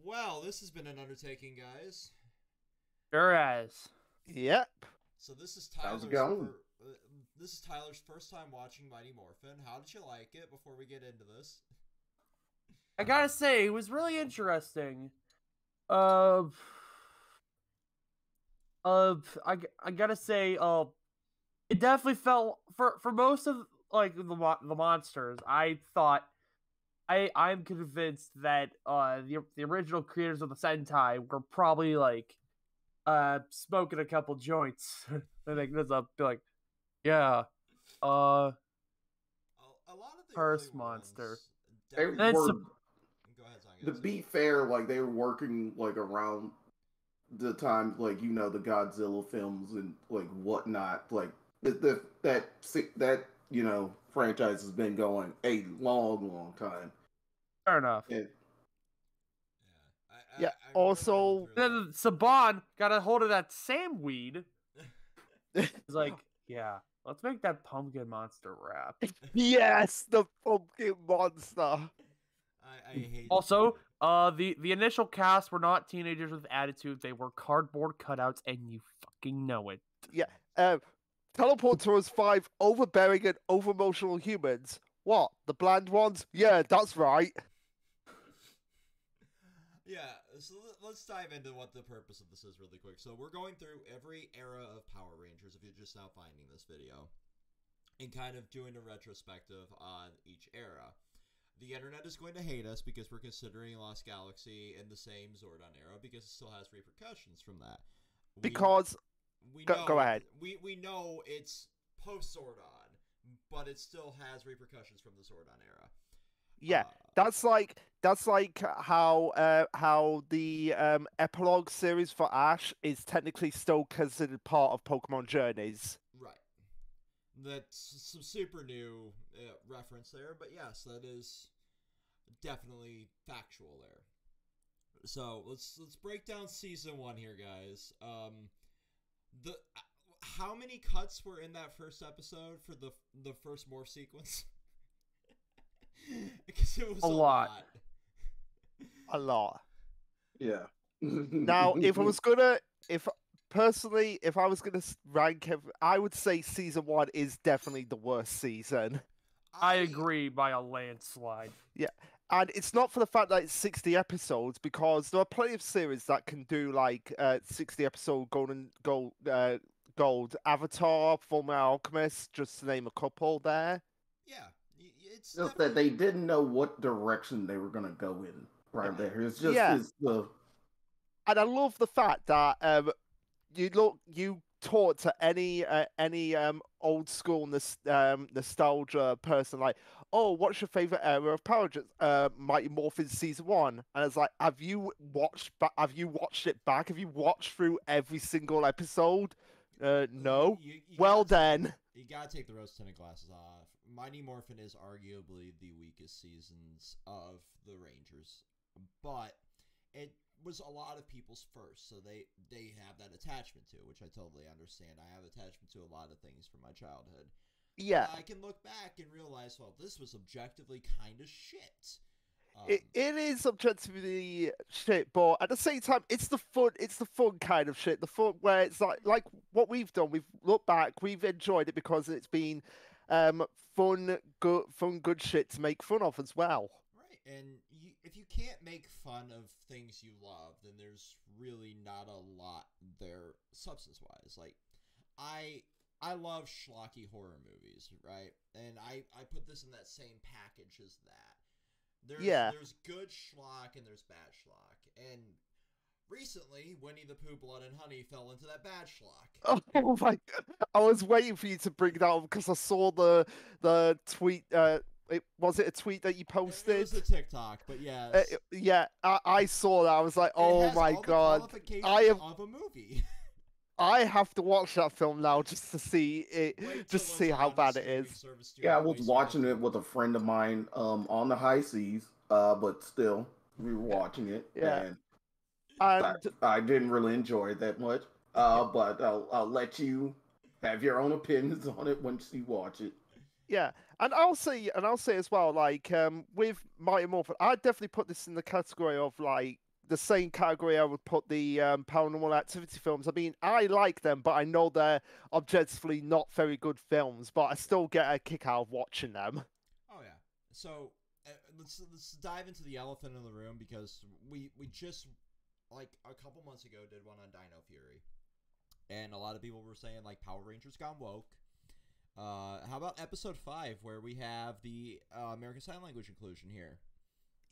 Well, this has been an undertaking, guys. Sure as. Yep. So this is How's it going? This is Tyler's first time watching Mighty Morphin. How did you like it? Before we get into this, I gotta say, it was really interesting. I gotta say, it definitely felt for most of like the monsters. I thought I'm convinced that the original creators of the Sentai were probably like smoking a couple joints. I think this up be like, yeah, a lot of the First early monster. ones They definitely- were, Go ahead, Zangief. to be fair, like they were working like around the time, like the Godzilla films and like whatnot. Like that franchise has been going a long time. fair enough. And Yeah, I remember also- going through Then Saban got a hold of that same weed. He's like, yeah, let's make that pumpkin monster rap. Yes, the pumpkin monster. I hate Also, the initial cast were not teenagers with attitude. They were cardboard cutouts, and you fucking know it. Teleport to us 5 overbearing and over-emotional humans. What? The bland ones? Yeah, that's right. Yeah, so let's dive into what the purpose of this is really quick. So we're going through every era of Power Rangers, if you're just now finding this video, and kind of doing a retrospective on each era. The internet is going to hate us because we're considering Lost Galaxy in the same Zordon era because it still has repercussions from that. Because we go- know, go ahead. We know it's post Zordon, but it still has repercussions from the Zordon era. yeah, that's like how the epilogue series for Ash is technically still considered part of Pokemon Journeys. Right. That's some super new reference there, but yes, that is definitely factual there. So let's break down season 1 here, guys. The how many cuts were in that first episode for the first morph sequence? Because it was A lot. A lot. yeah. Now, if I was gonna rank it, I would say season 1 is definitely the worst season. I agree by a landslide. And it's not for the fact that it's 60 episodes, because there are plenty of series that can do like 60 episode gold Avatar, Fullmetal Alchemist, just to name a couple there. Yeah, it's Just definitely- that they didn't know what direction they were gonna go in right there. It's just Yeah. it's the And I love the fact that you talk to any old school nostalgia person, like, oh, what's your favorite era of Power Rangers? Mighty Morphin season 1, and it's like, have you watched it back? Have you watched through every single episode? No. You Well gotta then. You gotta take the rose-tinted glasses off. Mighty Morphin is arguably the weakest seasons of the Rangers, but it was a lot of people's first, so they have that attachment to, which I totally understand. I have attachment to a lot of things from my childhood. Yeah. I can look back and realize, well, this was objectively kind of shit. It is objectively shit, but at the same time, it's the fun kind of shit. The fun where it's like what we've done. We've looked back, we've enjoyed it because it's been fun, good shit to make fun of as well. Right, and if you can't make fun of things you love, then there's really not a lot there substance-wise. Like, I love schlocky horror movies, right? And I put this in that same package as that. There's good schlock and there's bad schlock. And recently, Winnie the Pooh, Blood and Honey fell into that bad schlock. Oh my god! I was waiting for you to bring that up because I saw the tweet. Was it a tweet that you posted? It was a TikTok, but yes. Yeah, I saw that. I was like, It oh has my all the god! qualifications I am- of a movie. I have to watch that film now just to see it, Wait just to till see it's how on bad it streaming is. service to yeah. I your was voice watching memo. it with a friend of mine on the high seas, but still we were watching it. Yeah. And And I didn't really enjoy it that much. But I'll let you have your own opinions on it once you watch it. yeah, and I'll say as well, like with Mighty Morphin, I definitely put this in the category of like the same category I would put the Paranormal Activity films. I mean, I like them, but I know they're objectively not very good films. But I still get a kick out of watching them. Oh yeah. So let's dive into the elephant in the room, because we just like a couple months ago did one on Dino Fury, and a lot of people were saying like Power Rangers gone woke. How about episode 5, where we have the American Sign Language inclusion here?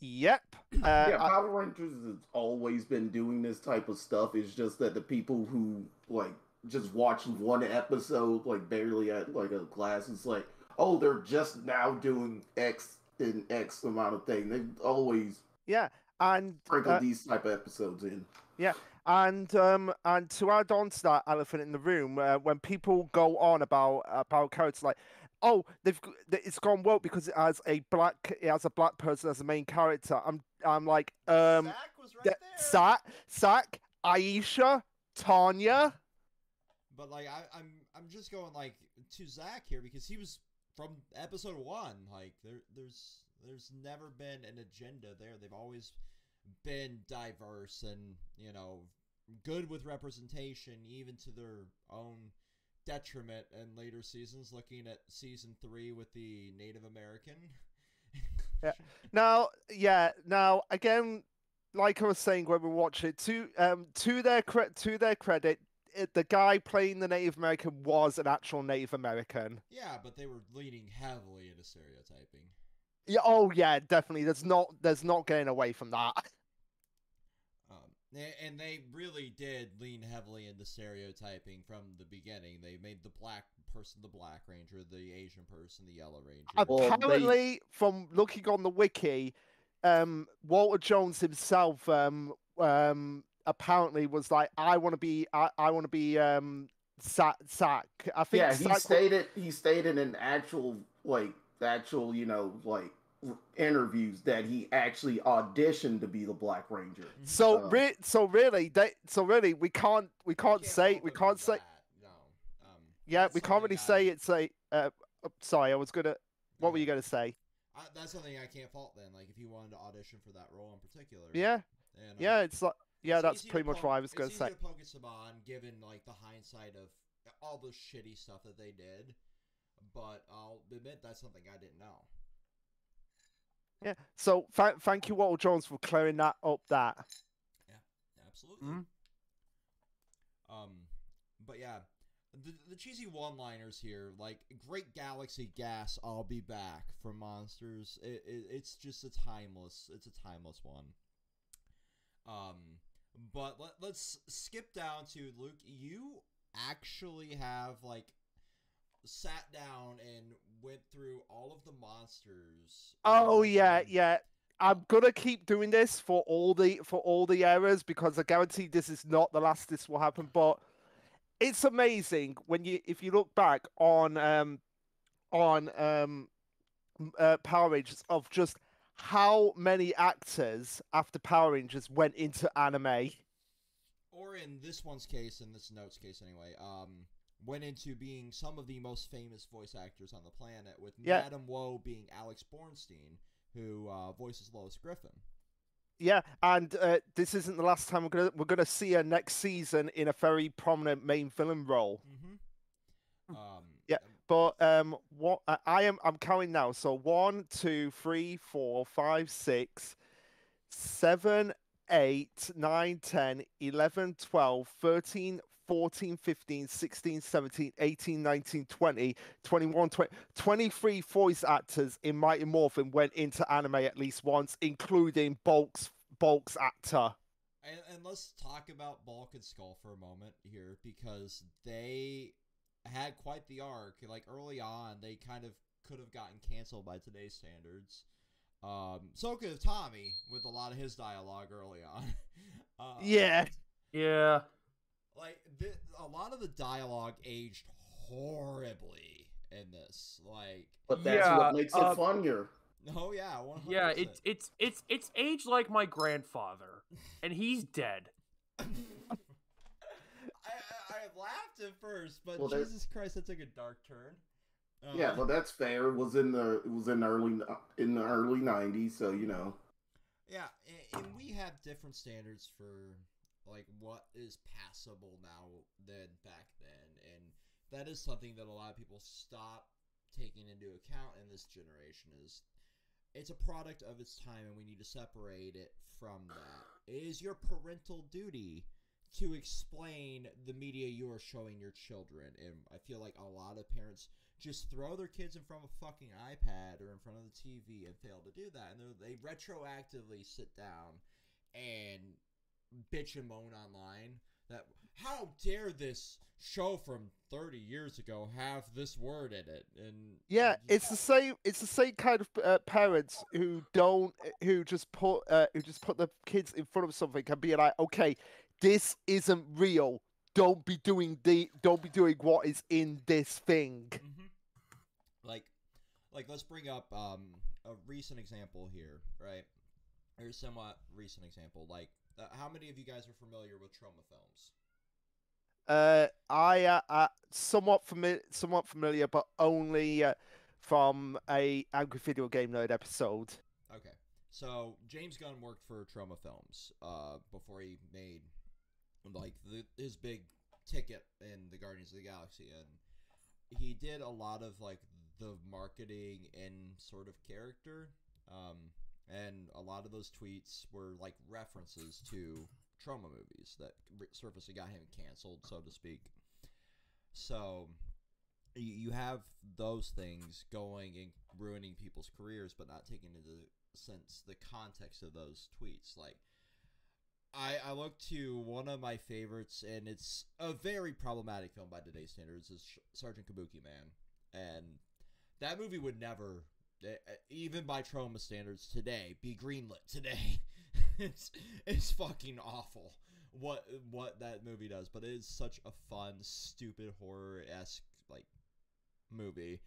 Yep. Yeah, Power Rangers has always been doing this type of stuff. It's just that the people who like just watch one episode, like barely at like a class, it's like, oh, they're just now doing X and X amount of thing. They've always and sprinkled these type of episodes in. Yeah, and to add on to that elephant in the room, when people go on about characters like, oh, it's gone woke because it has a black person as the main character. I'm like, Zach was right there. Zach, Aisha, Tanya. But like I'm just going like to Zach here, because he was from episode 1. Like there's never been an agenda there. They've always been diverse and, you know, good with representation, even to their own detriment in later seasons, looking at season 3 with the Native American. Now again, like I was saying when we watched it, to their credit, the guy playing the Native American was an actual Native American. Yeah, but they were leaning heavily into stereotyping. Yeah, oh yeah, definitely. There's not getting away from that. And they really did lean heavily into stereotyping from the beginning. They made the black person the Black Ranger, the Asian person the Yellow Ranger. Apparently, from looking on the wiki, Walter Jones himself apparently was like, I want to be Sack. I think. Yeah, he stated in actual you know, like interviews that he actually auditioned to be the Black Ranger. So really we can't say. No. Yeah, we can't really say it's a. Sorry, I was gonna. What were you gonna say? That's something I can't fault then. Like if you wanted to audition for that role in particular. Yeah. Yeah, it's like. Yeah, it's that's pretty much what I was gonna say. It's easy to poke at Saban, given like the hindsight of all the shitty stuff that they did, but I'll admit that's something I didn't know. Yeah. So thank you, Walter Jones, for clearing that up. Yeah, absolutely. Mm-hmm. But yeah, the cheesy one-liners here, like "Great Galaxy Gas, I'll be back" from Monsters. It's just a timeless one. But let's skip down to Luke. You actually have like sat down and went through all of the monsters. Oh yeah. I'm gonna keep doing this for all the errors, because I guarantee this is not the last this will happen. But it's amazing if you look back on Power Rangers, of just how many actors after Power Rangers went into anime. Or in this one's case, in this note's case anyway, went into being some of the most famous voice actors on the planet, with Madame Woe being Alex Bornstein, who voices Lois Griffin. Yeah, and this isn't the last time we're gonna see her next season in a very prominent main villain role. Mm-hmm. Yeah, but I'm counting now. So 1, 2, 3, 4, 5, 6, 7, 8, 9, 10, 11, 12, 13, 14, 15, 16, 17, 18, 19, 20, 21, 20, 23 voice actors in Mighty Morphin went into anime at least once, including Bulk's actor. And let's talk about Bulk and Skull for a moment here, because they had quite the arc. Like early on, they kind of could have gotten canceled by today's standards. So could have Tommy with a lot of his dialogue early on. Yeah. Like a lot of the dialogue aged horribly in this. Like, but that's what makes it funnier. Oh yeah, 100%. Yeah, it's aged like my grandfather, and he's dead. I laughed at first, but well, Jesus Christ, that took a dark turn. Yeah, well, that's fair. It was in the early '90s, so you know. Yeah, and we have different standards for like what is passable now than back then, and that is something that a lot of people stop taking into account in this generation. Is it's a product of its time, and we need to separate it from that. It is your parental duty to explain the media you are showing your children, and I feel like a lot of parents just throw their kids in front of a fucking iPad or in front of the TV and fail to do that. And they retroactively sit down and bitch and moan online that how dare this show from 30 years ago have this word in it. And Yeah, it's the same. It's the same kind of parents who just put the kids in front of something and be like, okay, this isn't real. Don't be doing what is in this thing. Mm-hmm. Like let's bring up a recent example here, right? Or a somewhat recent example. Like, how many of you guys are familiar with trauma films? I somewhat familiar, but only from a Angry Video Game Nerd episode. Okay, so James Gunn worked for Trauma Films before he made like his big ticket in the Guardians of the Galaxy, and he did a lot of like the marketing and sort of character, and a lot of those tweets were like references to trauma movies that surfaced and got him canceled, so to speak. So you have those things going and ruining people's careers, but not taking into sense the context of those tweets. Like, I look to one of my favorites, and it's a very problematic film by today's standards, is Sergeant Kabuki Man. And that movie would never, even by trauma standards today, be greenlit today. it's fucking awful what that movie does, but it is such a fun, stupid, horror-esque, like, movie.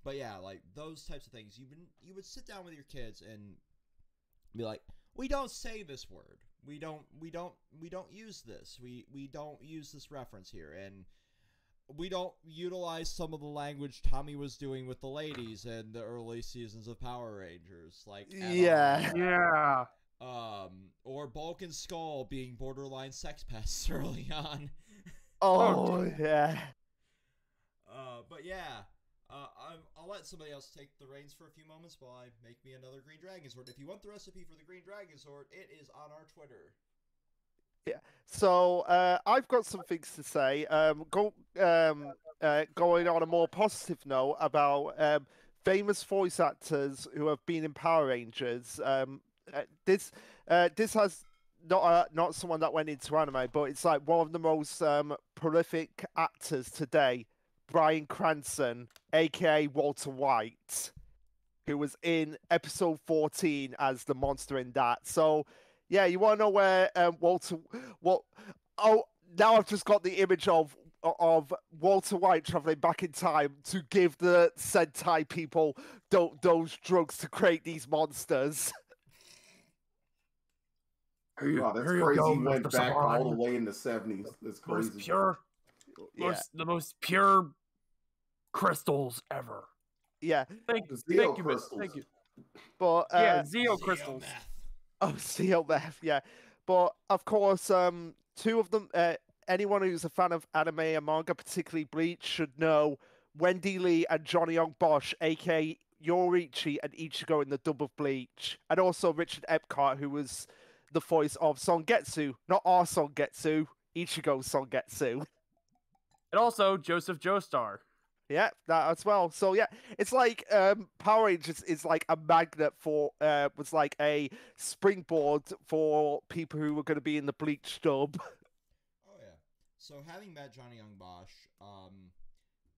But yeah, like, those types of things, you would sit down with your kids and be like, we don't say this word. We don't use this. We don't use this reference here, and we don't utilize some of the language Tommy was doing with the ladies in the early seasons of Power Rangers, like yeah, or Bulk and Skull being borderline sex pests early on. Oh yeah. But yeah. I'll let somebody else take the reins for a few moments while I make me another Green Dragonzord. If you want the recipe for the Green Dragonzord, it is on our Twitter. Yeah. So I've got some things to say. Going on a more positive note about famous voice actors who have been in Power Rangers. This has not someone that went into anime, but it's like one of the most prolific actors today. Bryan Cranston, aka Walter White, who was in episode 14 as the monster in that. So, yeah, you want to know where Oh, now I've just got the image of Walter White traveling back in time to give the Sentai people those drugs to create these monsters. Wow, that's crazy. He went back all the way in the 70s. That's crazy. The most pure crystals ever. Yeah. Thank you. But Zeo crystals. Oh, Zeo meth. Yeah. But of course, two of them. Anyone who's a fan of anime and manga, particularly Bleach, should know Wendy Lee and Johnny Young Bosch, aka Yoriichi and Ichigo in the dub of Bleach, and also Richard Epcot, who was the voice of Songetsu, not our Songetsu, Ichigo's Songetsu. And also Joseph Joestar. Yeah, that as well. So yeah, it's like Power Rangers is like a magnet for was like a springboard for people who were going to be in the Bleach dub. Oh yeah. So having met Johnny Young Bosch,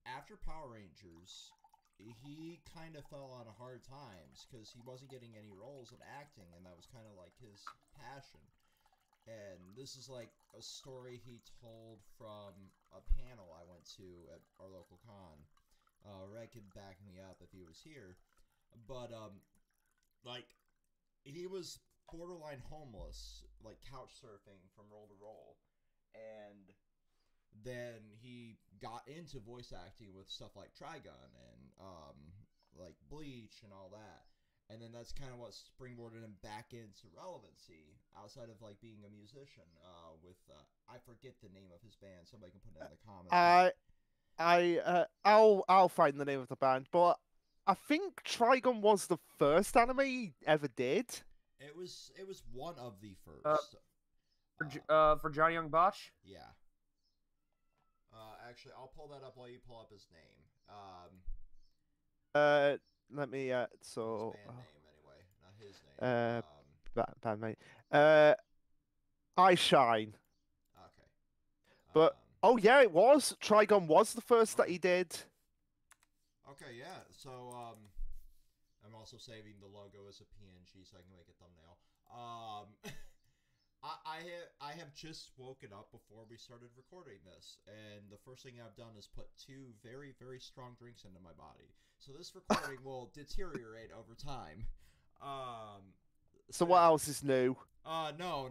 after Power Rangers, he kind of fell on hard times because he wasn't getting any roles in acting, and that was kind of like his passion. And this is like a story he told from a panel I went to at our local con. Red could back me up if he was here. But, like, he was borderline homeless, like couch surfing from role to role. And then he got into voice acting with stuff like Trigun and, like, Bleach and all that. and then that's kind of what springboarded him back into relevancy outside of like being a musician. With I forget the name of his band. Somebody can put it in the comments. I'll find the name of the band, but I think Trigun was the first anime he ever did. It was one of the first. For Johnny Young Bosch. Yeah. Actually, I'll pull that up while you pull up his name. Let me so his band name anyway, not his name. band mate. I Shine. Okay. But oh yeah, it was. Trigun was the first that he did. Okay, yeah. So I'm also saving the logo as a PNG so I can make a thumbnail. I have just woken up before we started recording this, and the first thing I've done is put 2 very, very strong drinks into my body. So this recording will deteriorate over time. So what else is new? No,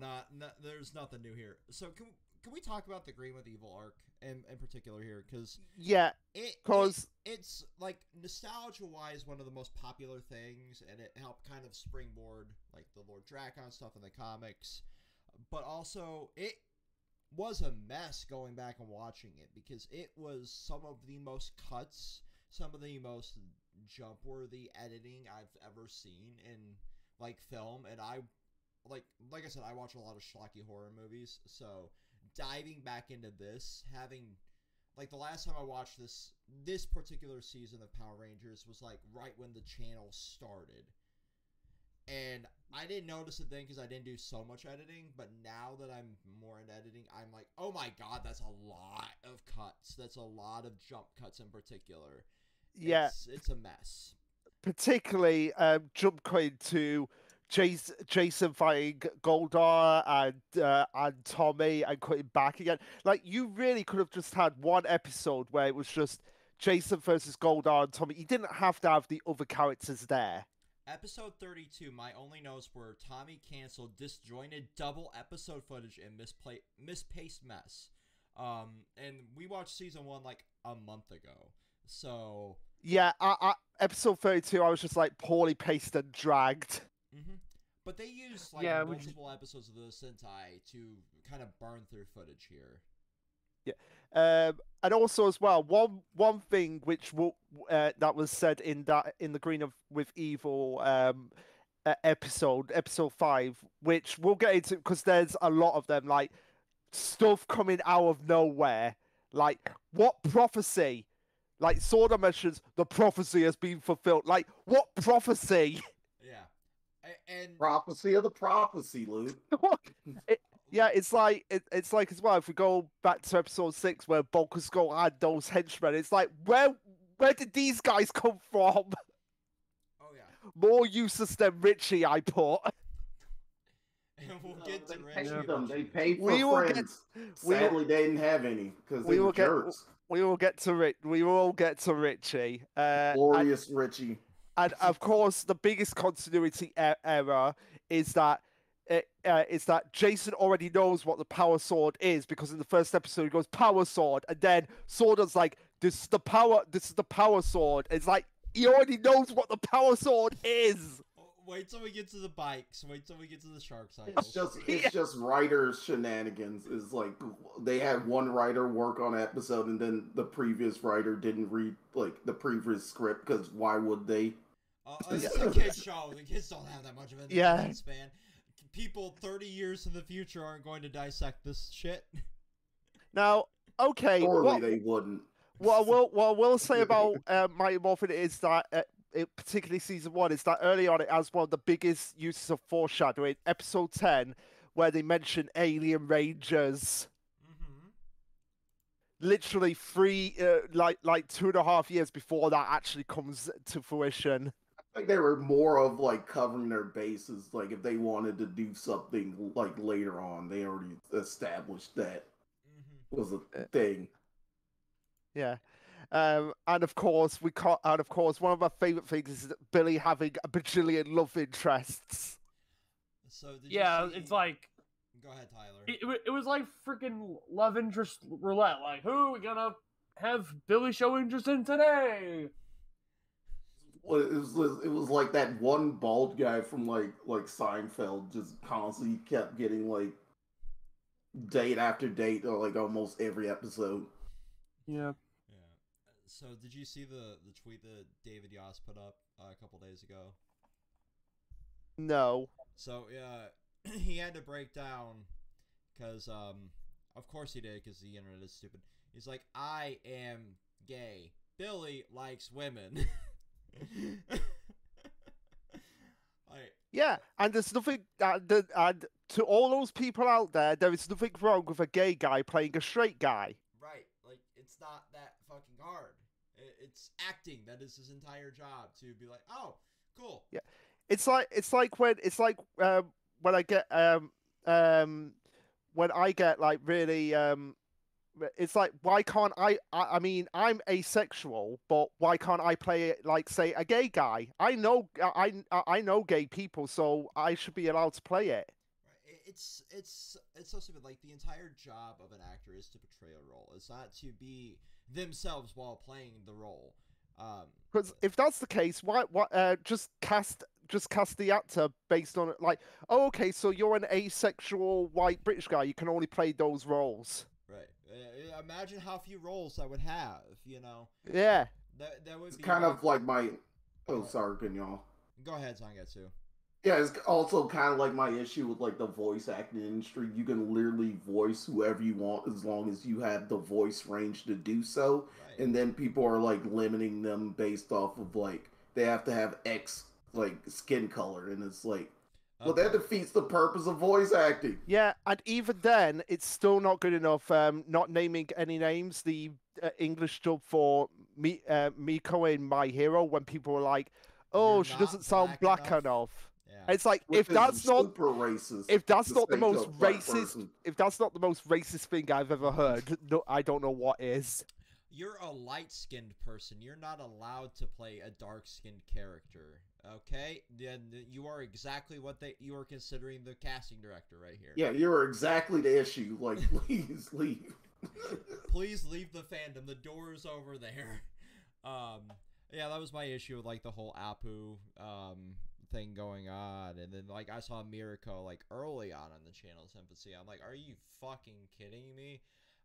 there's nothing new here. So can we talk about the Green with Evil arc in particular here? Because yeah, it's like nostalgia-wise one of the most popular things, and it helped kind of springboard like the Lord Drakon stuff in the comics. But also, it was a mess going back and watching it because it was some of the most cuts, some of the most jump-worthy editing I've ever seen in like film. And I, like I said, I watch a lot of schlocky horror movies. So diving back into this, having like the last time I watched this particular season of Power Rangers was like right when the channel started. And I didn't notice it then because I didn't do so much editing, but now that I'm more into editing, I'm like, oh my god, that's a lot of cuts. That's a lot of jump cuts in particular. Yeah. It's a mess. Particularly jump cut to Jason fighting Goldar and Tommy and cutting back again. Like, you really could have just had one episode where it was just Jason versus Goldar and Tommy. You didn't have to have the other characters there. Episode 32, my only notes were Tommy canceled, disjointed, double episode footage, and mispaced mess. And we watched season 1 like a month ago. So yeah, episode 32, I was just like poorly paced and dragged. Mm-hmm. But they used like multiple episodes of the Sentai to kind of burn through footage here. Yeah, and also as well, one thing which that was said in the Green with Evil episode 5, which we'll get into because there's a lot of them, like stuff coming out of nowhere, like what prophecy, like Sorda mentions the prophecy has been fulfilled, like what prophecy? Yeah, and prophecy of the prophecy, Luke. Yeah, it's like as well. If we go back to episode 6, where Bulk Skull had those henchmen, it's like where did these guys come from? Oh yeah, more useless than Richie, I put. And we'll get to Richie. They paid for friends. Sadly, they didn't have any because they were jerks. We will get to Richie. Glorious Richie. And of course, the biggest continuity error is that. It's that Jason already knows what the power sword is because in the first episode he goes power sword, and then Sorda's like, this is the power sword. It's like he already knows what the power sword is. Wait till we get to the bikes. Wait till we get to the shark cycles. It's just writers' shenanigans. It's like they had one writer work on an episode, and then the previous writer didn't read like the previous script because why would they? It's a kid's show. The kids don't have that much of an attention span. People 30 years in the future aren't going to dissect this shit. Now, okay. Surely they wouldn't. What I will say about Mighty Morphin is that, particularly season 1, is that early on it has one of the biggest uses of foreshadowing. Episode 10, where they mention alien rangers. Mm-hmm. Literally 2.5 years before that actually comes to fruition. Like they were more of like covering their bases. Like if they wanted to do something like later on, they already established that was a thing. Yeah, and of course one of my favorite things is Billy having a bajillion love interests. So it's like. Go ahead, Tyler. It was like freaking love interest roulette. Like, who are we gonna have Billy show interest in today? Well, it was like that one bald guy from like Seinfeld just constantly kept getting like date after date or like almost every episode. Yeah. Yeah. So did you see the tweet that David Yost put up a couple days ago? No. So yeah, he had to break down because of course he did because the internet is stupid. He's like, I am gay. Billy likes women. Like, Yeah, and there's nothing. And to all those people out there is nothing wrong with a gay guy playing a straight guy. right, like it's not that fucking hard. It's acting. That is his entire job to be like, oh, cool. Yeah, it's like when I get when I get like really it's like why can't I mean I'm asexual, but why can't I play it like say a gay guy? I know gay people, so I should be allowed to play it. Right. It's so stupid. Like the entire job of an actor is to portray a role. It's not to be themselves while playing the role. Because if that's the case, why just cast the actor based on it? Like, oh, okay, so you're an asexual white British guy. You can only play those roles. Right. Imagine how few roles that would have. You know. Yeah. That would It's be kind of like my. Oh, sorry, Kenyon. Go ahead, Zangetsu. Yeah, it's also kind of like my issue with like the voice acting industry. You can literally voice whoever you want as long as you have the voice range to do so. Right. And then people are like limiting them based off of like they have to have X like skin color, and it's like, well, that defeats the purpose of voice acting. Yeah, and even then, it's still not good enough. Not naming any names. The English dub for Miko in My Hero, when people were like, "Oh, You're she not doesn't sound black enough." Yeah. It's like Which if is that's not super racist. if that's to not the say to a most black racist person. if that's not the most racist thing I've ever heard, no, I don't know what is. You're a light-skinned person. You're not allowed to play a dark-skinned character. Okay? Then you are exactly what you are considering the casting director right here. Yeah, you're exactly the issue. Like, please leave. Please leave the fandom. The door is over there. Yeah, that was my issue with like the whole Apu thing going on, and then like I saw Mirko like early on the channel's infancy. I'm like, are you fucking kidding me?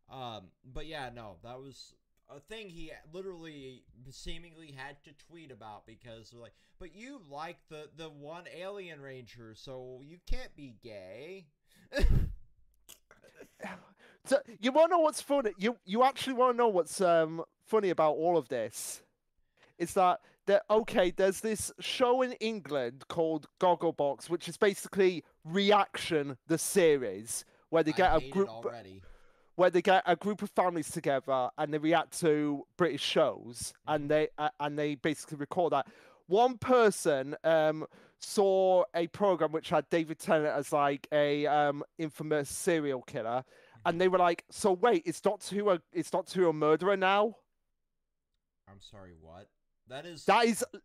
But yeah, no, that was a thing he literally seemingly had to tweet about because they're like, but you like the one alien ranger, so you can't be gay. So you want to know what's funny? You actually want to know what's funny about all of this? It's that okay, there's this show in England called Gogglebox, which is basically Reaction, the series, where they get a group of families together and they react to British shows, and they basically record that. One person saw a program which had David Tennant as like a infamous serial killer, and they were like, "So wait, it's Doctor Who a murderer now?" I'm sorry, what? That is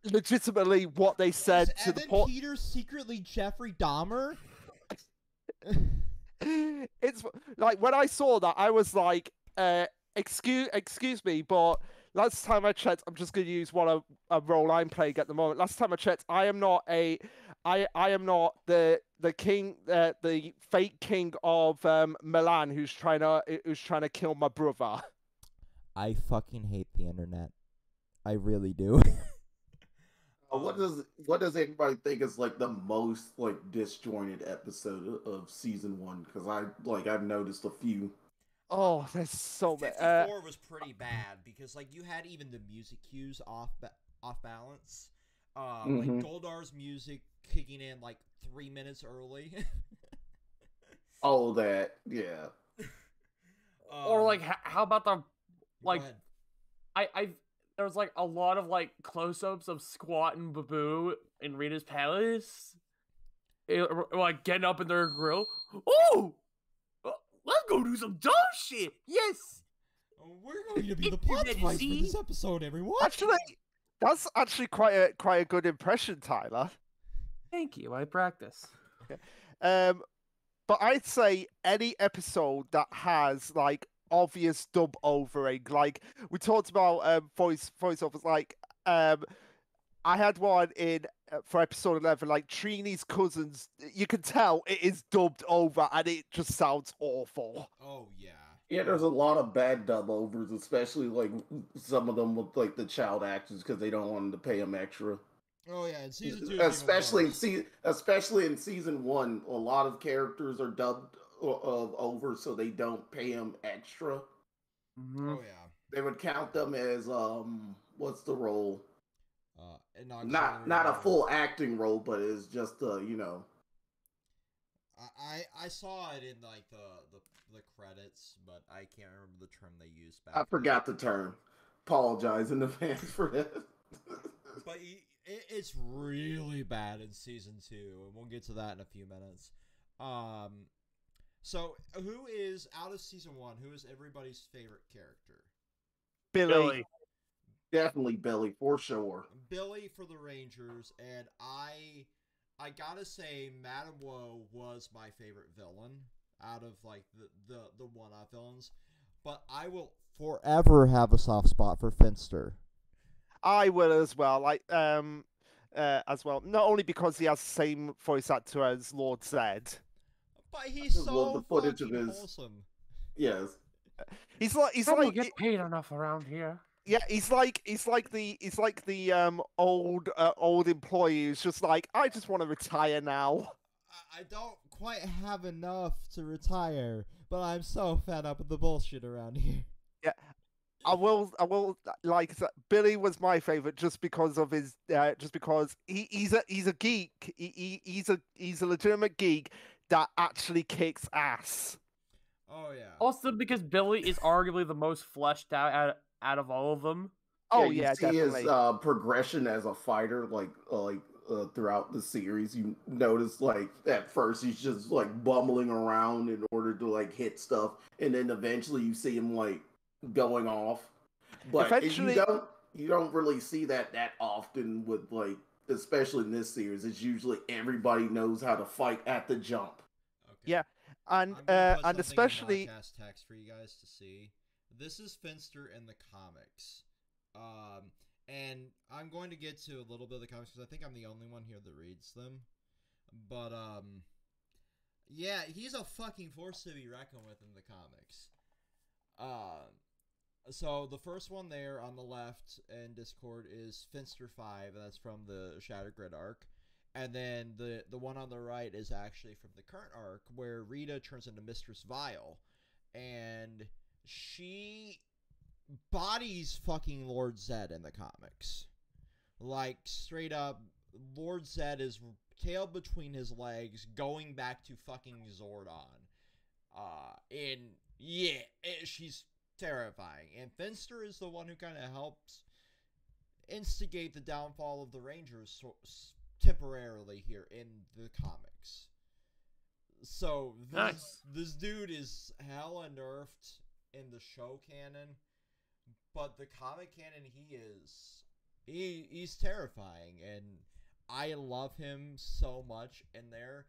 legitimately what they said to the Evan Peters secretly Jeffrey Dahmer? It's like when I saw that, I was like, excuse me, but last time I checked, I'm just gonna use a role I'm playing at the moment. Last time I checked, I am not the king, the fake king of Milan who's trying to kill my brother. I fucking hate the internet. I really do. What does everybody think is like the most like disjointed episode of season 1? Because I've noticed a few. Oh, there's so many. 54 was pretty bad because like you had even the music cues off balance. Like Goldar's music kicking in like 3 minutes early. Oh, that yeah. Or like how about the like I there's like a lot of like close-ups of Squat and Babu in Rita's palace, like getting up in their grill. Oh, let's go do some dumb shit. Yes, we're going to be the plot device for this episode, everyone. Actually, that's actually quite a good impression, Tyler. Thank you. I practice. But I'd say any episode that has like obvious dub overing, like we talked about voiceovers, like I had one in for episode 11, like Trini's cousins. You can tell it is dubbed over, and it just sounds awful. Oh yeah. Yeah, there's a lot of bad dub overs, especially like some of them with like the child actors because they don't want them to pay them extra. Oh yeah, in season 2, Especially in season 1, a lot of characters are dubbed over, so they don't pay them extra. Mhm. Oh yeah. They would count them as what's the role? An Not auxiliary a role. full acting role, but it's just you know. I saw it in like the credits, but I can't remember the term they used back. I forgot the term. Apologize in advance for that. But it's really bad in season 2, and we'll get to that in a few minutes. So who is out of season 1? Who is everybody's favorite character? Billy. Definitely Billy for sure. Billy for the Rangers, and I gotta say, Madame Woe was my favorite villain out of like the one-off villains, but I will forever have a soft spot for Finster. I will as well. Like as well. Not only because he has the same voice actor as Lord Zed. But he's just love so the footage fucking of his- wholesome. Yes. He's I like don't get paid enough around here. yeah, he's like the old employee who's just like, I just want to retire now. I don't quite have enough to retire, but I'm so fed up with the bullshit around here. Yeah. I will like Billy was my favorite just because of his just because he's a geek. He's a legitimate geek that actually kicks ass. Oh yeah. Also, because Billy is arguably the most fleshed out of all of them. Oh you yeah, see definitely. his progression as a fighter, throughout the series. You notice, like, at first he's just like bumbling around in order to like hit stuff, and then eventually you see him like going off. But Eventually- you don't really see that often with like, especially in this series. It's usually everybody knows how to fight at the jump. Okay. Yeah, I'm and gonna put something in especially podcast text for you guys to see. This is Finster in the comics. And I'm going to get to a little bit of the comics because I think I'm the only one here that reads them. But yeah, he's a fucking force to be reckoned with in the comics. So the first one there on the left in Discord is Finster 5, and that's from the Shattered Grid arc. And then the one on the right is actually from the current arc where Rita turns into Mistress Vile, and she bodies fucking Lord Zed in the comics. Like, straight up, Lord Zed is tail between his legs going back to fucking Zordon. She's terrifying. And Finster is the one who kind of helps instigate the downfall of the Rangers temporarily here in the comics. So this dude is hella nerfed in the show canon, but the comic canon he's terrifying, and I love him so much in there.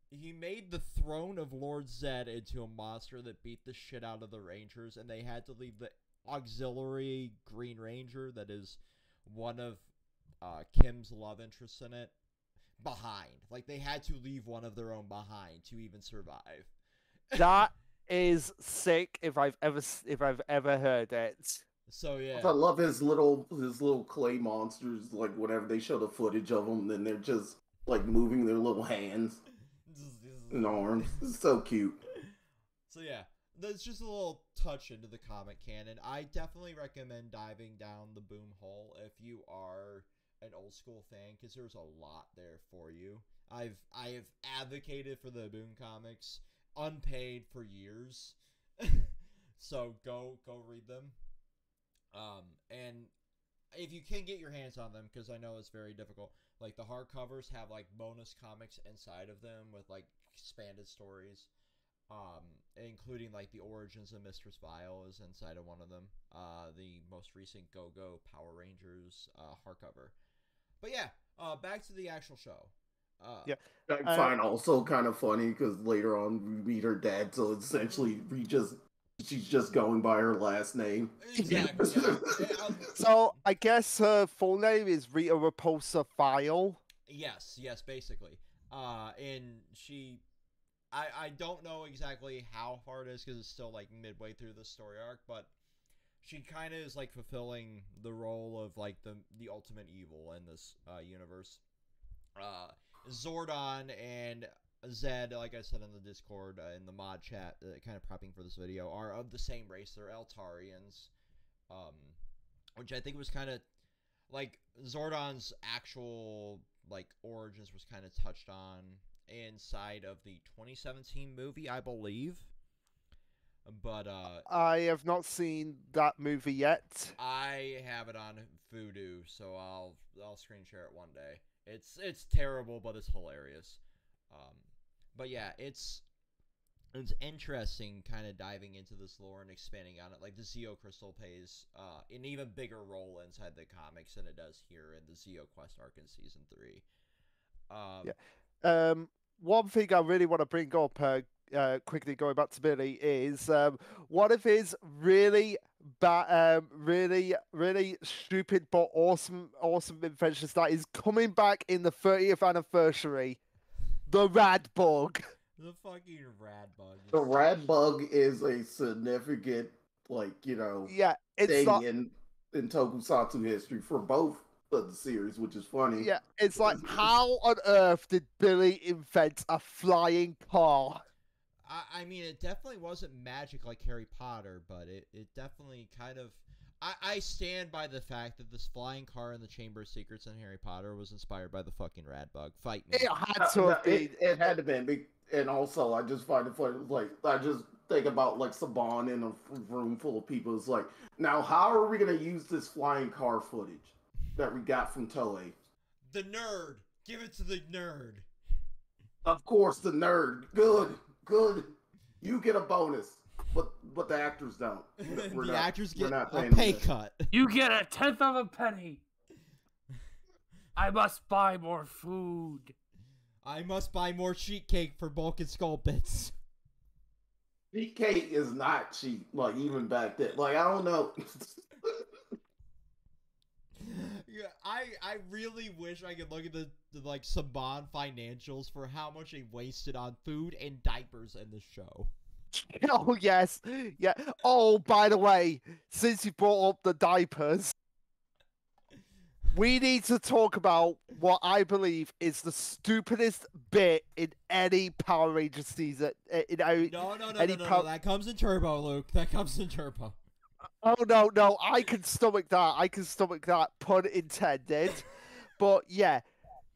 He made the throne of Lord Zed into a monster that beat the shit out of the Rangers, and they had to leave the auxiliary Green Ranger that is one of Kim's love interests in it behind. Like, they had to leave one of their own behind to even survive. that is sick if I've ever heard it. So yeah, I love his little clay monsters. Like, whenever they show the footage of them, then they're just like moving their little hands and arms. It's so cute. So yeah, that's just a little touch into the comic canon. I definitely recommend diving down the Boom hole if you are an old school fan, because there's a lot there for you. I have advocated for the Boom comics unpaid for years. So go read them. And if you can get your hands on them, because I know it's very difficult, like the hardcovers have like bonus comics inside of them with like expanded stories, including like the origins of Mistress Vile is inside of one of them, the most recent Go-Go Power Rangers hardcover. But yeah, back to the actual show. Yeah. I find also kind of funny because later on we meet her dad, so essentially we just she's just going by her last name. Exactly. Yeah. So I guess her full name is Rita Repulsa File. Yes, basically. And I don't know exactly how far it is because it's still like midway through the story arc, but she kind of is like fulfilling the role of like the ultimate evil in this universe. Zordon and Zed, like I said in the Discord, in the mod chat, kind of prepping for this video, are of the same race. They're Eltarians, which I think was kind of like Zordon's actual like origins was kind of touched on inside of the 2017 movie, I believe. But I have not seen that movie yet. I have it on Vudu, so I'll screen share it one day. It's terrible, but it's hilarious. But yeah, it's interesting kind of diving into this lore and expanding on it. Like the Zeo Crystal plays an even bigger role inside the comics than it does here in the Zeo Quest arc in season 3. One thing I really want to bring up, quickly going back to Billy, is one of his really really stupid but awesome inventions that is coming back in the 30th anniversary. The rad bug. The fucking rad bug. The rad bug is a significant, like, Yeah, it's thing not... in Tokusatsu history for both of the series, which is funny. Yeah, it's like, how on earth did Billy invent a flying car? I mean, it definitely wasn't magic like Harry Potter, but it definitely kind of... I stand by the fact that this flying car in the Chamber of Secrets in Harry Potter was inspired by the fucking rad bug. Fight me. It had to have been. It had to be. And also, I just find it funny. Like, I just think about, like, Saban in a room full of people. It's like, now, how are we going to use this flying car footage that we got from Toei? The nerd. Give it to the nerd. Of course, the nerd. Good. You get a bonus. But the actors don't. Actors get a paying pay them. cut. You get a 1/10 of a penny. I must buy more food. I must buy more sheet cake for bulk and skull bits. Sheet cake is not cheap, like, even back then. Like, I don't know. Yeah, I really wish I could look at the like Saban financials for how much they wasted on food and diapers in this show. Oh, yes. Yeah. Oh, by the way, since you brought up the diapers, we need to talk about what I believe is the stupidest bit in any Power Rangers season. No. That comes in Turbo, Luke. That comes in Turbo. Oh, no. I can stomach that. Pun intended. But yeah.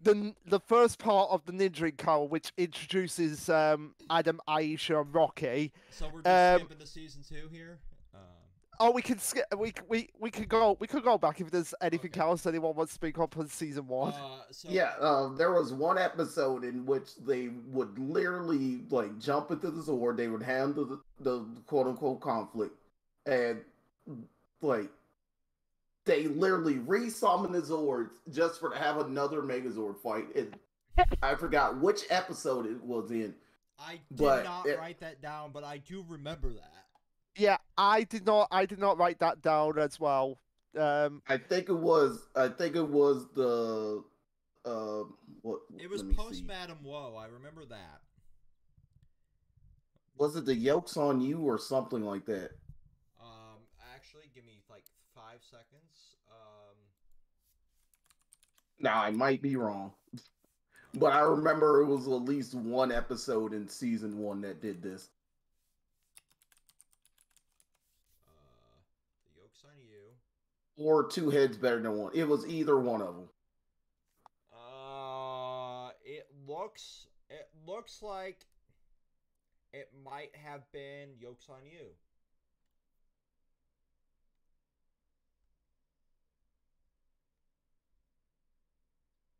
The first part of the Ninja Encounter, which introduces Adam, Aisha, and Rocky. So we're just skipping to season 2 here. Oh, we can skip. We could go back if there's anything else anyone wants to speak up on season 1. There was one episode in which they would literally like jump into the Zord. They would handle the quote unquote conflict, and like. They literally resummon the Zords just to have another Megazord fight. And I forgot which episode it was in. I did not write that down, but I do remember that. Yeah, I did not write that down as well. I think it was the what? It was post Madam Woe. I remember that. Was it the Yolks on You or something like that? Actually, give me like 5 seconds. Now, I might be wrong. But I remember it was at least one episode in season 1 that did this. The Yolks on You. Or Two Heads Better Than One. It was either one of them. It looks like it might have been Yolks on You.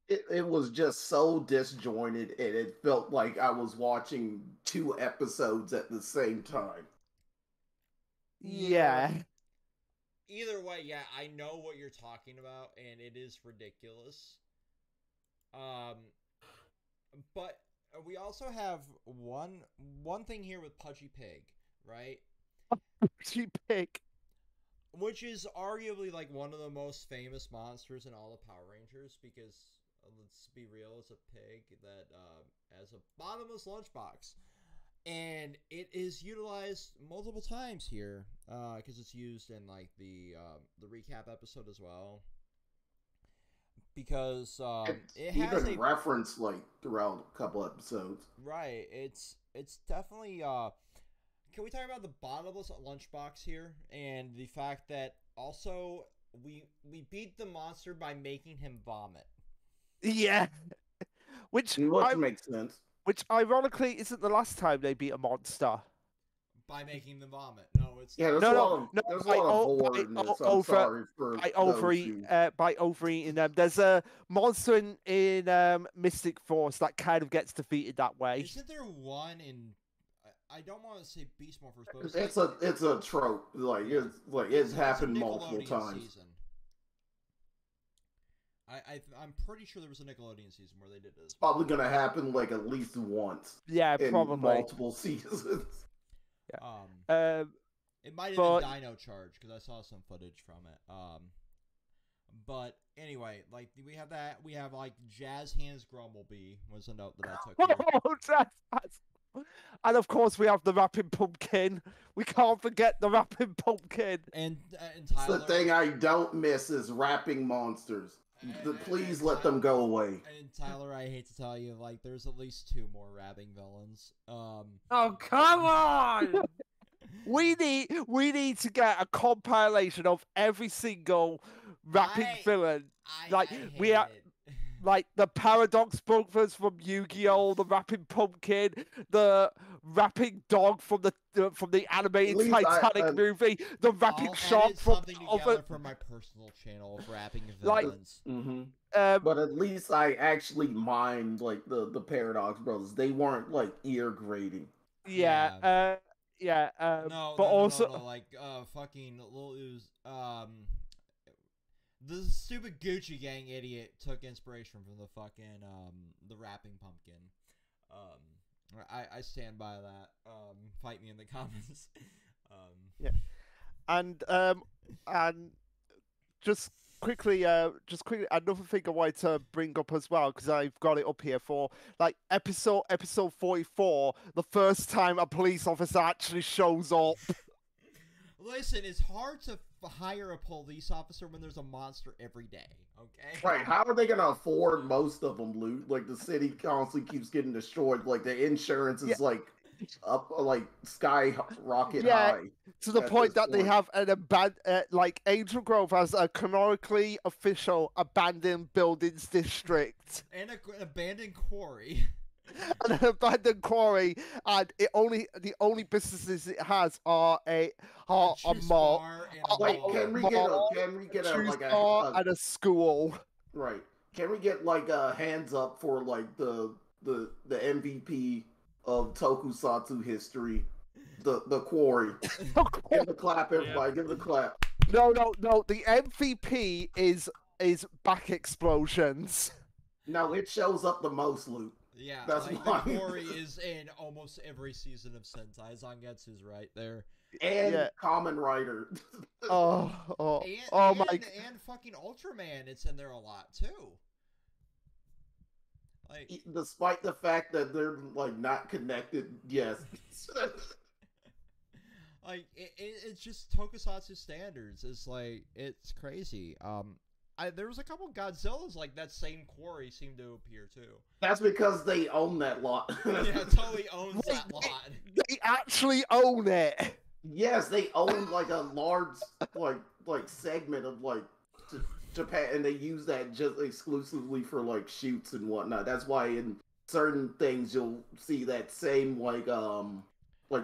It was just so disjointed, and it felt like I was watching 2 episodes at the same time. Yeah. Either way, yeah, I know what you're talking about, and it is ridiculous. But we also have one thing here with Pudgy Pig, right? pig. Which is arguably like one of the most famous monsters in all the Power Rangers because let's be real, it's a pig that has a bottomless lunchbox, and it is utilized multiple times here because it's used in like the recap episode as well. Because it has even referenced like throughout a couple episodes. Right, it's definitely. Can we talk about the bottomless lunchbox here and the fact that also we beat the monster by making him vomit? Yeah, which makes sense. Which ironically isn't the last time they beat a monster. By making them vomit. No, it's there's a lot of horror in this. I'm sorry for by overeating them. There's a monster in Mystic Force that kind of gets defeated that way. Isn't there one in? I don't want to say Beast Morphers, but it's a trope. It's happened multiple times. Season. I'm pretty sure there was a Nickelodeon season where they did this. Probably gonna happen like at least once. Yeah, in probably multiple seasons. Yeah. It might have been Dino Charge because I saw some footage from it. But anyway, like we have that. We have like Jazz Hands Grumblebee was a note that I took. Oh, and of course we have the rapping pumpkin. We can't forget the rapping pumpkin. And Tyler, the thing I don't miss is rapping monsters. Please let them go away. And Tyler, I hate to tell you, like there's at least 2 more rapping villains. Oh, come on! We need to get a compilation of every single rapping villain. We have like the Paradox Brothers from Yu-Gi-Oh, the rapping pumpkin, the rapping dog from the animated Titanic movie, the rapping shark from my personal channel of rapping villains. But at least I actually mind like the Paradox Brothers. They weren't like ear grating. Yeah. Like fucking Lil Uzi, the stupid Gucci Gang idiot took inspiration from the fucking the rapping pumpkin. I stand by that. Fight me in the comments. Yeah, and just quickly, another thing I wanted to bring up as well because I've got it up here for like episode 44, the first time a police officer actually shows up. Listen, it's hard to hire a police officer when there's a monster every day, okay? Right, how are they gonna afford most of them, Luke? Like, the city constantly keeps getting destroyed, like, the insurance is, like, up, like, skyrocket high. To the point that they have an like, Angel Grove has a canonically official abandoned buildings district. And an abandoned quarry. And an abandoned quarry, and the only businesses it has are a mall. Wait, can we get and a school? Right. Can we get like hands up for like the MVP of Tokusatsu history, the quarry? Give the clap, everybody. Give the clap. No. The MVP is back explosions. No, it shows up the most, Luke. Yeah, that's like why. The quarry is in almost every season of Sentai. Zangetsu's right there. And Kamen Rider. And fucking Ultraman, it's in there a lot too. Like, despite the fact that they're like not connected, yes. Like it's just Tokusatsu standards. It's like it's crazy. There was a couple Godzillas like that same quarry seemed to appear too. That's because they own that lot. Yeah, totally owns that lot. They actually own it. Yes, they own like a large like segment of like Japan, and they use that just exclusively for like shoots and whatnot. That's why in certain things you'll see that same like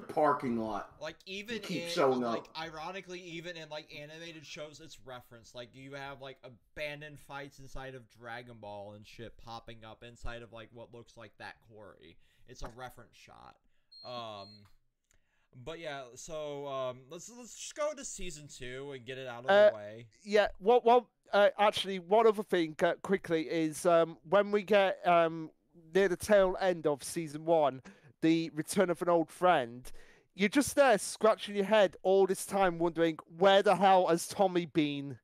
parking lot. Like even keep in showing like up. ironically, even in like animated shows, it's referenced. Like you have like abandoned fights inside of Dragon Ball and shit popping up inside of like what looks like that quarry. It's a reference shot. But yeah, so let's just go to season 2 and get it out of the way. Yeah. Actually, one other thing quickly is when we get near the tail end of season 1. The Return of an Old Friend, you're just there scratching your head all this time, wondering where the hell has Tommy been?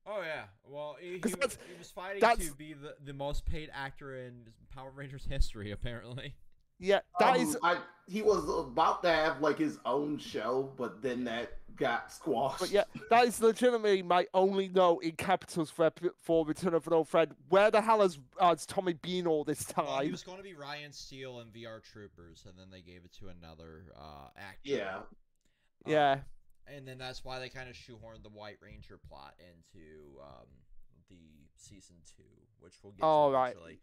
Oh yeah, well he was fighting that's- to be the most paid actor in Power Rangers history, apparently. Yeah, that is. He was about to have like his own show, but then that got squashed. But yeah, that is legitimately my only note in capitals for Return of an Old Friend. Where the hell has Tommy been all this time? Well, he was going to be Ryan Steele in VR Troopers, and then they gave it to another actor. Yeah. Yeah. And then that's why they kind of shoehorned the White Ranger plot into the season 2, which we'll get to eventually.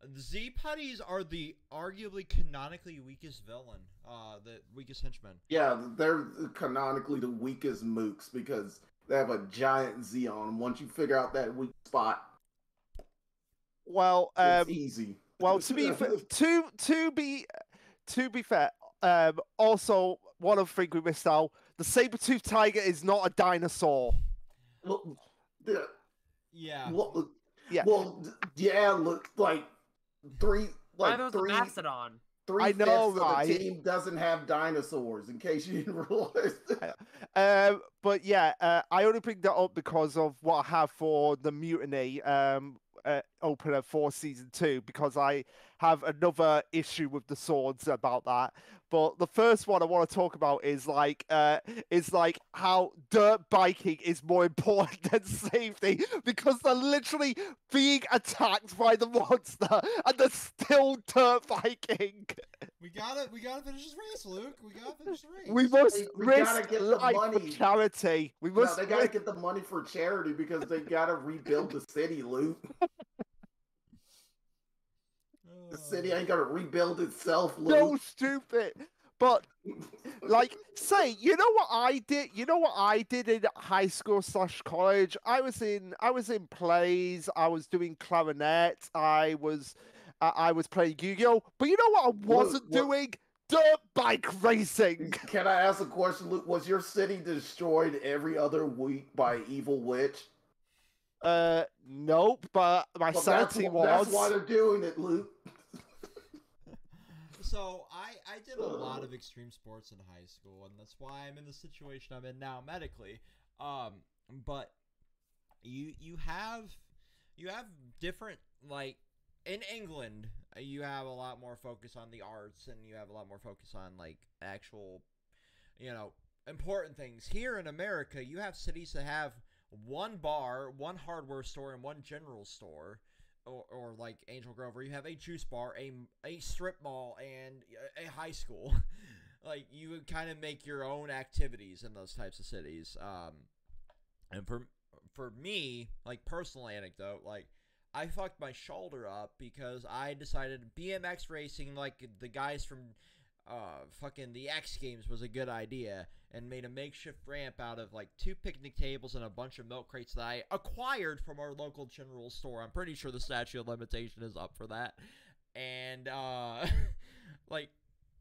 The Z-Putties are the arguably canonically weakest villain, the weakest henchman. Yeah, they're canonically the weakest mooks because they have a giant Z on them. Once you figure out that weak spot, well, it's easy. Well, to be fair, also one other thing we missed out: the saber-toothed tiger is not a dinosaur. Well, yeah. Well, yeah. Well, yeah. Look, like three. Neither was a mastodon. I know, right? The team doesn't have dinosaurs. In case you didn't realize. But yeah, I only bring that up because of what I have for the mutiny opener for season 2, because I have another issue with the swords about that. But the first one I want to talk about is like how dirt biking is more important than safety, because they're literally being attacked by the monster and they're still dirt biking. We gotta finish this race, Luke. We gotta finish the race. We must We risk gotta get the life money. for charity. We must. No, they gotta get the money for charity because they gotta rebuild the city, Luke. The city ain't gonna rebuild itself, Luke. So stupid. But like, say, you know what I did? You know what I did in high school / college? I was in plays. I was doing clarinet. I was playing Yu-Gi-Oh. But you know what I wasn't doing? Dirt bike racing. Can I ask a question, Luke? Was your city destroyed every other week by evil witch? Nope. But my sanity was. That's why they're doing it, Luke. So I did a lot of extreme sports in high school, and that's why I'm in the situation I'm in now medically. But you have different, like in England, you have a lot more focus on the arts, and you have a lot more focus on like actual, important things. Here in America, you have cities that have one bar, one hardware store, and one general store. Or like Angel Grove, where you have a juice bar, a strip mall, and a high school. Like, you would kind of make your own activities in those types of cities. And for me, like, personal anecdote, like, I fucked my shoulder up because I decided BMX racing, like the guys from fucking the X Games, was a good idea, and made a makeshift ramp out of like 2 picnic tables and a bunch of milk crates that I acquired from our local general store. I'm pretty sure the statute of limitation is up for that. And like,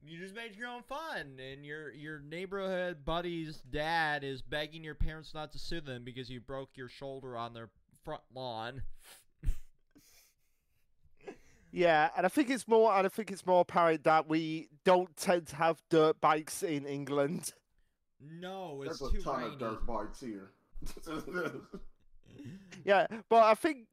you just made your own fun, and your neighborhood buddy's dad is begging your parents not to sue them because you broke your shoulder on their front lawn. Yeah, and I think it's more apparent that we don't tend to have dirt bikes in England. No, it's There's too a ton rainy. of dirt bikes here. Yeah, but I think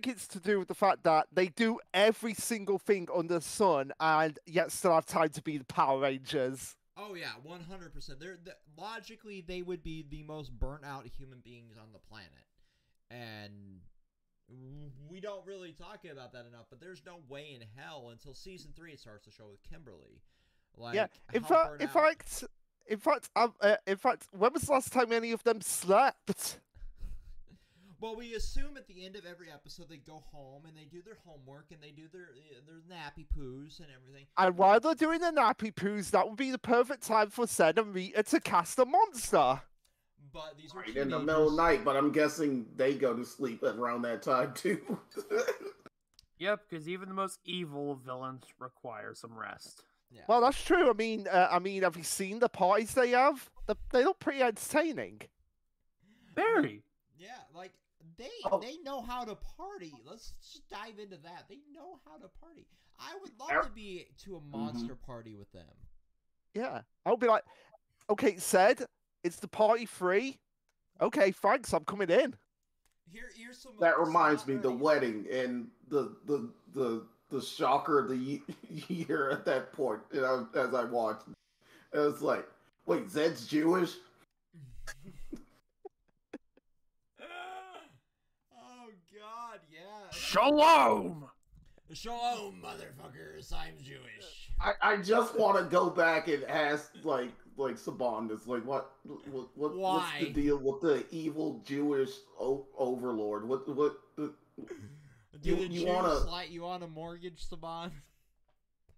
it's to do with the fact that they do every single thing under the sun, and yet still have time to be the Power Rangers. Oh yeah, 100%. Logically, they would be the most burnt out human beings on the planet, and we don't really talk about that enough. But there's no way in hell until season 3 it starts to show with Kimberly. Like, yeah, in fact, when was the last time any of them slept? Well, we assume at the end of every episode they go home and they do their homework and they do their nappy poos and everything. And while they're doing the nappy poos, that would be the perfect time for Zed and Rita to cast a monster. But these were Right in the middle of the night, but I'm guessing they go to sleep at around that time too. Yep, because even the most evil of villains require some rest. Yeah. Well, that's true. I mean, have you seen the parties they have? They look pretty entertaining. Very. Yeah, like they know how to party. Let's just dive into that. They know how to party. I would love to be to a monster party with them. Yeah, I'll be like, okay, said it's the party free. Okay, thanks, I'm coming in. Here's some. That some reminds hot me, the remedies. wedding and the shocker of the year at that point. You know, as I watched, it was like, wait, Zed's Jewish? Oh God, yeah. Shalom. Shalom, motherfuckers. I'm Jewish. I just want to go back and ask like Saban this, like what's the Why? deal with the evil Jewish overlord? Do You- the you Jews wanna- like you want a mortgage, Saban?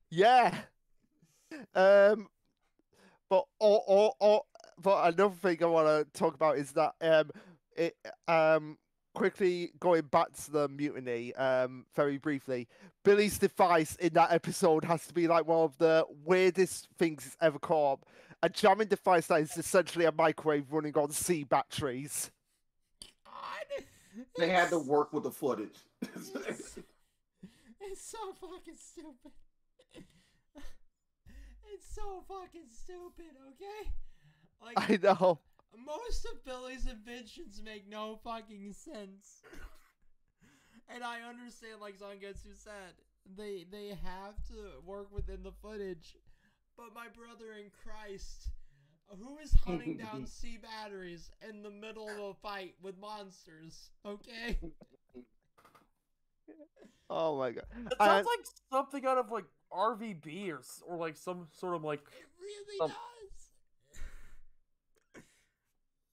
Yeah. But but another thing I want to talk about is that it quickly going back to the mutiny very briefly, Billy's device in that episode has to be like one of the weirdest things it's ever caught up. A jamming device that is essentially a microwave running on C batteries. God, They had to work with the footage. It's so fucking stupid. It's so fucking stupid, okay? Like, I know. most of Billy's inventions make no fucking sense. And I understand, like Zangetsu said, they have to work within the footage. But my brother in Christ, who is hunting down sea batteries in the middle of a fight with monsters, okay? Oh my god. It sounds like something out of like RVB or like some sort of like. It really Um, does.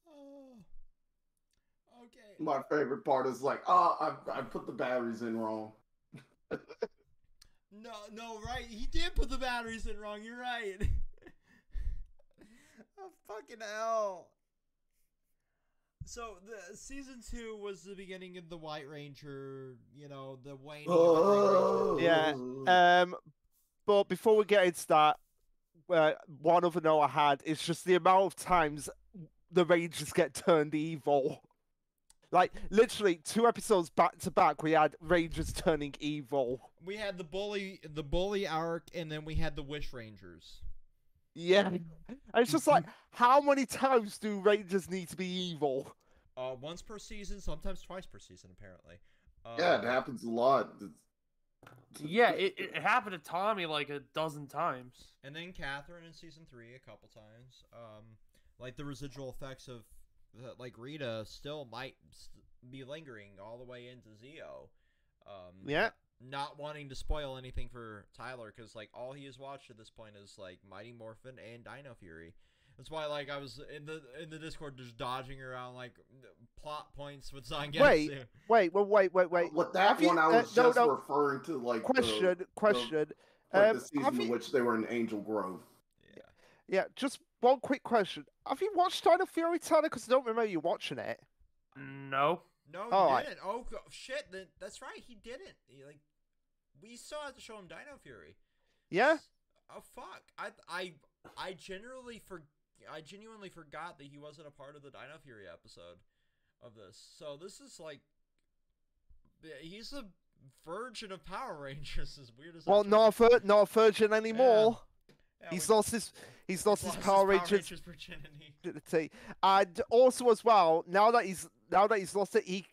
Oh. Okay. My favorite part is like, oh, I put the batteries in wrong. No, right? He did put the batteries in wrong. You're right. Oh, fucking hell. So the season 2 was the beginning of the White Ranger. You know, the waning. Of the Green Ranger. Yeah. But before we get into that, one other note I had is just the amount of times the Rangers get turned evil. Like literally 2 episodes back to back, we had Rangers turning evil. We had the bully arc, and then we had the Wish Rangers. Yeah, and it's just like, how many times do Rangers need to be evil? Once per season, sometimes twice per season, apparently. Yeah, it happens a lot. Yeah, it happened to Tommy like a dozen times. And then Catherine in season 3 a couple times. Like the residual effects of like Rita still might be lingering all the way into Zeo. Yeah. Not wanting to spoil anything for Tyler, because like all he has watched at this point is like Mighty Morphin and Dino Fury. That's why like I was in the Discord just dodging around like plot points with Zangetsu. Wait. With that one, I was just referring to like question. the season in which they were in Angel Grove. Yeah, just one quick question. Have you watched Dino Fury, Tyler? Because I don't remember you watching it. No. No, he Oh, didn't. Shit! That's right. He didn't. We still have to show him Dino Fury. Yeah. Oh fuck! I genuinely forgot that he wasn't a part of the Dino Fury episode of this. So this is like, he's a virgin of Power Rangers. As weird as Well, not a virgin anymore. Yeah, He's lost his Power Rangers virginity. And also as well, now that he's lost it, he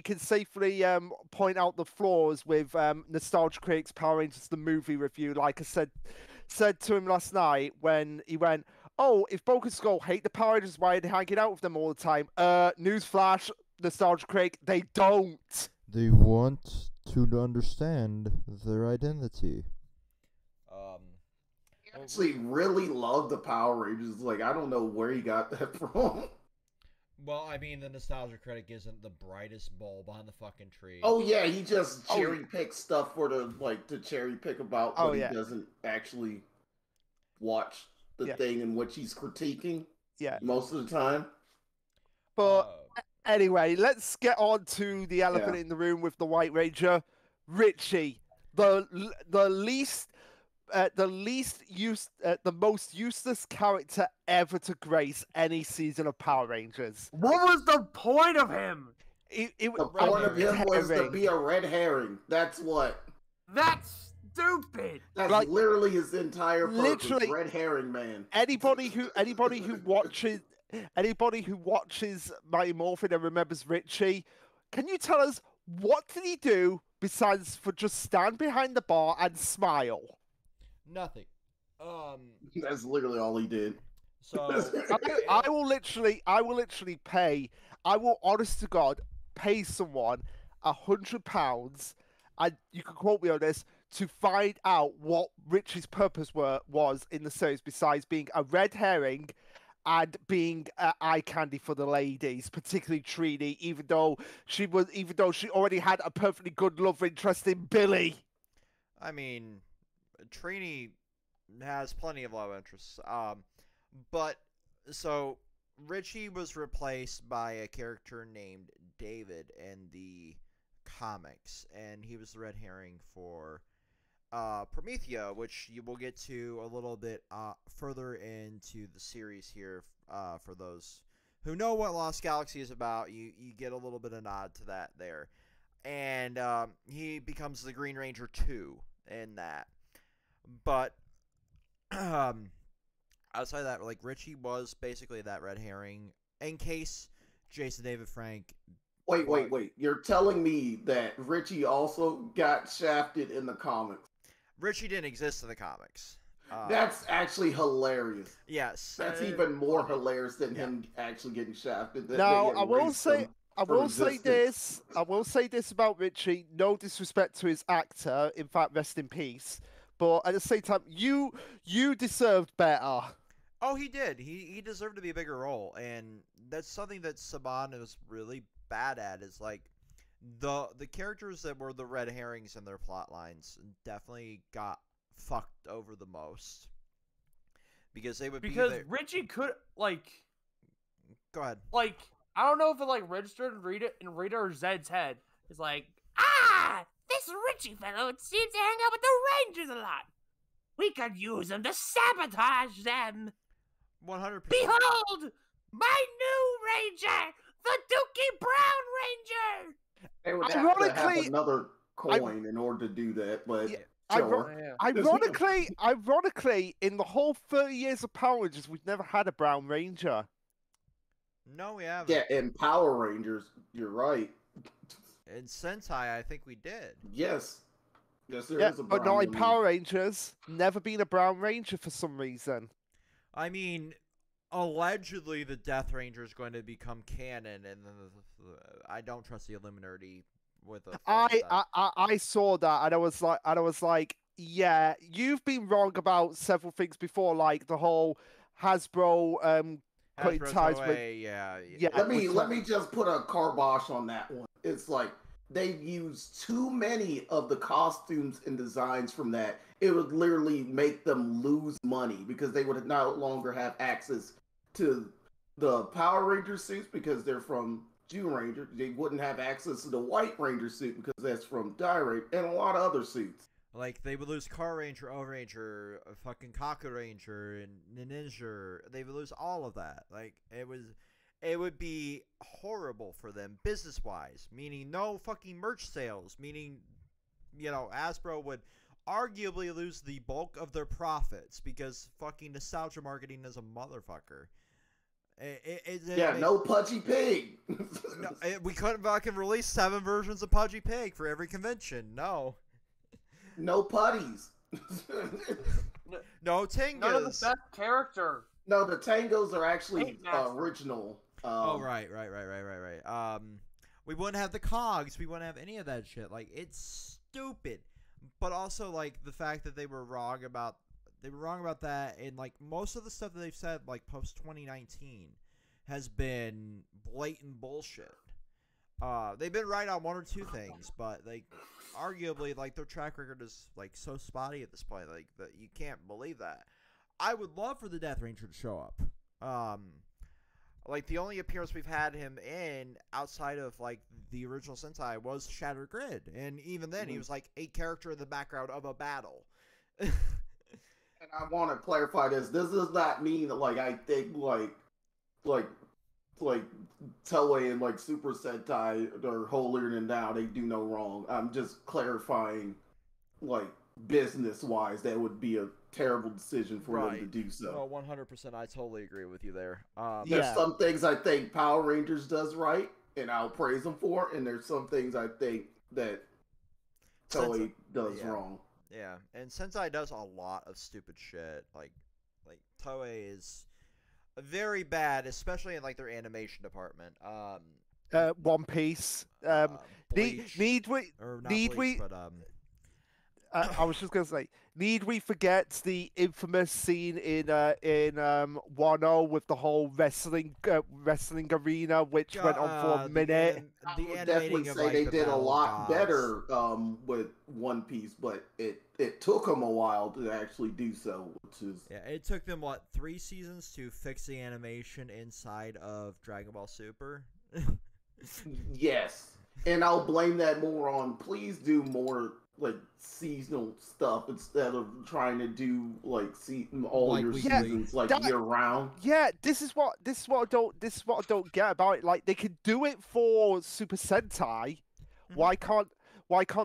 can safely point out the flaws with Nostalgia Critic's Power Rangers the movie review. Like I said to him last night when he went, "Oh, if Boca Skull hate the Power Rangers, why are they hanging out with them all the time?" Newsflash, Nostalgia Critic, they don't. They want to understand their identity. I actually really love the Power Rangers. Like, I don't know where he got that from. Well, I mean, the Nostalgia Critic isn't the brightest bulb on the fucking tree. Oh yeah, he just cherry picks stuff for to cherry pick about what he doesn't actually watch the thing in which he's critiquing. Yeah, most of the time. But anyway, let's get on to the elephant in the room with the White Ranger, Richie, the most useless character ever to grace any season of Power Rangers. What was the point of him? The point of him was to be a red herring. That's what. That's stupid. That's Like, literally his entire purpose. literally- Red herring, man. Anybody who watches Mighty Morphin and remembers Richie, can you tell us what did he do besides for just stand behind the bar and smile? Nothing. That's literally all he did. So I will literally pay. I will, honest to God, pay someone £100, and you can quote me on this, to find out what Richie's purpose was in the series besides being a red herring and being eye candy for the ladies, particularly Trini, even though she already had a perfectly good love interest in Billy. I mean, Trini has plenty of love interests. But so Richie was replaced by a character named David in the comics, and he was the red herring for Promethea, which you will get to a little bit further into the series here. For those who know what Lost Galaxy is about, you get a little bit of nod to that there. And he becomes the Green Ranger 2 in that. But outside of that, like, Richie was basically that red herring in case Jason David Frank. Wait. You're telling me that Richie also got shafted in the comics? Richie didn't exist in the comics. That's actually hilarious. Yes. That's even more hilarious than him actually getting shafted. Now, I will say this about Richie. No disrespect to his actor. In fact, rest in peace. But at the same time, you deserved better. Oh, he did. He deserved to be a bigger role, and that's something that Saban was really bad at. Is like the characters that were the red herrings in their plot lines definitely got fucked over the most because they would Richie could like. Go ahead. Like, I don't know if it like registered in Rita or Zed's head. It's like, this Richie fellow seems to hang out with the Rangers a lot. We could use him to sabotage them. 100%. Behold, my new Ranger, the Dookie Brown Ranger. They would have to have another coin in order to do that, but sure. Ironically, in the whole 30 years of Power Rangers, we've never had a Brown Ranger. No, we haven't. Yeah, in Power Rangers, you're right. In Sentai, I think we did. Yes, there is a Brown but not in Ranger. Power Rangers. Never been a Brown Ranger for some reason. I mean, allegedly the Death Ranger is going to become canon, and I don't trust the Illuminati with a. I saw that, and I was like, yeah, you've been wrong about several things before, like the whole Hasbro cutting ties with. Yeah. Let me just put a kibosh on that one. It's like they've used too many of the costumes and designs from that. It would literally make them lose money because they would no longer have access to the Power Ranger suits because they're from Jew Ranger. They wouldn't have access to the White Ranger suit because that's from Die Ranger and a lot of other suits. Like, they would lose Car Ranger, O Ranger, fucking Kaku Ranger, and Ninja. They would lose all of that. Like, it would be horrible for them business-wise, meaning no fucking merch sales, meaning, Hasbro would arguably lose the bulk of their profits because fucking nostalgia marketing is a motherfucker. No Pudgy Pig. We couldn't fucking release 7 versions of Pudgy Pig for every convention. No putties. No Tangas. None of the best character. No, the Tangos are actually original. Right. We wouldn't have the cogs. We wouldn't have any of that shit. Like, it's stupid. But also, like, the fact that they were wrong about that, and like most of the stuff that they've said, like post 2019, has been blatant bullshit. They've been right on 1 or 2 things, but like arguably, like, their track record is like so spotty at this point, like, that you can't believe that. I would love for the Death Ranger to show up. Like, the only appearance we've had him in outside of like the original Sentai was Shattered Grid, and even then he was like a character in the background of a battle. And I want to clarify this. This does not mean that, like, I think like Toei and like Super Sentai are holier than thou. They do no wrong. I'm just clarifying, like, business-wise, that would be a terrible decision for them to do so. No, 100%. I totally agree with you there. There's some things I think Power Rangers does right, and I'll praise them for, and there's some things I think that Toei does wrong. Yeah, and Sentai does a lot of stupid shit. Like Toei is very bad, especially in like their animation department. One Piece. Bleach, Need we? or not Need Bleach, we? But I was just gonna say, need we forget the infamous scene in Wano with the whole wrestling arena, which went on for a minute. I would definitely say they did a lot better with One Piece, but it took them a while to actually do so. It took them what 3 seasons to fix the animation inside of Dragon Ball Super. Yes, and I'll blame that more on please do more like seasonal stuff instead of trying to do like all your seasons like year round. Yeah, this is what I don't get about it. Like they can do it for Super Sentai. Why can't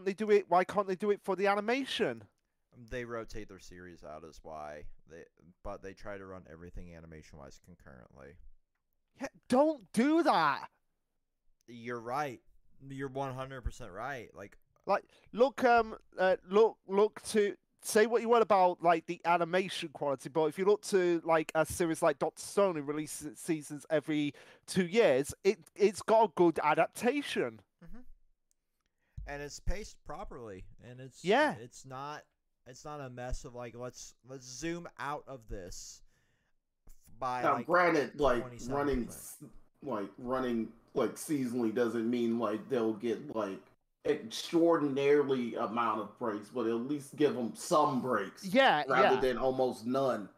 they do it? Why can't they do it for the animation? They rotate their series out is why. But they try to run everything animation wise concurrently. Yeah, don't do that. You're right. You're 100% right. Like look to say what you want about like the animation quality, but if you look to like a series like Dr. Stone, who releases seasons every 2 years, it's got a good adaptation. And it's paced properly, and it's not a mess of like let's zoom out of this by now, like granted, like running like seasonally doesn't mean like they'll get like extraordinarily amount of breaks, but at least give them some breaks. Rather than almost none.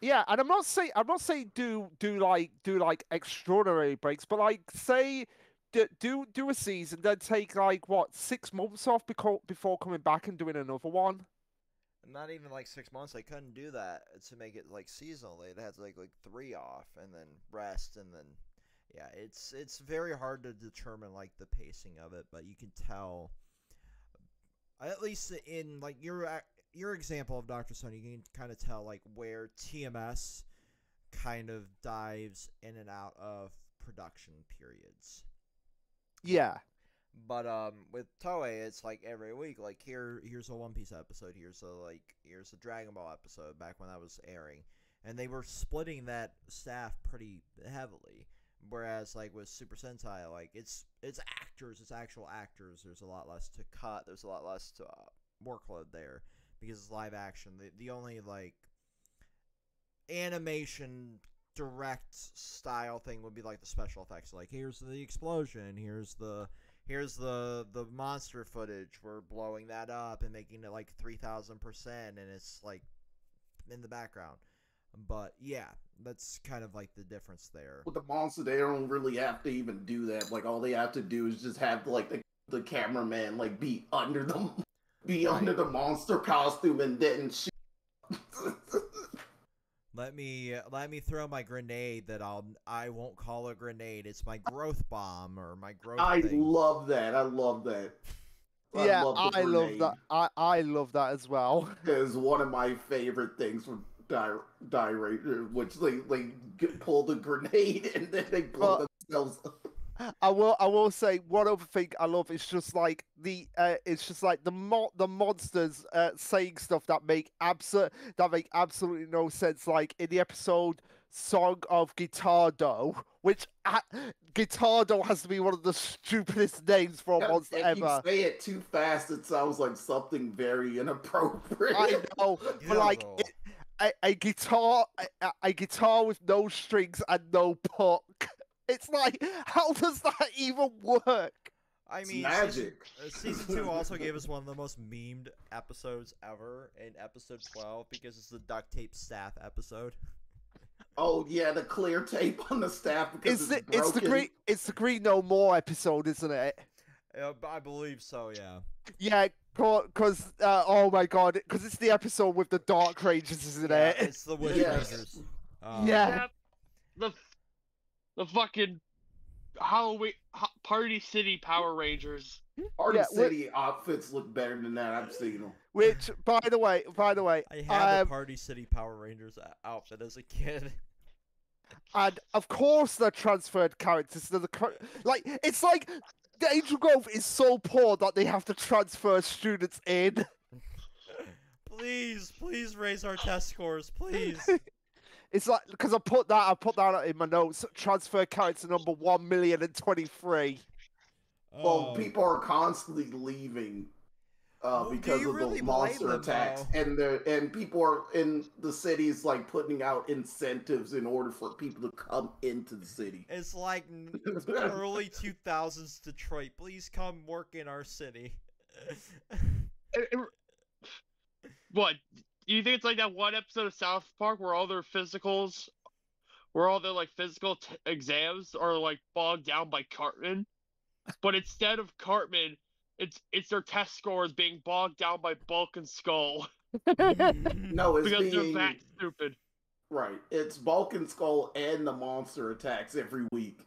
Yeah, and I'm not saying do like extraordinary breaks, but like say do a season, then take like what 6 months off before coming back and doing another one. Not even like 6 months. They couldn't do that to make it like seasonal. They had to like 3 off and then rest and then. Yeah, it's very hard to determine like the pacing of it, but you can tell. At least in like your example of Dr. Stone, you can kind of tell like where TMS kind of dives in and out of production periods. Yeah. But with Toei, it's like every week. Like here's a One Piece episode. Here's a Dragon Ball episode. Back when that was airing, and they were splitting that staff pretty heavily. Whereas, like, with Super Sentai, like, it's actors, it's actual actors. There's a lot less to cut. There's a lot less to workload there because it's live action. The only, like, animation direct style thing would be, like, the special effects. Like, here's the explosion. Here's the monster footage. We're blowing that up and making it, like, 3,000%, and it's, like, in the background. But yeah, that's kind of like the difference there. With the monster, they don't really have to even do that. Like all they have to do is just have like the cameraman like be under them, under the monster costume, and then shoot. Let me throw my grenade that I won't call a grenade. It's my growth bomb or my growth. Love that. I love that. I love that. I love that as well. It's one of my favorite things from which they pull the grenade and then they blow themselves up. I will say one other thing I love is just like the monsters saying stuff that make absolutely no sense. Like in the episode Song of Guitardo, which Guitardo has to be one of the stupidest names for a monster ever. If you say it too fast, it sounds like something very inappropriate. I know, but like. A guitar with no strings and no puck. It's like, how does that even work? I mean, magic. Season 2 also gave us one of the most memed episodes ever in episode 12 because it's the duct tape staff episode. Oh yeah, the clear tape on the staff because it's the Green No More episode, isn't it? I believe so. Yeah. Yeah. Because, oh my god, because it's the episode with the Dark Rangers, isn't it? It's the Wish Rangers. Yeah. The fucking Halloween Party City Power Rangers. Party Yeah, City outfits look better than that. I've seen them. Which, by the way, I had a Party City Power Rangers outfit as a kid. and of course they're transferred characters to like it's like the Angel Grove is so poor that they have to transfer students in. Please raise our test scores, please. It's like because I put that in my notes. Transfer character number 1,023,000. Well, people are constantly leaving because of really the monster blame them, attacks, and people are in the cities like putting out incentives in order for people to come into the city. It's like early 2000s Detroit. Please come work in our city. What? Do you think it's like that one episode of South Park where all their physicals, where all their like physical exams are like bogged down by Cartman, but instead of Cartman, it's their test scores being bogged down by Bulk and Skull No, it's because they're being that stupid. right. It's Bulk and Skull and the monster attacks every week.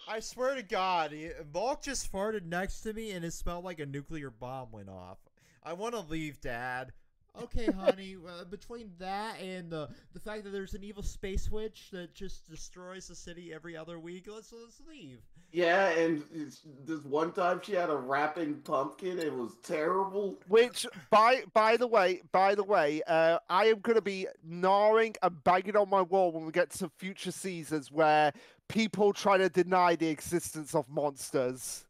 I swear to God, Bulk just farted next to me and it smelled like a nuclear bomb went off. I want to leave, Dad. Okay, honey. Between that and the fact that there's an evil space witch that just destroys the city every other week, let's leave. Yeah, and this one time she had a rapping pumpkin. It was terrible. Which, by the way, I am going to be gnawing and banging on my wall when we get to future seasons where people try to deny the existence of monsters.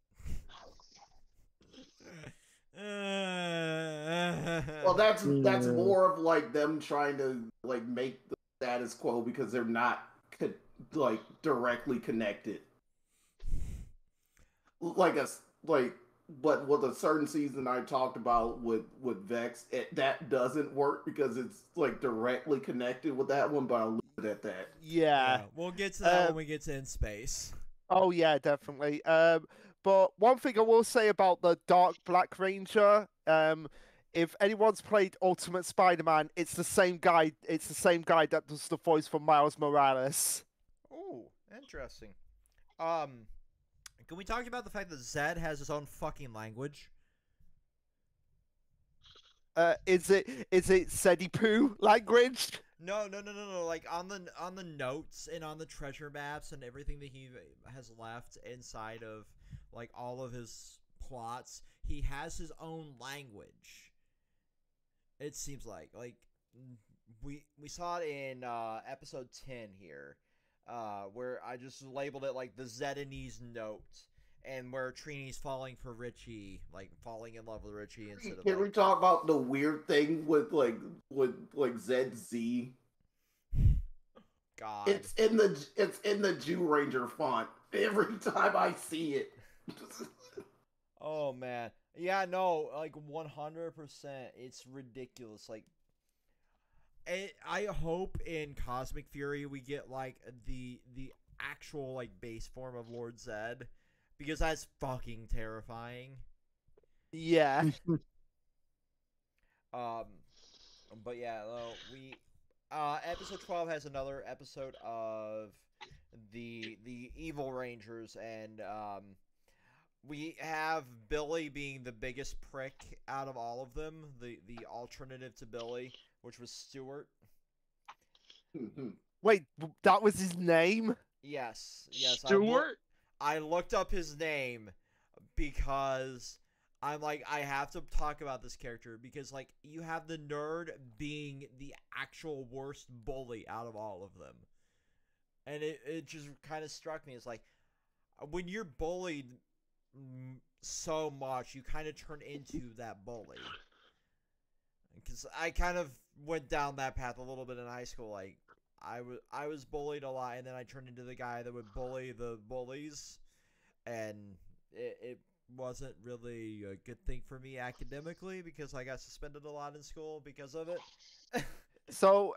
Well, that's more of like them trying to like make the status quo because they're not like directly connected. But with a certain season I talked about with Vex, that doesn't work because it's like directly connected with that one. But I'll leave it at that. Yeah. We'll get to that when we get to In Space. Oh yeah, definitely. But one thing I will say about the Dark Black Ranger, if anyone's played Ultimate Spider-Man, it's the same guy. It's the same guy that does the voice for Miles Morales. Oh, interesting. Can we talk about the fact that Zed has his own fucking language? Is it Sedipu language? No. Like on the notes and on the treasure maps and everything that he has left inside of like all of his plots, he has his own language. It seems like we saw it in episode 10 here, where I just labeled it like the Zedanese note, and where Trini's falling for Richie, like falling in love with Richie instead of. Can we talk about the weird thing with ZZ? God, it's in the Jew Ranger font every time I see it. Oh man, yeah, no, like 100%. It's ridiculous. Like, I hope in Cosmic Fury we get like the actual like base form of Lord Zed, because that's fucking terrifying. Yeah. But yeah, we episode 12 has another episode of the Evil Rangers, and we have Billy being the biggest prick out of all of them, the alternative to Billy, which was Stuart. Wait, that was his name? Yes. Stuart? I looked up his name because I'm like, I have to talk about this character, because like you have the nerd being the actual worst bully out of all of them. And it just kind of struck me as like, when you're bullied so much, you kind of turn into that bully. Because I kind of went down that path a little bit in high school. Like, I was bullied a lot, and then I turned into the guy that would bully the bullies, and it wasn't really a good thing for me academically, because I got suspended a lot in school because of it. So,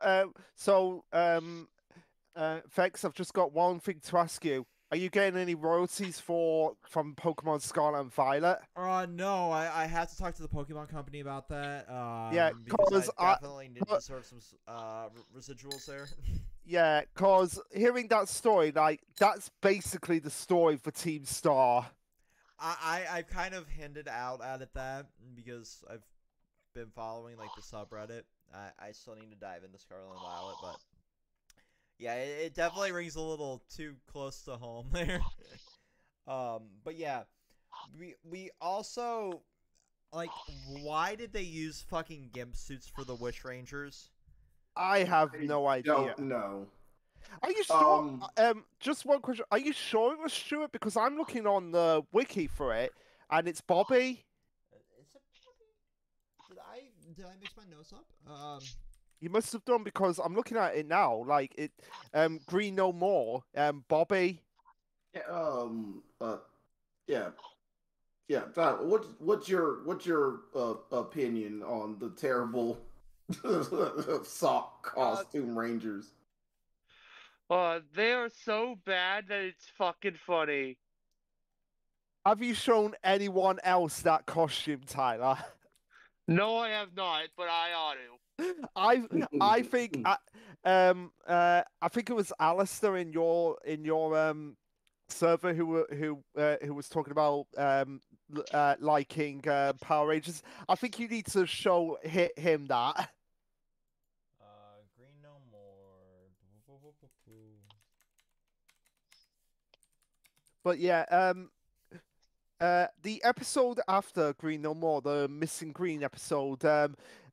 Vex, I've just got one thing to ask you. Are you getting any royalties from Pokemon Scarlet and Violet? No, I have to talk to the Pokemon company about that. Yeah, because I 'cause definitely need to serve some residuals there. Yeah, because hearing that story, like, that's basically the story for Team Star. I've kind of hinted out at that because I've been following like the subreddit. I still need to dive into Scarlet and Violet, but yeah, it definitely rings a little too close to home there. But yeah, we also like, why did they use fucking gimp suits for the Wish Rangers? I have no idea. Don't know. Are you sure? Just one question. Are you sure it was Stuart? Because I'm looking on the wiki for it, and it's Bobby. Is it Bobby? Did I mix my notes up? You must have done, because I'm looking at it now. Like it, Green No More. Bobby. Yeah. Yeah. Yeah. Tyler, what's your opinion on the terrible sock costume Rangers? They are so bad that it's fucking funny. Have you shown anyone else that costume, Tyler? No, I have not, but I ought to. I think I think it was Alistair in your server who was talking about liking Power Rangers. I think you need to show him that. Green No More. But yeah, the episode after Green No More, the Missing Green episode,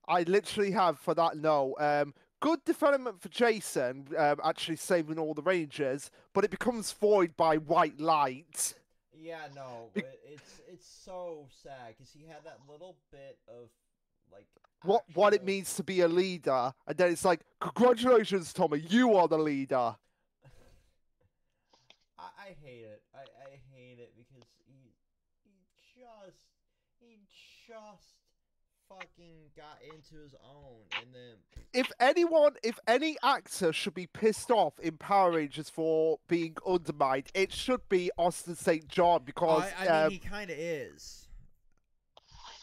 I literally have for that good development for Jason, actually saving all the Rangers, but it becomes void by white light. Yeah, no, it's so sad because he had that little bit of like What it actual- means to be a leader, and then it's like, congratulations, Tommy, you are the leader. I hate it. I hate it because he just fucking got into his own, and then If any actor should be pissed off in Power Rangers for being undermined, it should be Austin St. John, because I mean he kind of is.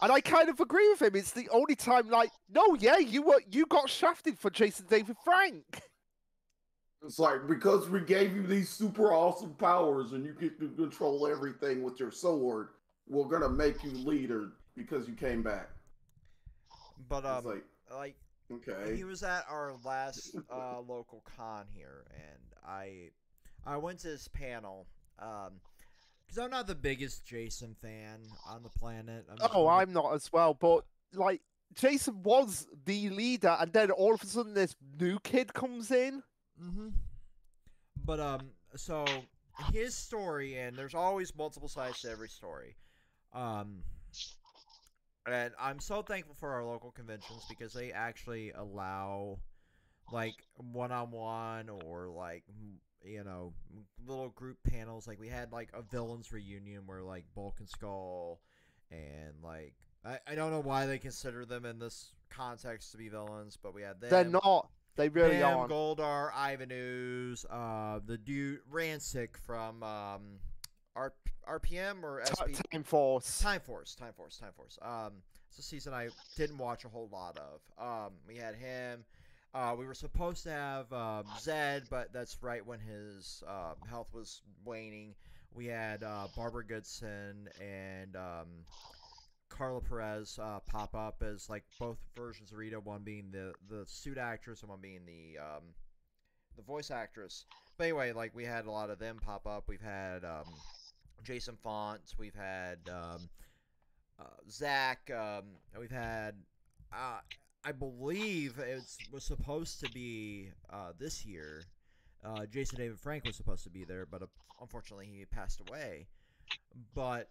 And I kind of agree with him. It's the only time, like, no, yeah, you got shafted for Jason David Frank. It's like, because we gave you these super awesome powers and you get to control everything with your sword, we're gonna make you leader because you came back. But It's like okay. he was at our last local con here, and I went to this panel because I'm not the biggest Jason fan on the planet. I'm not as well, but like, Jason was the leader, and then all of a sudden this new kid comes in. Mm-hmm. But so his story, and there's always multiple sides to every story. And I'm so thankful for our local conventions because they actually allow like one-on-one or like little group panels. Like we had like a villains reunion where like Bulk and Skull and like I don't know why they consider them in this context to be villains, but we had them. They're not. They really aren't. Goldar, Ivanus, the dude Rancic from RPM or SP? Time Force. Time Force. It's a season I didn't watch a whole lot of. We had him. We were supposed to have Zed, but that's right when his health was waning. We had Barbara Goodson and Carla Perez pop up as like both versions of Rita, one being the suit actress and one being the voice actress. But anyway, like we had a lot of them pop up. We've had Jason Font, we've had Zach, we've had I believe it was supposed to be this year. Jason David Frank was supposed to be there, but unfortunately he passed away. But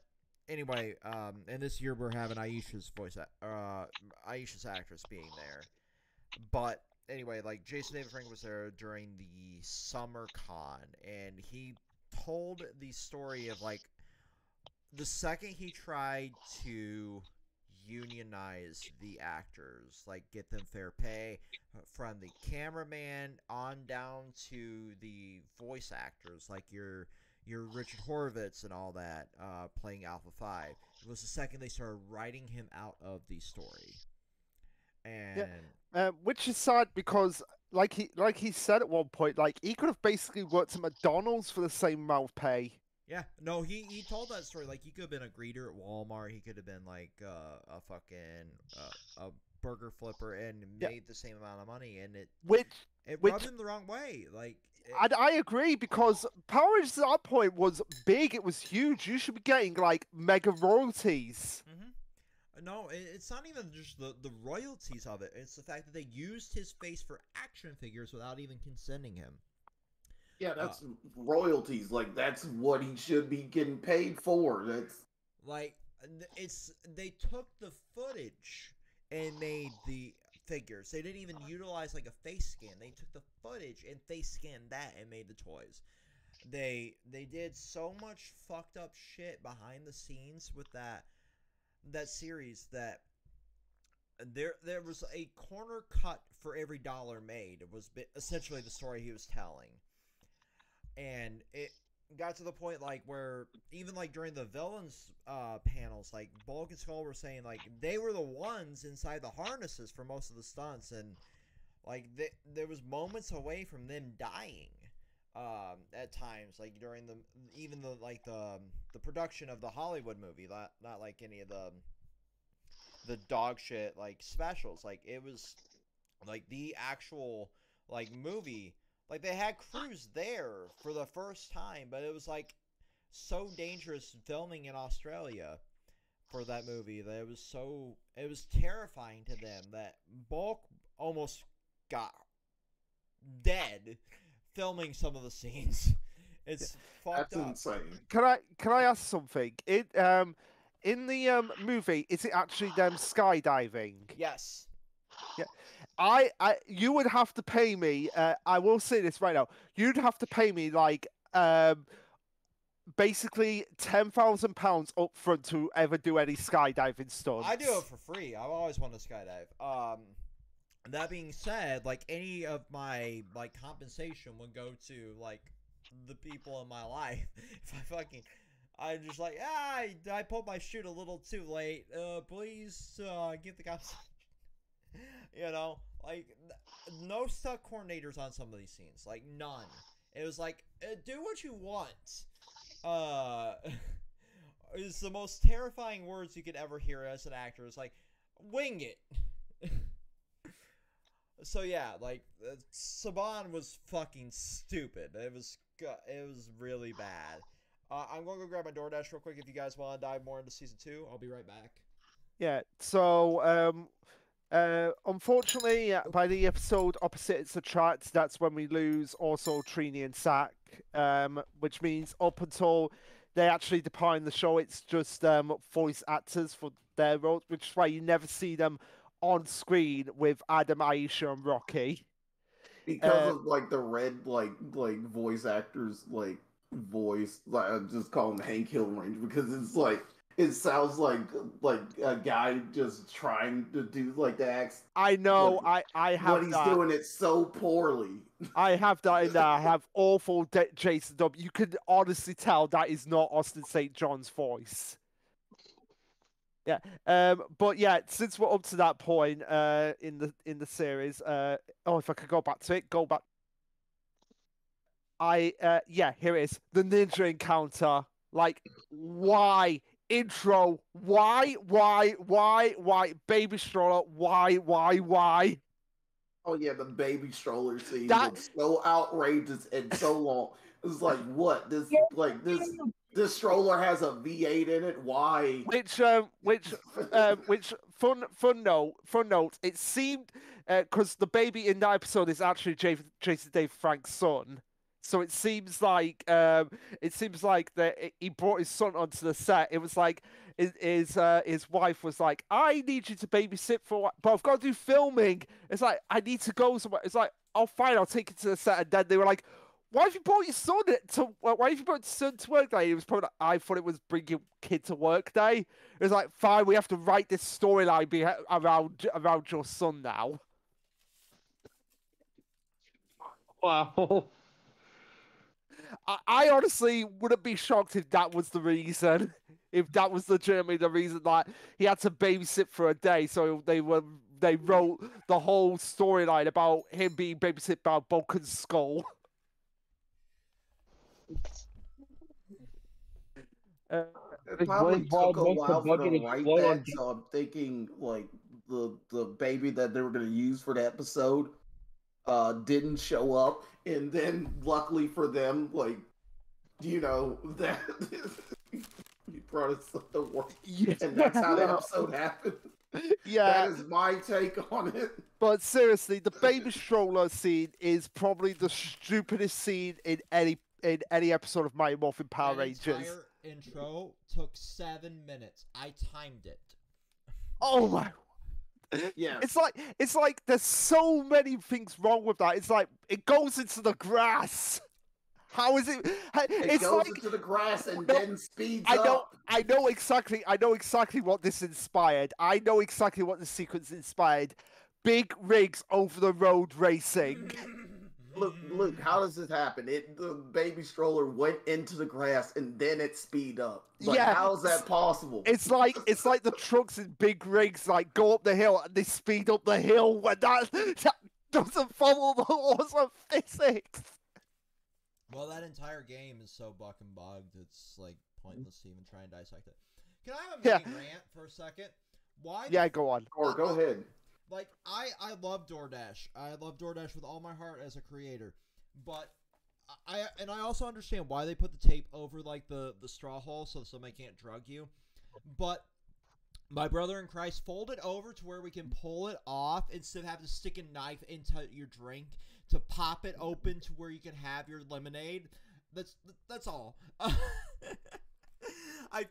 anyway, and this year we're having Aisha's Aisha's actress being there. But anyway, like Jason David Frank was there during the summer con, and he told the story of like the second he tried to unionize the actors, like get them fair pay, from the cameraman on down to the voice actors, like your your Richard Horvitz and all that playing Alpha 5. It was the second they started writing him out of the story. And which is sad because, like he said at one point, like he could have basically worked at McDonald's for the same amount of pay. yeah, no, he told that story. Like, he could have been a greeter at Walmart. He could have been like a fucking a burger flipper and made the same amount of money. And it rubbed him the wrong way. Like, I agree, because Power Rangers at that point was big. It was huge. You should be getting like mega royalties. No, it's not even just the royalties of it. It's the fact that they used his face for action figures without even consenting him. Yeah, that's royalties. Like, that's what he should be getting paid for. That's like, they took the footage and made the figures. They didn't even utilize like a face scan. They took the footage and face scanned that and made the toys. They did so much fucked up shit behind the scenes with that series that there was a corner cut for every dollar made. It was essentially the story he was telling. And it got to the point like where even like during the villains panels, like Bulk and Skull were saying like they were the ones inside the harnesses for most of the stunts, and like there was moments away from them dying at times, like during the production of the Hollywood movie, not like any of the dog shit like specials. Like, it was like the actual like movie. Like, they had crews there for the first time, but it was, like, so dangerous filming in Australia for that movie that it was terrifying to them that Bulk almost got dead filming some of the scenes. It's fucked up. That's insane. Can I ask something? In the movie, is it actually them skydiving? Yes. Yeah. You would have to pay me. I will say this right now. You'd have to pay me like basically £10,000 up front to ever do any skydiving stunts. I do it for free. I've always wanted to skydive. That being said, like, any of my like compensation would go to like the people in my life. If I'm just like, I pulled my chute a little too late. Please give the guys. You know, like, no stunt coordinators on some of these scenes, like none. It was like, do what you want. It's the most terrifying words you could ever hear as an actor. It's like, wing it. So yeah, like, Saban was fucking stupid. It was really bad. I'm going to go grab my DoorDash real quick. If you guys want to dive more into season 2, I'll be right back. Yeah. So unfortunately, by the episode Opposites Attract, that's when we lose also Trini and Sack, which means up until they actually depart the show, it's just voice actors for their roles, which is why you never see them on screen with Adam, Aisha, and Rocky. Because of like the red like voice actors like voice, like I just call him Hank Hill Range, because it's like it sounds like a guy just trying to do like the accent. I know, like, I have but he's that. doing it so poorly. I have that in there. I have awful Jason Dub. You can honestly tell that is not Austin St. John's voice. Yeah. But yeah, since we're up to that point in the series, if I could go back to it, yeah, here it is. The ninja encounter. Like, why? Intro. Why? Baby stroller. Why? Oh yeah, the baby stroller scene was so outrageous and so long. It was like, what? This stroller has a V8 in it. Why? Which fun note. It seemed because the baby in that episode is actually Jason Dave Frank's son. So it seems like that he brought his son onto the set. It was like his wife was like, I need you to babysit for a while, but I've got to do filming. It's like, I need to go somewhere. It's like, oh fine, I'll take you to the set. And then they were like, why have you brought your son to work day? It was probably, I thought it was bring your kid to work day. It was like, fine, we have to write this storyline around your son now. Wow. I honestly wouldn't be shocked if that was the reason. If that was legitimately the reason that he had to babysit for a day, so they wrote the whole storyline about him being babysit by Bulkin's skull. It probably took a while for them to write that, so I'm thinking like the baby that they were going to use for the episode didn't show up, and then luckily for them, like that you brought us the work, and that's how the episode happened. Yeah, that is my take on it. But seriously, the baby stroller scene is probably the stupidest scene in any episode of Mighty Morphin Power Rangers. The entire intro took 7 minutes. I timed it. Oh my! Yeah, it's like there's so many things wrong with that. It's like it goes into the grass. How is it? It goes into the grass and then speeds up. I know exactly what this inspired. I know exactly what the sequence inspired. Big rigs over the road racing. Look, how does this happen? The baby stroller went into the grass and then it speed up. Like, yeah, how is that possible? It's like the trucks in big rigs like go up the hill and they speed up the hill when that doesn't follow the laws of physics. Well, that entire game is so buck and bogged, it's like pointless to even try and dissect it. Can I have a mini rant for a second? Why? Yeah, go on. Or go ahead. Like, I love DoorDash. I love DoorDash with all my heart as a creator. But I also understand why they put the tape over, like, the straw hole so somebody can't drug you. But my brother in Christ, fold it over to where we can pull it off instead of having to stick a knife into your drink to pop it open to where you can have your lemonade. That's all. I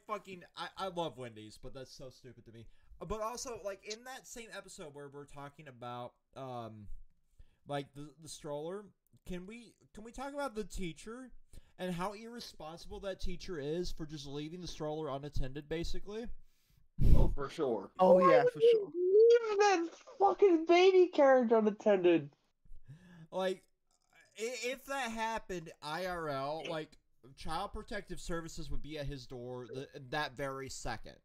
love Wendy's, but that's so stupid to me. But also, like, in that same episode where we're talking about like the stroller, can we talk about the teacher and how irresponsible that teacher is for just leaving the stroller unattended, basically? Oh, for sure. Oh yeah, for sure. Leave that fucking baby carriage unattended. Like, if that happened IRL, like, Child Protective Services would be at his door that very second.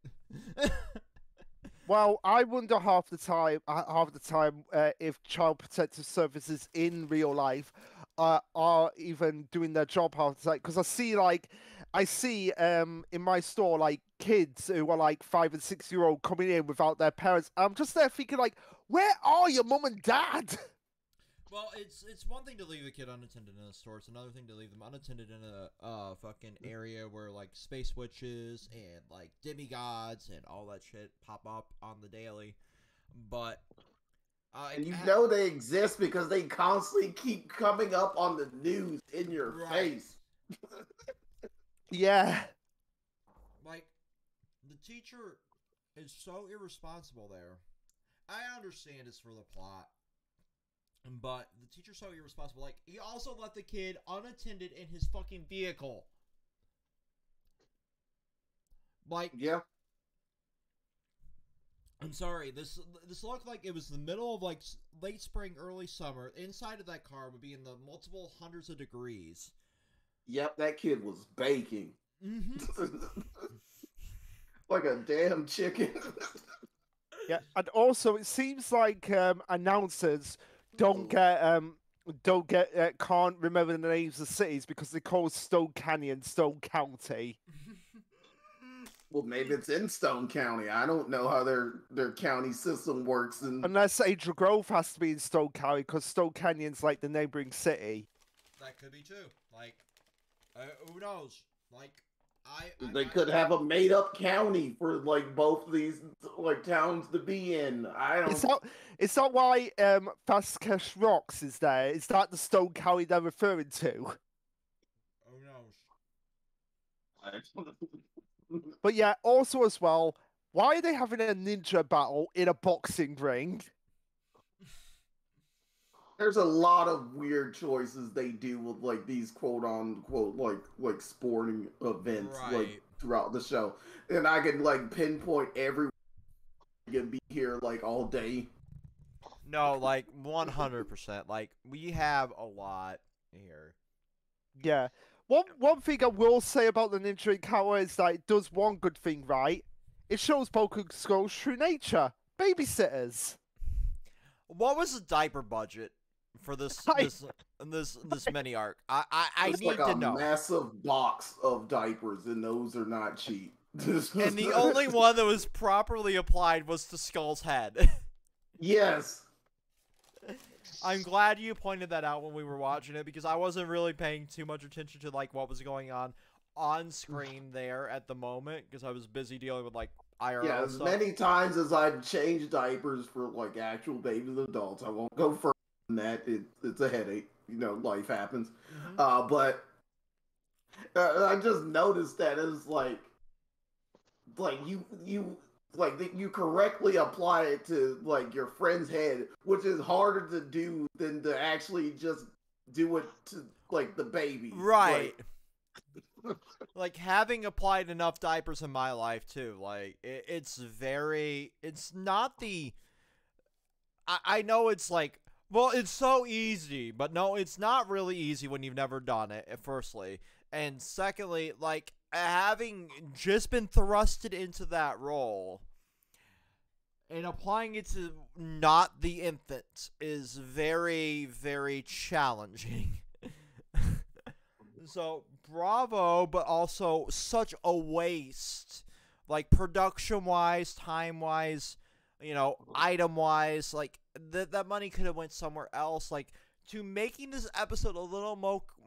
Well, I wonder half the time if Child Protective Services in real life are even doing their job half the time. Because I see in my store like kids who are like 5 and 6 year old coming in without their parents. I'm just there thinking like, where are your mum and dad? Well, it's one thing to leave a kid unattended in a store. It's another thing to leave them unattended in a fucking area where, like, space witches and, like, demigods and all that shit pop up on the daily. But and you know they exist because they constantly keep coming up on the news in your face. Yeah. Like, the teacher is so irresponsible there. I understand it's for the plot. But the teacher's so irresponsible. Like, he also left the kid unattended in his fucking vehicle. Like, yeah. I'm sorry. This looked like it was the middle of, like, late spring, early summer. Inside of that car would be in the multiple hundreds of degrees. Yep, that kid was baking. Mm-hmm. Like a damn chicken. Yeah, and also it seems like announcers can't remember the names of cities because they call Stone Canyon Stone County. Well, maybe it's in Stone County. I don't know how their county system works. Unless Angel Grove has to be in Stone County because Stone Canyon's like the neighboring city. That could be too. Like, who knows? Like, they could have a made-up county for like both of these like towns to be in. I don't. Is that why Fastcash Rocks is there? Is that the Stone County they're referring to? Who knows? But yeah, also as well, why are they having a ninja battle in a boxing ring? There's a lot of weird choices they do with like these quote unquote like sporting events like throughout the show, and I can like pinpoint every can be here like all day. No, like 100%. Like we have a lot here. Yeah. One thing I will say about the Ninja Encounter is that it does one good thing right. It shows Boku's Skull's true nature. Babysitters. What was the diaper budget for this mini arc? I It's need like to a know. massive box of diapers, and those are not cheap. And the only one that was properly applied was to Skull's head. Yes. I'm glad you pointed that out when we were watching it, because I wasn't really paying too much attention to like what was going on screen there at the moment, because I was busy dealing with like IRL Yeah, as stuff. many times as I've changed diapers for like actual babies and adults, I won't go further than that. It's a headache. You know, life happens. But I just noticed that it's like you correctly apply it to like your friend's head, which is harder to do than to actually just do it to like the baby. Right. Like having applied enough diapers in my life too, like it's not the, I know it's like, well, it's so easy, but no, it's not really easy when you've never done it, firstly. And secondly, like having just been thrusted into that role and applying it to not the infant is very, very challenging. So, bravo, but also such a waste. Like, production-wise, time-wise, you know, item-wise. Like, that money could have went somewhere else. Like, to making this episode a little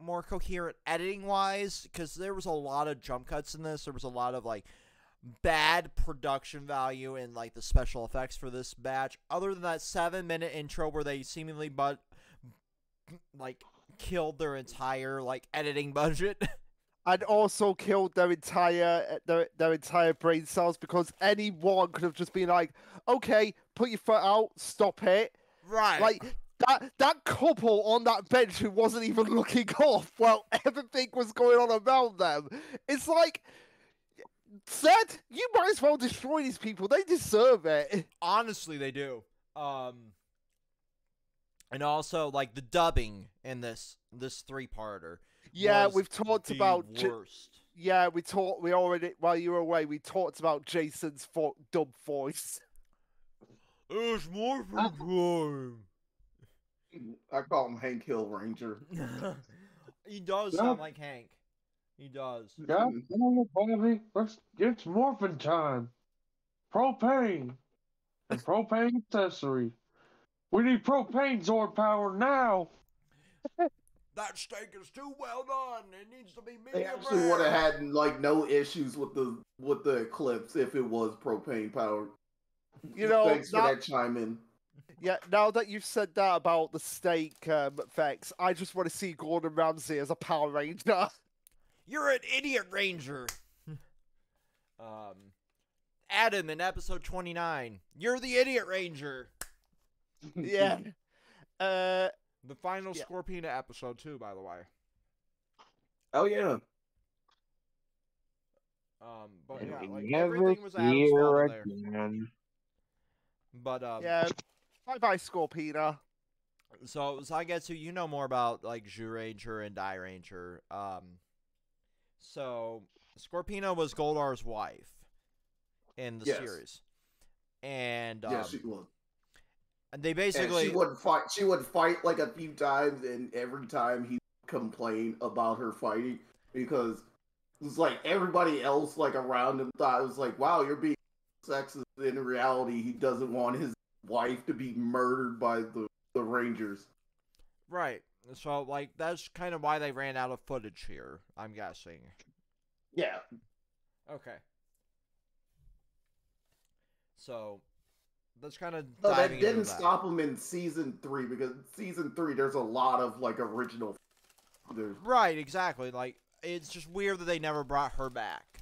more coherent editing-wise, because there was a lot of jump cuts in this. There was a lot of, like, bad production value in, like, the special effects for this batch. Other than that 7-minute intro where they seemingly, killed their entire like editing budget. And also killed their entire brain cells, because anyone could have just been like, okay, put your foot out, stop it. Right. Like that couple on that bench who wasn't even looking off while everything was going on around them. It's like, Zed, you might as well destroy these people. They deserve it. Honestly, they do. And also, like, the dubbing in this 3-parter. Yeah, we've talked about worst. we already, while you were away, we talked about Jason's dub voice. It's Morphin time. I call him Hank Hill Ranger. He does sound like Hank. He does. Yeah, Bobby. It's Morphin time. Propane. And propane accessory. We need propane Zord power now. That steak is too well done. It needs to be medium They actually rare. would have had like no issues with the Eclipse if it was propane powered. You know, thanks for that chime in. Yeah, now that you've said that about the steak effects, I just want to see Gordon Ramsay as a Power Ranger. You're an idiot ranger. Adam in episode 29. You're the idiot ranger. Yeah. The final Scorpina episode too, by the way. Oh yeah. But yeah, like Never everything was Adam's fault there. again. But Yeah. Bye, Scorpina. So Zangetsu, you know more about like Zhu Ranger and Dai Ranger. So Scorpina was Goldar's wife in the series, and yeah, she was. And they basically and she would fight. She would fight like a few times, and every time he complained about her fighting because it was like everybody else like around him thought it was like, wow, you're being sexist. In reality, he doesn't want his wife to be murdered by the Rangers. Right. So like that's kind of why they ran out of footage here, I'm guessing. Yeah. Okay. So that's kind of no, that didn't stop him in season 3 because season 3 there's a lot of like original. Right, exactly. Like it's just weird that they never brought her back.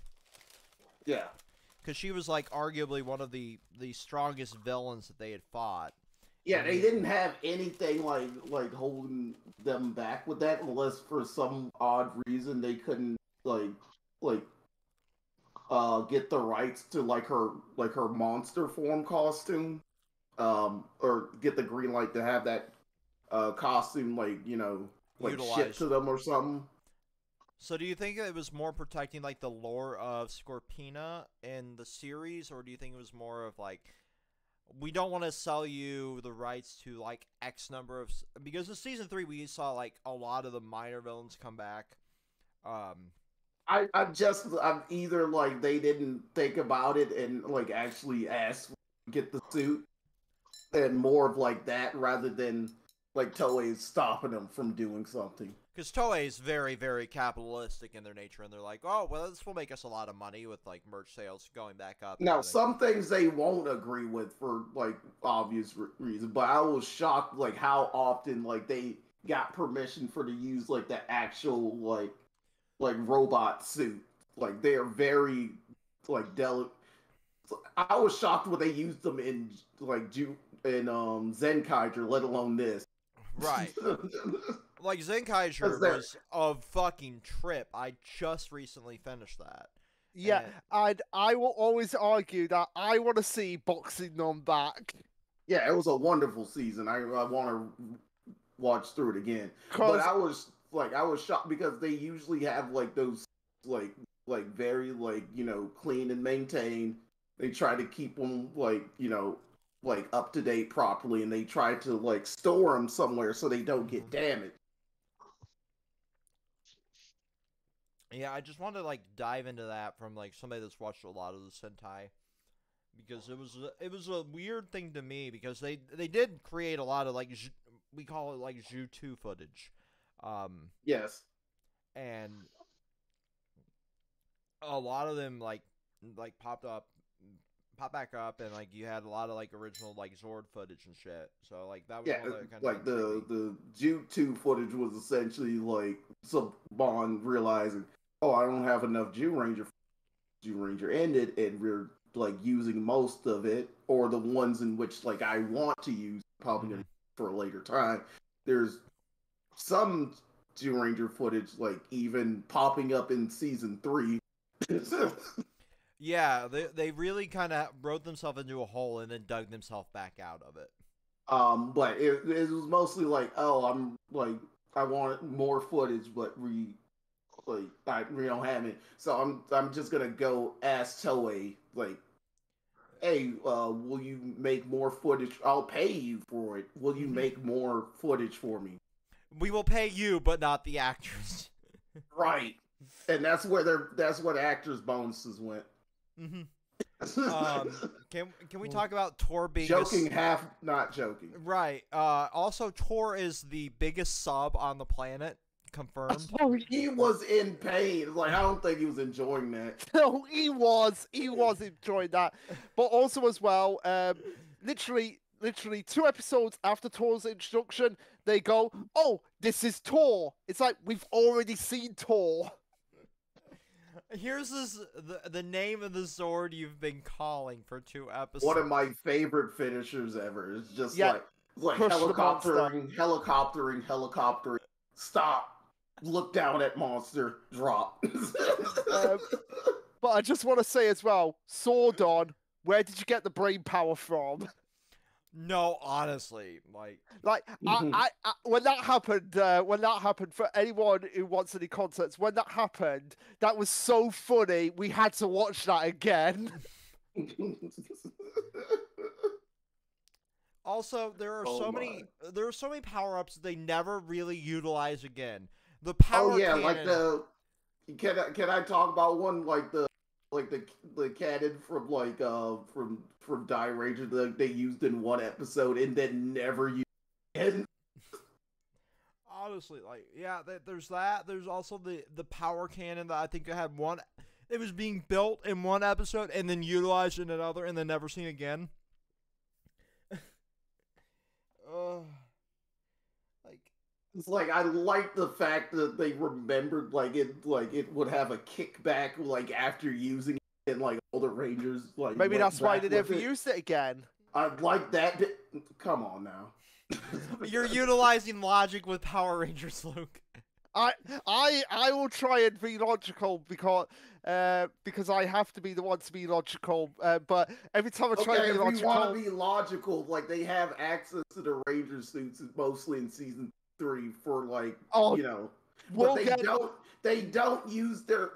Yeah. Because she was like arguably one of the strongest villains that they had fought. Yeah, they didn't have anything like holding them back with that, unless for some odd reason they couldn't get the rights to her monster form costume, or get the green light to have that costume shipped to them or something. So do you think it was more protecting like the lore of Scorpina in the series, or do you think it was more of like, we don't want to sell you the rights to like X number of because in season 3 we saw like a lot of the minor villains come back. I'm either like they didn't think about it and like actually ask to get the suit, and more of like that rather than like Toei stopping them from doing something. Because Toei is very, very capitalistic in their nature, and they're like, oh, well, this will make us a lot of money with like merch sales going back up. Now, some things they won't agree with for like obvious reasons, but I was shocked like how often like they got permission for to use like the actual like robot suit. Like they are very like delicate. I was shocked when they used them in like Zenkaiger, let alone this. Right. Like Zenkaiger was a fucking trip. I just recently finished that. Yeah, and I will always argue that I want to see Boxing on back. Yeah, it was a wonderful season. I want to watch through it again. But I was shocked because they usually have like those like very like, you know, clean and maintained. They try to keep them like, you know, like up to date properly, and they try to like store them somewhere so they don't get damaged. Yeah, I just wanted to like dive into that from like somebody that's watched a lot of the Sentai, because it was a weird thing to me because they did create a lot of like we call it like Ju2 footage. Yes. And a lot of them like popped back up, and like you had a lot of like original like Zord footage and shit. So like that was yeah, all that kind like of the Ju2 footage was essentially like Saban realizing, oh, I don't have enough Ju Ranger ended, and we're like using most of it, or the ones in which like I want to use, probably gonna for a later time. There's some Ju Ranger footage like even popping up in season 3. Yeah, they really kind of wrote themselves into a hole and then dug themselves back out of it. But it was mostly like, oh, I'm like, I want more footage, but we don't have it. So I'm just gonna go ask Toei, like, hey, will you make more footage? I'll pay you for it. Will you make more footage for me? We will pay you, but not the actors. Right, and that's what actors' bonuses went. Can we talk about Tor being joking, half not joking? Right. Also, Tor is the biggest sub on the planet. Confirmed. Oh, he was in pain. Like, I don't think he was enjoying that. No, he was enjoying that. But also as well, literally 2 episodes after Tor's introduction, they go, "Oh, this is Tor." It's like we've already seen Tor. Here's the name of the Zord you've been calling for 2 episodes. One of my favorite finishers ever. It's just like helicoptering. Stop. Look down at monster. Drop. But I just want to say as well, Sordon, where did you get the brain power from? No, honestly, like I when that happened, for anyone who wants any context, when that happened, that was so funny. We had to watch that again. Also, there are so many power-ups that they never really utilize again. The power cannon. Like the can I talk about one like the cannon from like from Die Ranger that they used in one episode and then never used again? Honestly, like, yeah, there's that. There's also the power cannon that I think had one. It was being built in one episode and then utilized in another and then never seen again. It's like I like the fact that they remembered like it would have a kickback like after using it, and like all the Rangers like maybe that's why they never used it again. I'd like that. Come on now. You're utilizing logic with Power Rangers, Luke. I will try and be logical because I have to be the one to be logical. But every time I try to be logical, if you want to be logical, like they have access to the Ranger suits mostly in season 3 for like you know We'll but get they don't use their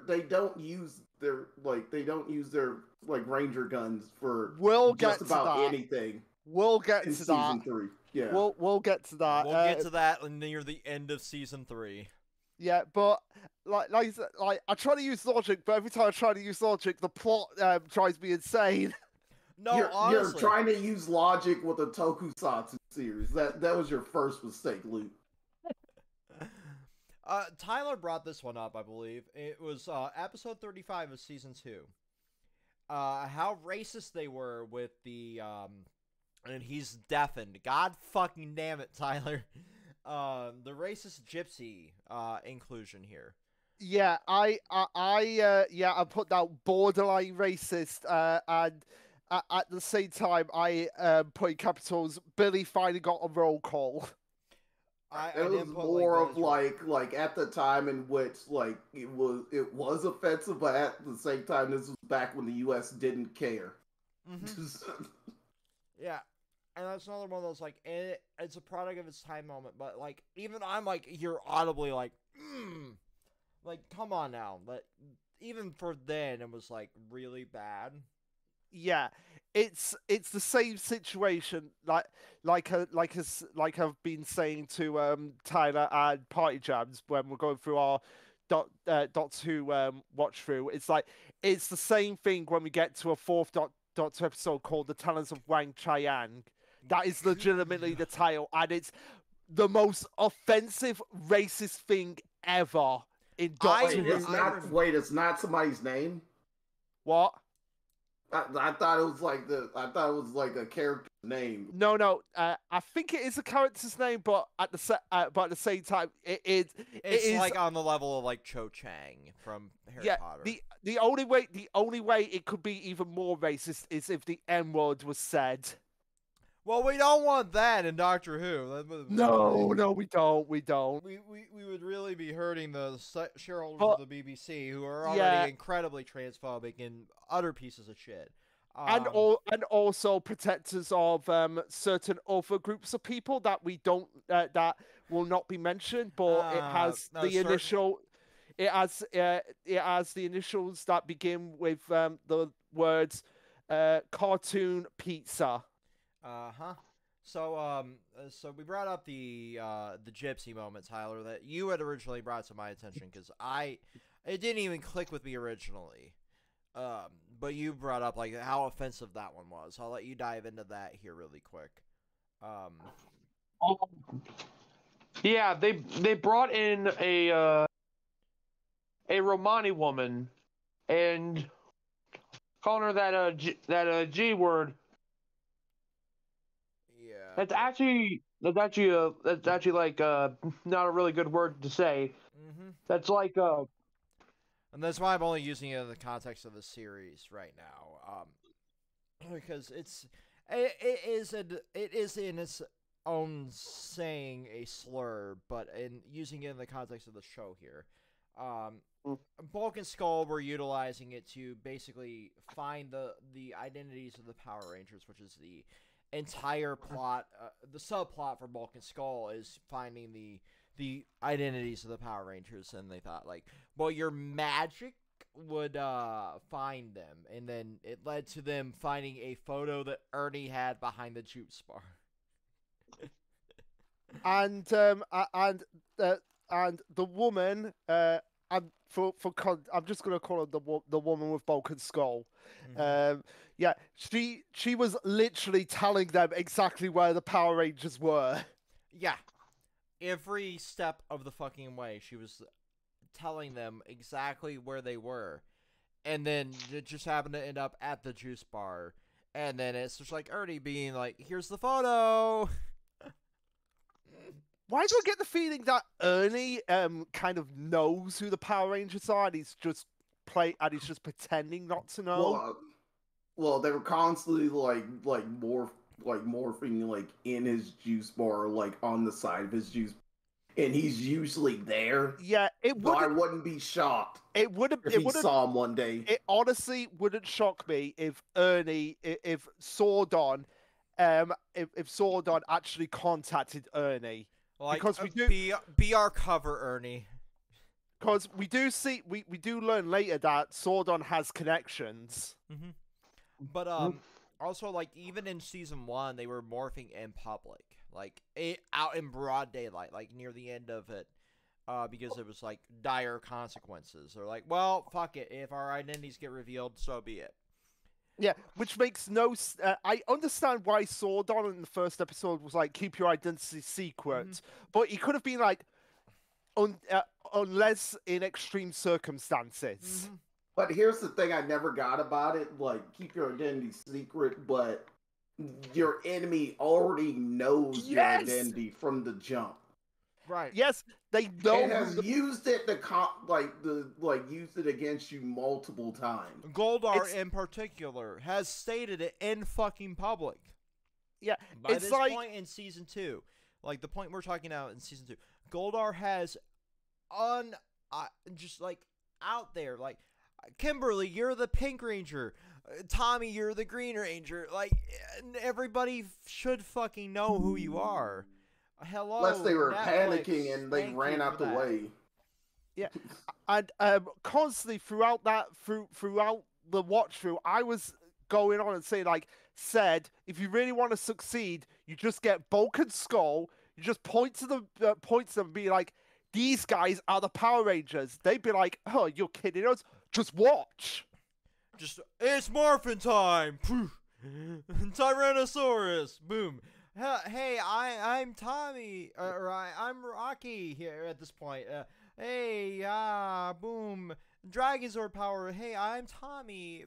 ranger guns for we'll just get to about that. anything We'll get in to that. season 3. Yeah. We'll get to that. We'll get to that near the end of season 3. Yeah, but like I try to use logic, but every time I try to use logic, the plot drives me insane. No, honestly, you're trying to use logic with a tokusatsu series. That was your first mistake, Luke. Tyler brought this one up, I believe. It was episode 35 of season 2. How racist they were with the and he's deafened. God fucking damn it, Tyler. The racist gypsy inclusion here. Yeah, I put down borderline racist, and at the same time, I put in capitals. Billy finally got a roll call. It was more of like at the time in which like it was offensive, but at the same time, this was back when the U.S. didn't care. Mm-hmm. Yeah, and that's another one of those like it's a product of its time moment, but like even I'm like you're audibly like, like come on now, but even for then it was like really bad. Yeah, it's the same situation like I've been saying to Tyler and Party Jams when we're going through our Doctor Who watch through. It's like it's the same thing when we get to a fourth Doctor episode called The Talons of Wang Chiang. That is legitimately the title, and it's the most offensive racist thing ever in Doctor Who. It's not somebody's name. What? I thought it was like a character's name. No. I think it is a character's name, but at the same time, it's like on the level of like Cho Chang from Harry Potter. The only way it could be even more racist is if the N word was said. Well, we don't want that in Doctor Who. No, we don't. We would really be hurting the shareholders of the BBC, who are already incredibly transphobic and utter pieces of shit. And also protectors of certain other groups of people that we don't that will not be mentioned, but it has the initials that begin with the words cartoon pizza. So we brought up the gypsy moment, Tyler, that you had originally brought to my attention because it didn't even click with me originally. But you brought up like how offensive that one was. I'll let you dive into that here really quick. Yeah, they brought in a Romani woman and calling her that G word. That's actually like not a really good word to say. Mm-hmm. That's like and that's why I'm only using it in the context of the series right now, because it is in its own saying a slur, but in using it in the context of the show here, Bulk and Skull were utilizing it to basically find the identities of the Power Rangers, which is the entire plot. The subplot for Bulk and Skull is finding the identities of the Power Rangers, and they thought like, well, your magic would find them, and then it led to them finding a photo that Ernie had behind the juice bar. and the woman, I'm just gonna call her the woman with Bulk and Skull. Mm-hmm. Yeah, she was literally telling them exactly where the Power Rangers were. Yeah, every step of the fucking way, she was telling them exactly where they were, and then it just happened to end up at the juice bar, and then it's just like Ernie being like, "Here's the photo." Why do I get the feeling that Ernie kind of knows who the Power Rangers are, and he's just pretending not to know? Well, they were constantly morphing like in his juice bar, like on the side of his juice, and he's usually there. Yeah, I wouldn't be shocked. If he saw him one day. It honestly wouldn't shock me if Sordon actually contacted Ernie. Like, because we do be our cover, Ernie. Because we do learn later that Sordon has connections. Mm-hmm. But also like even in season 1, they were morphing in public, like out in broad daylight, like near the end of it, because it was like dire consequences. They're like, well, fuck it, if our identities get revealed, so be it. Yeah, which makes no. I understand why Sordon in the first episode was like, keep your identity secret, but he could have been like, unless in extreme circumstances. But here's the thing I never got about it: like, keep your identity secret, but your enemy already knows your identity from the jump. Right. Yes, they know. And has used it to used it against you multiple times. Goldar in particular has stated it in fucking public. Yeah, by it's this like point in season 2, like the point we're talking about in season 2, Goldar has just like out there, like, Kimberly, you're the Pink Ranger. Tommy, you're the Green Ranger. Like, everybody should fucking know who you are. Hello, Unless they were Netflix, panicking and they ran out the way. Yeah, and constantly throughout the watch through, I was going on and saying like, if you really want to succeed, you just get Bulk and Skull. You just point to them and be like, these guys are the Power Rangers. They'd be like, oh, you're kidding us? Just watch. It's morphin time. Tyrannosaurus. Boom. Hey, I'm Tommy, or I'm Rocky here at this point. Hey, boom. Dragonzord power. Hey, I'm Tommy.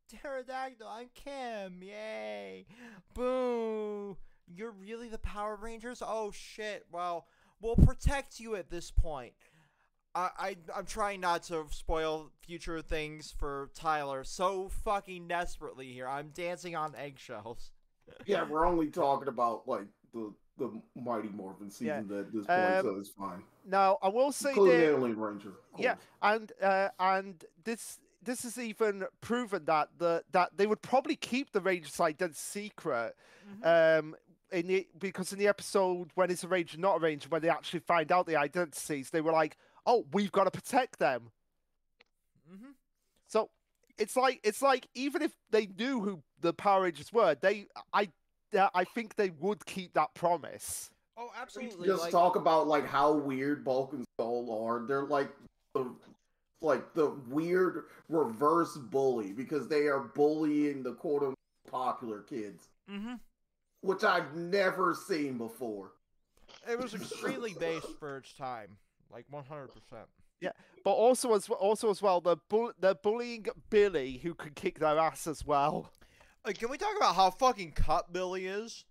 Pterodactyl. I'm Kim. Yay. Boo. You're really the Power Rangers? Oh shit. Well, we'll protect you at this point. I'm trying not to spoil future things for Tyler so fucking desperately here. I'm dancing on eggshells. Yeah, we're only talking about like the Mighty Morphin season at this point, so it's fine. Now I will say including that Alien Ranger. Yeah, and this is even proven that that they would probably keep the Ranger's identity secret. Because in the episode when it's a Ranger, not a Ranger, when they actually find out the identities, they were like, "Oh, we've got to protect them." So it's like even if they knew who the Power Rangers were, I think they would keep that promise. Oh, absolutely. Just talk about like how weird Bulk and Skull are. They're like the weird reverse bully because they are bullying the quote-unquote popular kids. Which I've never seen before. It was extremely based for its time, like 100%. Yeah, but also as well, they're bullying Billy, who can kick their ass as well. Can we talk about how fucking cut Billy is?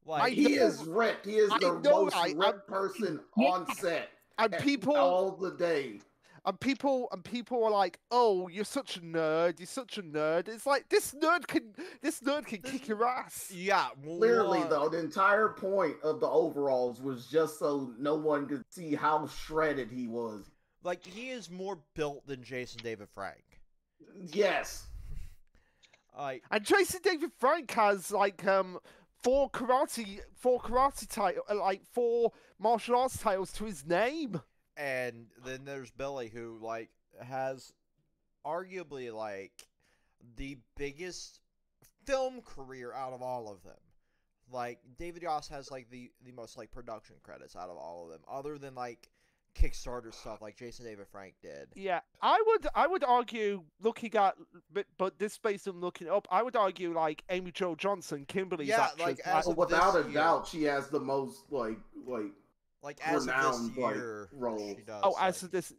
Like, he is ripped. He is the most ripped person on set, and people all the day. And people are like, "Oh, you're such a nerd. You're such a nerd." It's like this nerd can kick your ass. Yeah, clearly though, the entire point of the overalls was just so no one could see how shredded he was. Like, he is more built than Jason David Frank. Yes. And Jason David Frank has like four karate title, like 4 martial arts titles to his name. And then there's Billy, who like has arguably like the biggest film career out of all of them. Like, David Yost has like the most like production credits out of all of them, other than like Kickstarter stuff like Jason David Frank did. Yeah, I would argue, looking at but this based on looking up, I would argue like Amy Jo Johnson, Kimberly's actress, like without a doubt, she has the most like as renowned of this year, role. she does. Oh, as of this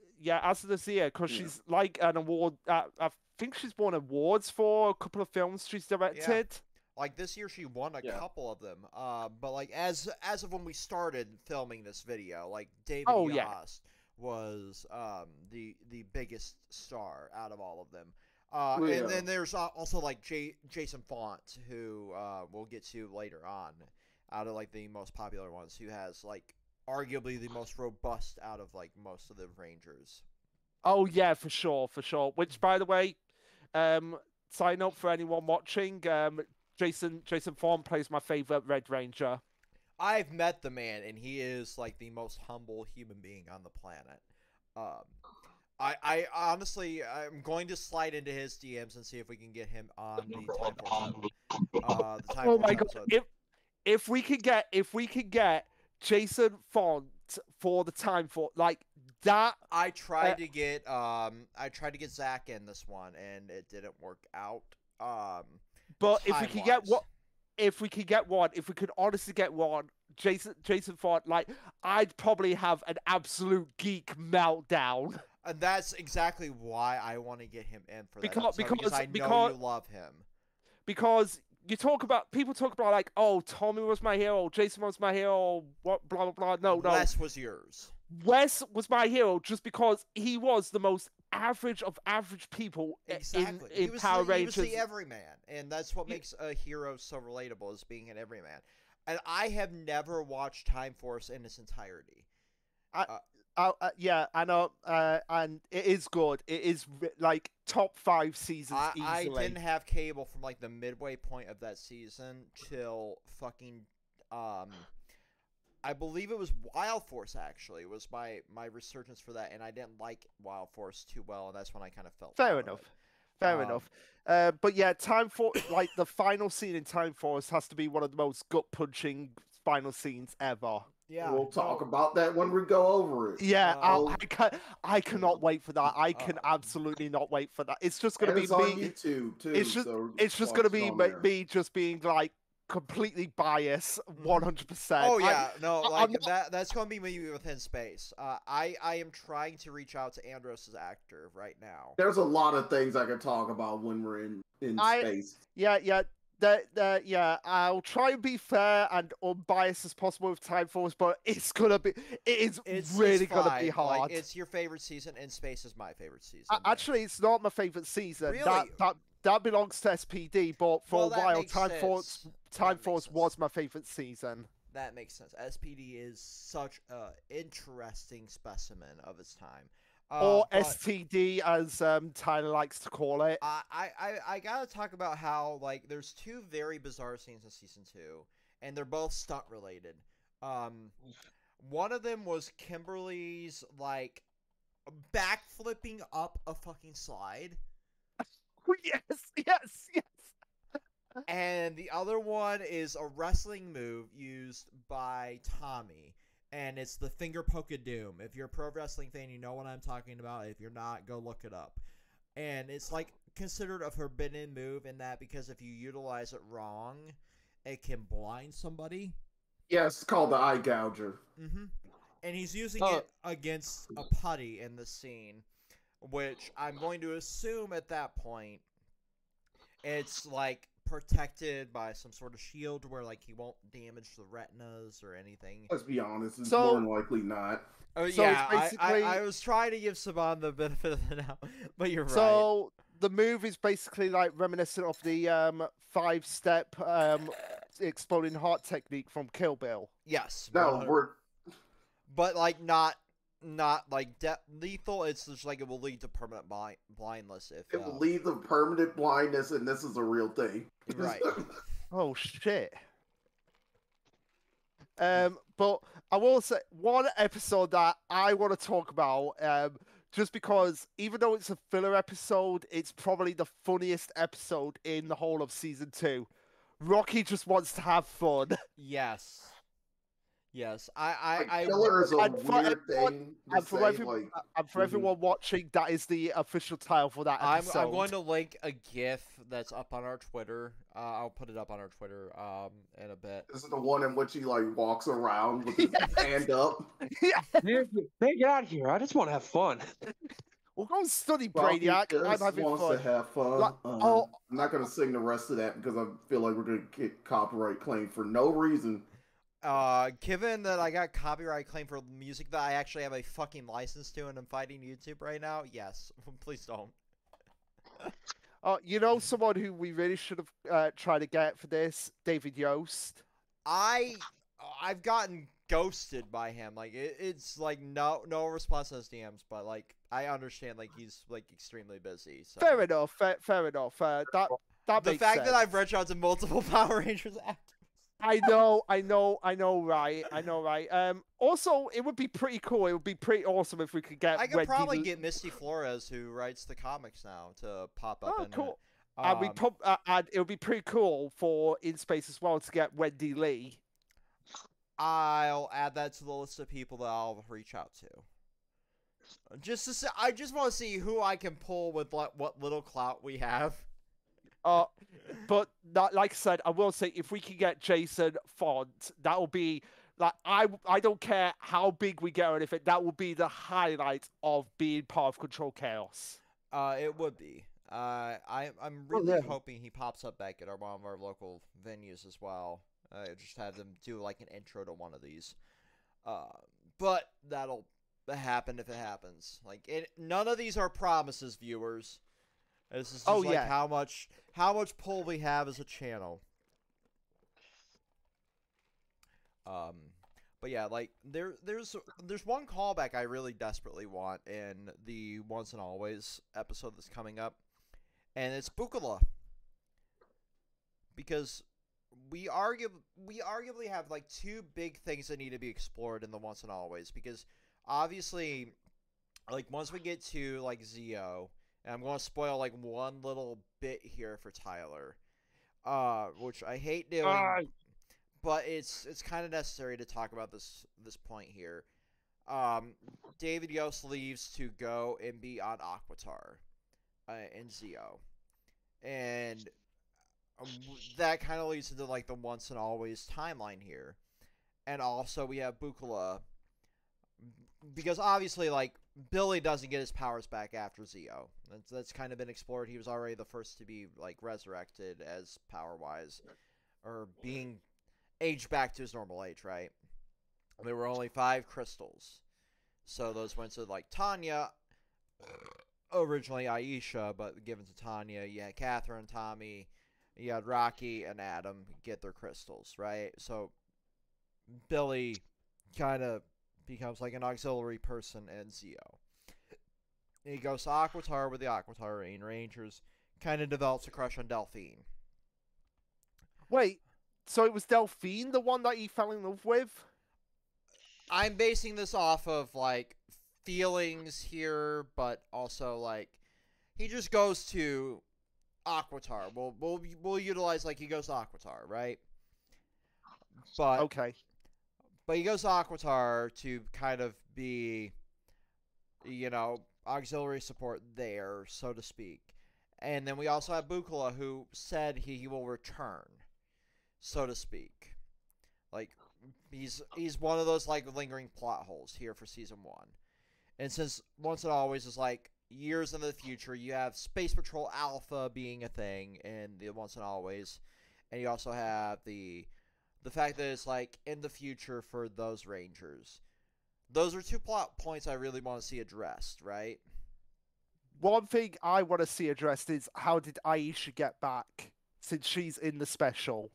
year, because she's like an award. I think she's won awards for a couple of films she's directed. Yeah. Like this year, she won a couple of them. But like as of when we started filming this video, like David Yost was the biggest star out of all of them. And then there's also like Jason Font, who we'll get to later on, out of like the most popular ones, who has like arguably the most robust out of like most of the Rangers. Oh yeah, for sure. Which, by the way, sign up for anyone watching. Jason Font plays my favorite Red Ranger. I've met the man, and he is like the most humble human being on the planet. I honestly, I'm going to slide into his DMs and see if we can get him on the Time Force, the Time Oh Force my god! episode. If we could get Jason Font for the Time Force, like that. I tried to get Zach in this one and it didn't work out. But if we could get what, if we could honestly get one, Jason Font, like I'd probably have an absolute geek meltdown. And that's exactly why I want to get him in for that Because I know you love him. Because people talk about like, oh, Tommy was my hero, Jason was my hero, what blah blah blah. No. Wes was yours. Wes was my hero just because he was the most average of average people in Power Rangers. He was the everyman, and that's what makes a hero so relatable, is being an everyman. And I have never watched Time Force in its entirety. Yeah, I know, and it is good. It is like top 5 seasons easily. I didn't have cable from like the midway point of that season till fucking I believe it was Wild Force. Actually, was my resurgence for that, and I didn't like Wild Force too well, and that's when I kind of felt fair enough. But yeah, Time Force, like the final scene in Time Force has to be one of the most gut punching final scenes ever. Yeah, we'll talk about that when we go over it. Yeah, I cannot wait for that. I can absolutely not wait for that. It's just gonna be me. On YouTube too. It's just gonna be me just being like completely biased, 100%. Oh yeah, that's gonna be me within space. I am trying to reach out to Andros's actor right now. There's a lot of things I could talk about when we're in space. Yeah. I'll try and be fair and unbiased as possible with Time Force, but it's really gonna be hard. Like, it's your favorite season, and space is my favorite season. Actually, it's not my favorite season. Really? That belongs to SPD, but for a while, Time Force was my favorite season. That makes sense. SPD is such an interesting specimen of its time. Or STD, as Tyler likes to call it. I gotta talk about how, like, there's 2 very bizarre scenes in season 2, and they're both stunt related. One of them was Kimberly's, like, backflipping up a fucking slide. Yes. And the other one is a wrestling move used by Tommy. And it's the finger poke of doom. If you're a pro wrestling fan, you know what I'm talking about. If you're not, go look it up. And it's like considered a forbidden move in that, because if you utilize it wrong, it can blind somebody. Yeah, it's called the eye gouger. Mm-hmm. And he's using it against a putty in the scene, which I'm going to assume at that point it's like protected by some sort of shield where like he won't damage the retinas or anything. Let's be honest, it's more than likely not. Oh yeah, I was trying to give Saban the benefit of the doubt, but you're right. So the move is basically like reminiscent of the 5-step exploding heart technique from Kill Bill. Yes. No, but like not like lethal. It's just like it will lead to permanent blindness. If it will lead to permanent blindness, and this is a real thing. Right. Oh shit. But I will say one episode that I want to talk about, just because even though it's a filler episode, it's probably the funniest episode in the whole of season 2. Rocky just wants to have fun. Yes. Yes, filler is a weird thing to say. And for everyone watching, that is the official title for that episode. I'm going to link a GIF that's up on our Twitter. I'll put it up on our Twitter in a bit. This is the one in which he like walks around with his hand up. Man, get out of here! I just want to have fun. We'll go study Brainiac. I'm having fun. To have fun. I'm not going to sing the rest of that because I feel like we're going to get copyright claim for no reason. Given that I got copyright claim for music that I actually have a fucking license to and I'm fighting YouTube right now, yes. Please don't. You know someone who we really should have tried to get for this? David Yost. I've gotten ghosted by him. Like, it's like no response to his DMs, but like, I understand, like, he's like extremely busy. So. Fair enough. Fair enough. That the makes fact sense. that I've reached out to multiple Power Rangers actors. I know, right? Also, it would be pretty cool. It would be pretty awesome if we could get. I could Wendy probably Lee- get Misty Flores, who writes the comics now, to pop up Oh, in cool. it. And it would be pretty cool for In Space as well to get Wendy Lee. I'll add that to the list of people that I'll reach out to. Just to say, I just want to see who I can pull with what little clout we have. But like I said, I will say if we can get Jason Font, that will be like I don't care how big we get or anything. That will be the highlight of being part of Control Chaos. It would be. I'm really hoping he pops up back at one of our local venues as well. Just have them do like an intro to one of these. But that'll happen if it happens. Like none of these are promises, viewers. This is just how much pull we have as a channel. But yeah, like there's one callback I really desperately want in the Once and Always episode that's coming up, and it's Bukala. Because we arguably have like two big things that need to be explored in the Once and Always, because obviously, like once we get to like Zio, and I'm going to spoil like one little bit here for Tyler, which I hate doing, but it's kind of necessary to talk about this point here. David Yost leaves to go and be on Aquatar in Zio, and that kind of leads into like the Once and Always timeline here. And also we have Bukala, because obviously like Billy doesn't get his powers back after Zio. That's kind of been explored. He was already the first to be like resurrected as power-wise, or being aged back to his normal age, right? There were only 5 crystals, so those went to like Tanya, originally Aisha, but given to Tanya. You had Catherine, Tommy, you had Rocky and Adam get their crystals, right? So Billy kind of becomes like an auxiliary person in Zio. He goes to Aquatar with the Aquatar Rangers, kind of develops a crush on Delphine. Wait, so it was Delphine, the one that he fell in love with? I'm basing this off of like feelings here, but also like he just goes to Aquatar. We'll utilize like he goes to Aquatar, right? But okay. But he goes to Aquatar to kind of be, auxiliary support there, so to speak. And then we also have Bukala, who said he will return, so to speak. Like, he's one of those, like, lingering plot holes here for Season 1. And since Once and Always is, like, years into the future, you have Space Patrol Alpha being a thing in the Once and Always. And you also have the fact that it's, like, in the future for those Rangers. Those are 2 plot points I really want to see addressed, right? One thing I want to see addressed is how did Aisha get back, since she's in the special?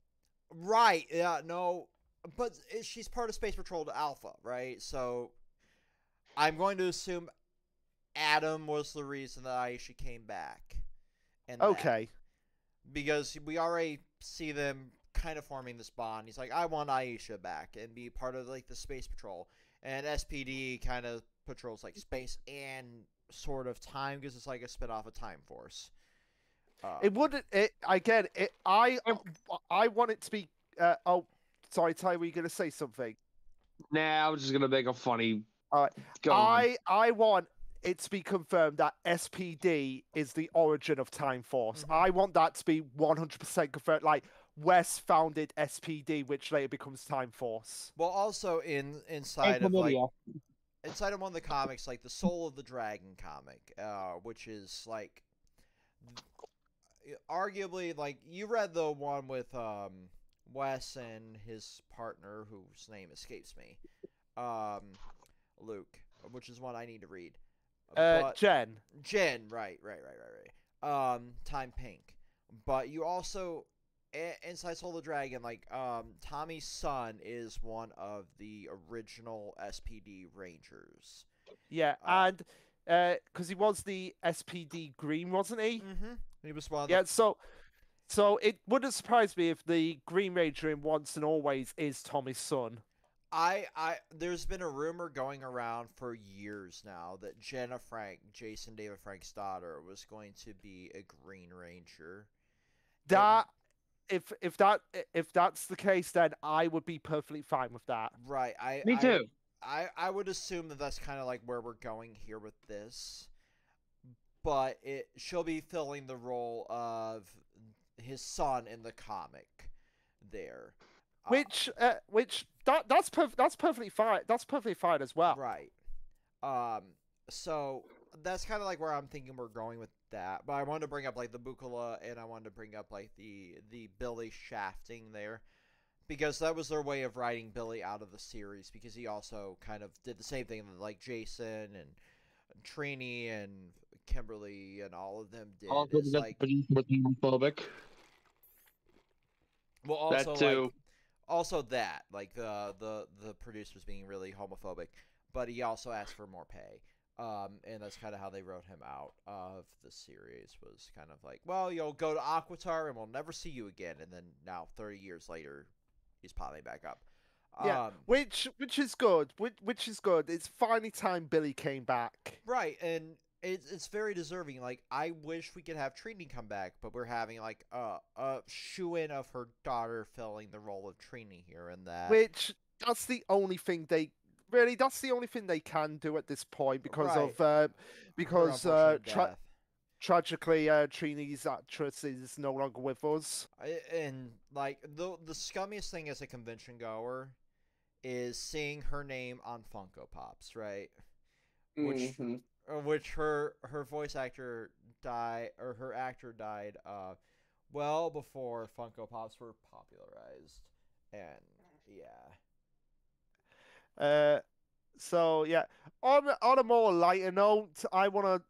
Right, yeah, no, but she's part of Space Patrol Alpha, right? So I'm going to assume Adam was the reason that Aisha came back. Okay. Because we already see them kind of forming this bond. He's like, I want Aisha back and be part of like the Space Patrol. And SPD kind of patrols like space and sort of time, because it's like a spin-off of Time Force. It wouldn't. I want it to be. Oh, sorry, Ty, were you going to say something? Nah, I was just gonna make a funny. All right. I want it to be confirmed that SPD is the origin of Time Force. Mm-hmm. I want that to be 100% confirmed. Like Wes founded SPD, which later becomes Time Force. Well, also inside of like inside of one of the comics, like the Soul of the Dragon comic, which is like arguably, like, you read the one with Wes and his partner, whose name escapes me, Luke, which is one I need to read. Jen, right. Time Pink. But you also, inside Soul of the Dragon, like, Tommy's son is one of the original SPD Rangers. Yeah, and because he was the SPD Green, wasn't he? Mm-hmm. He was one of so So it wouldn't surprise me if the Green Ranger in Once and Always is Tommy's son. There's been a rumor going around for years now that Jenna Frank, Jason David Frank's daughter, was going to be a Green Ranger. That if that's the case, then I would be perfectly fine with that. Right. Me too. I would assume that that's kind of like where we're going here with this, but she'll be filling the role of his son in the comic there. That's perfectly fine. That's perfectly fine as well. Right. So that's kind of like where I'm thinking we're going with that. But I wanted to bring up like the Bukala, and I wanted to bring up like the Billy shafting there, because that was their way of writing Billy out of the series. Because he also kind of did the same thing that like Jason and Trini and Kimberly and all of them did. All It's like, homophobic. well, also That too. like also that like the producers being really homophobic, but he also asked for more pay. And that's kind of how they wrote him out of the series, was kind of like, well, you'll go to Aquitar and we'll never see you again. And then now, 30 years later, he's popping back up. Yeah, which is good. Which is good. It's finally time Billy came back. Right, and it's very deserving. Like, I wish we could have Trini come back, but we're having like a shoe-in of her daughter filling the role of Trini here and that. Which that's the only thing they can do at this point because Right. of because Her unfortunate death. tragically Trini's actress is no longer with us. And like the scummiest thing as a convention goer is seeing her name on Funko Pops, right? Which her voice actor died, or her actor died well before Funko Pops were popularized. And yeah. So yeah, on a more lighter note, I wanna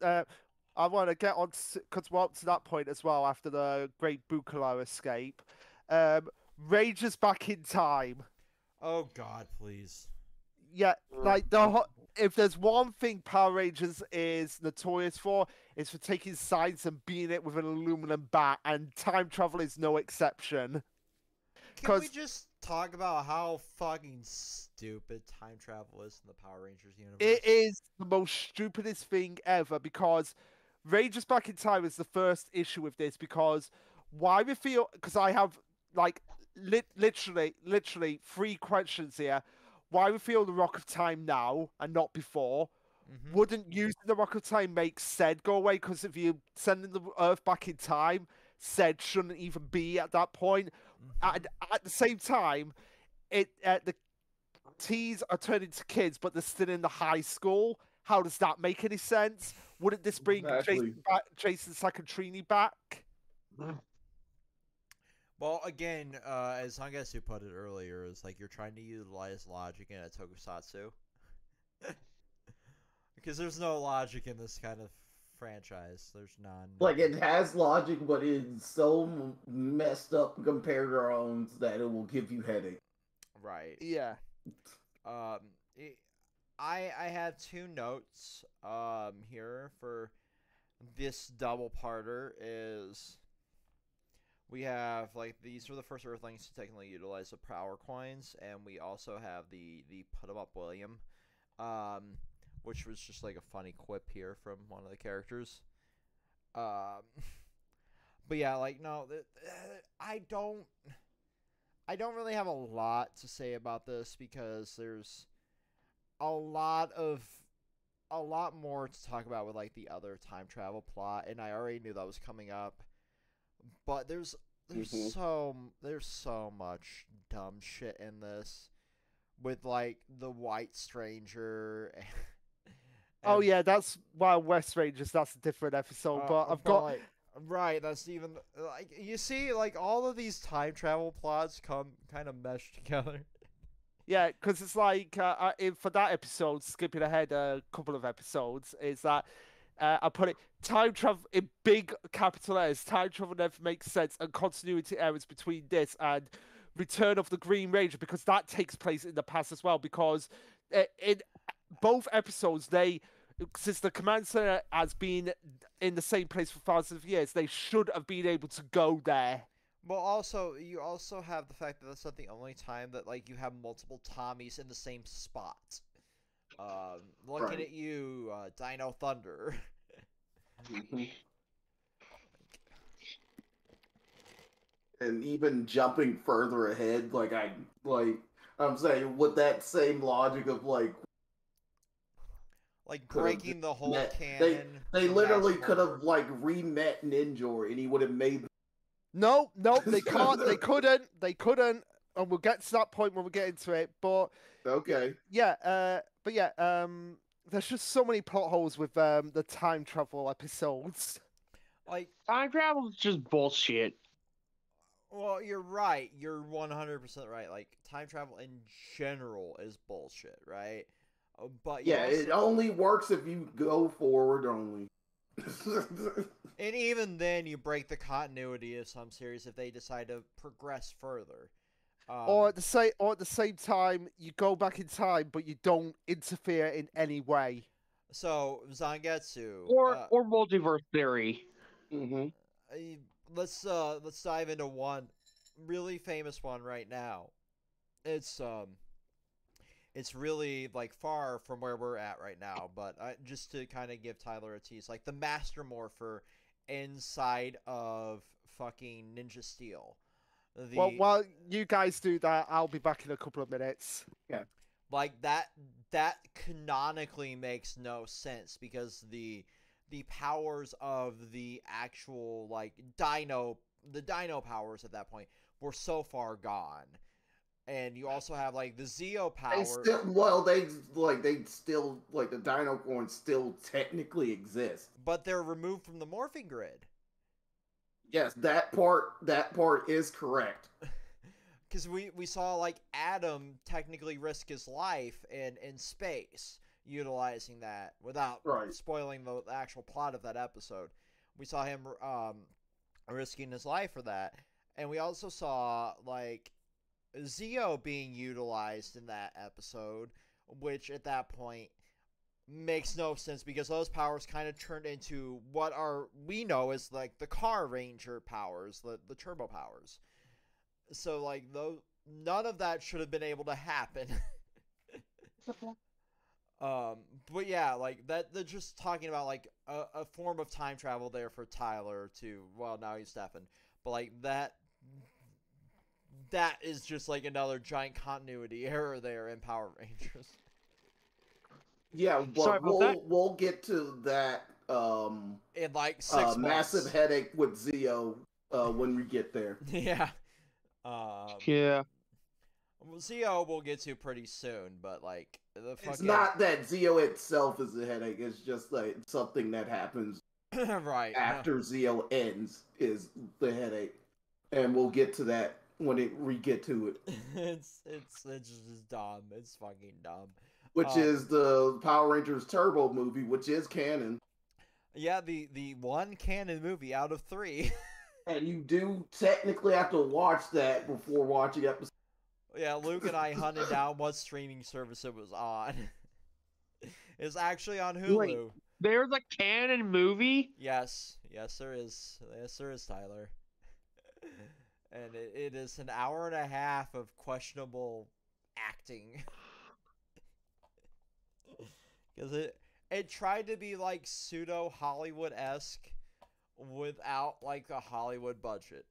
get on because we're up to that point as well after the Great Bukala escape. Rangers back in time. Oh God, please. Yeah, like if there's one thing Power Rangers is notorious for, it's for taking sides and beating it with an aluminum bat, and time travel is no exception. Can we just talk about how fucking stupid time travel is in the Power Rangers universe? It is the most stupidest thing ever, because Rangers Back in Time is the first issue with this, because I have like literally 3 questions here. Why we feel the Rock of Time now and not before? Mm-hmm. Wouldn't using the Rock of Time make Zed go away? Because if you sending the Earth back in time, Zed shouldn't even be at that point. Mm-hmm. At the same time, the teens are turning to kids, but they're still in the high school. How does that make any sense? Wouldn't this bring Jason Sacantrini back? Well, again, as Hangetsu put it earlier, is like you're trying to utilize logic in a tokusatsu. Because there's no logic in this kind of franchise. There's none. Like, it has logic, but it's so messed up compared to our own that it will give you headache. Right. Yeah. I have 2 notes here for this double-parter. Is we have, like, these are the first Earthlings to technically utilize the power coins, and we also have the Put 'em Up William, which was just like a funny quip here from one of the characters. But yeah, like, no, I don't really have a lot to say about this, because there's a lot more to talk about with like the other time travel plot, and I already knew that was coming up. But there's so much dumb shit in this, with like the White Stranger. Oh yeah, that's Wild West Rangers. That's a different episode. But I've got like, right. That's even like, you see, like, all of these time travel plots come kind of mesh together. Yeah, because it's like for that episode, skipping ahead a couple of episodes, is that I put it time travel in big capital letters. Time travel never makes sense, and continuity errors between this and Return of the Green Ranger, because that takes place in the past as well. Because in both episodes, they since the command center has been in the same place for thousands of years, they should have been able to go there. Well, also, you also have the fact that that's not the only time that, like, you have multiple Tommies in the same spot. Looking Right. at you, Dino Thunder. And even jumping further ahead, I'm saying with that same logic of like Like, could've breaking the whole met- canon. they from literally Master could have Morphin. like re-met Ninjor and he would have made No, they can't. They couldn't. They couldn't. And we'll get to that point when we get into it. But okay. there's just so many plot holes with the time travel episodes. Like, Time travel is just bullshit. well, you're right. You're 100% right. Like, time travel in general is bullshit, right? But you Yeah, it also- only works if you go forward only. and even then, you break the continuity of some series if they decide to progress further. Or at the same time, you go back in time, but you don't interfere in any way. So Zangetsu, Or multiverse theory. Mm-hmm. let's dive into one really famous one right now. It's really like far from where we're at right now, but just to kind of give Tyler a tease, like the Master Morpher inside of fucking Ninja Steel. Well, while you guys do that, I'll be back in a couple of minutes. Like that canonically makes no sense because the powers of the actual like the dino powers at that point were so far gone. And you also have like the Zeo power. They still the Dino Coins still technically exist. But they're removed from the morphing grid. Yes, that part is correct. Because we saw like Adam technically risk his life in space utilizing that without spoiling the actual plot of that episode. We saw him risking his life for that, and we also saw like Zeo being utilized in that episode, which at that point makes no sense because those powers kind of turned into what we know as like the Car Ranger powers, the turbo powers. So like none of that should have been able to happen. But yeah, like they're just talking about like a form of time travel there for Tyler to, well, now he's Stefan, but like that is just like another giant continuity error there in Power Rangers. Yeah, but we'll get to that in like 6 months. Massive headache with Zeo when we get there. Yeah. Yeah. Zeo we'll get to pretty soon, but like it's not that Zeo itself is a headache. It's just like something that happens right after Zeo ends is the headache, and we'll get to that when we get to it. It's just dumb. It's fucking dumb. Which is the Power Rangers Turbo movie, which is canon. Yeah, the one canon movie out of 3. And you do technically have to watch that before watching episode. Yeah, Luke and I hunted down what streaming service it was on. It's actually on Hulu. Wait, there's a canon movie? Yes, there is. Yes, there is, Tyler. And it is an hour and a half of questionable acting. Because it tried to be like pseudo Hollywood-esque without like a Hollywood budget.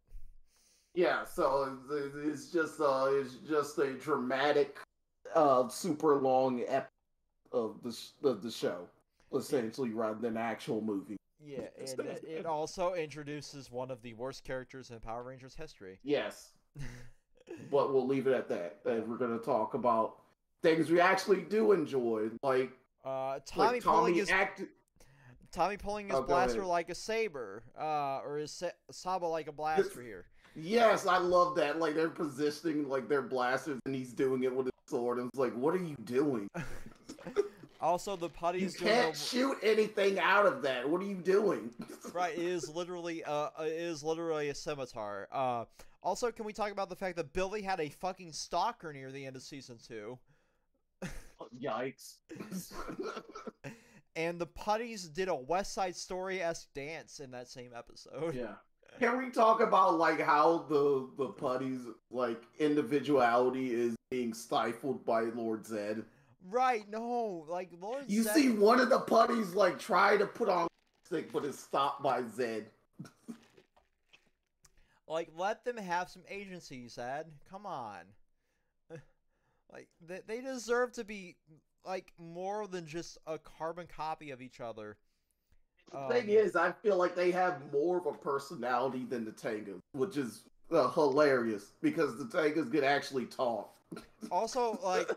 Yeah, so it's just a dramatic, super long episode of the show, essentially, rather than an actual movie. Yeah, and it also introduces one of the worst characters in Power Rangers history. Yes, but we'll leave it at that. And we're going to talk about things we actually do enjoy, like Tommy pulling his Oh, blaster like a saber, or his Sabo like a blaster here. Yes, I love that. Like they're positioning like their blasters, and he's doing it with his sword. And it's like, what are you doing? Also, the putty's You can't shoot anything out of that. What are you doing? Right, it is literally a scimitar. Also, can we talk about the fact that Billy had a fucking stalker near the end of season 2? Yikes! And the putties did a West Side Story-esque dance in that same episode. Yeah. Can we talk about like how the putties like individuality is being stifled by Lord Zed? Right, no, like Lord You Zed... see one of the putties like try to put on lipstick, but is stopped by Zed. Like, let them have some agency, Zed. Come on. Like, they deserve to be, like, more than just a carbon copy of each other. The thing is, I feel like they have more of a personality than the Tangas, which is hilarious, because the Tangas could actually talk. Also, like,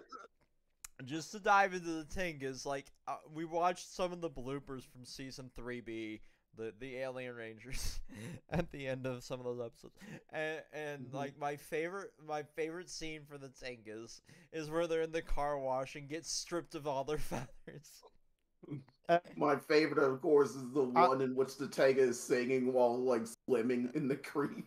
just to dive into the Tangas, like, we watched some of the bloopers from Season 3B, the Alien Rangers, at the end of some of those episodes, and like my favorite scene for the Tangas is where they're in the car wash and get stripped of all their feathers. My favorite, of course, is the one in which the Tanga is singing while like swimming in the creek.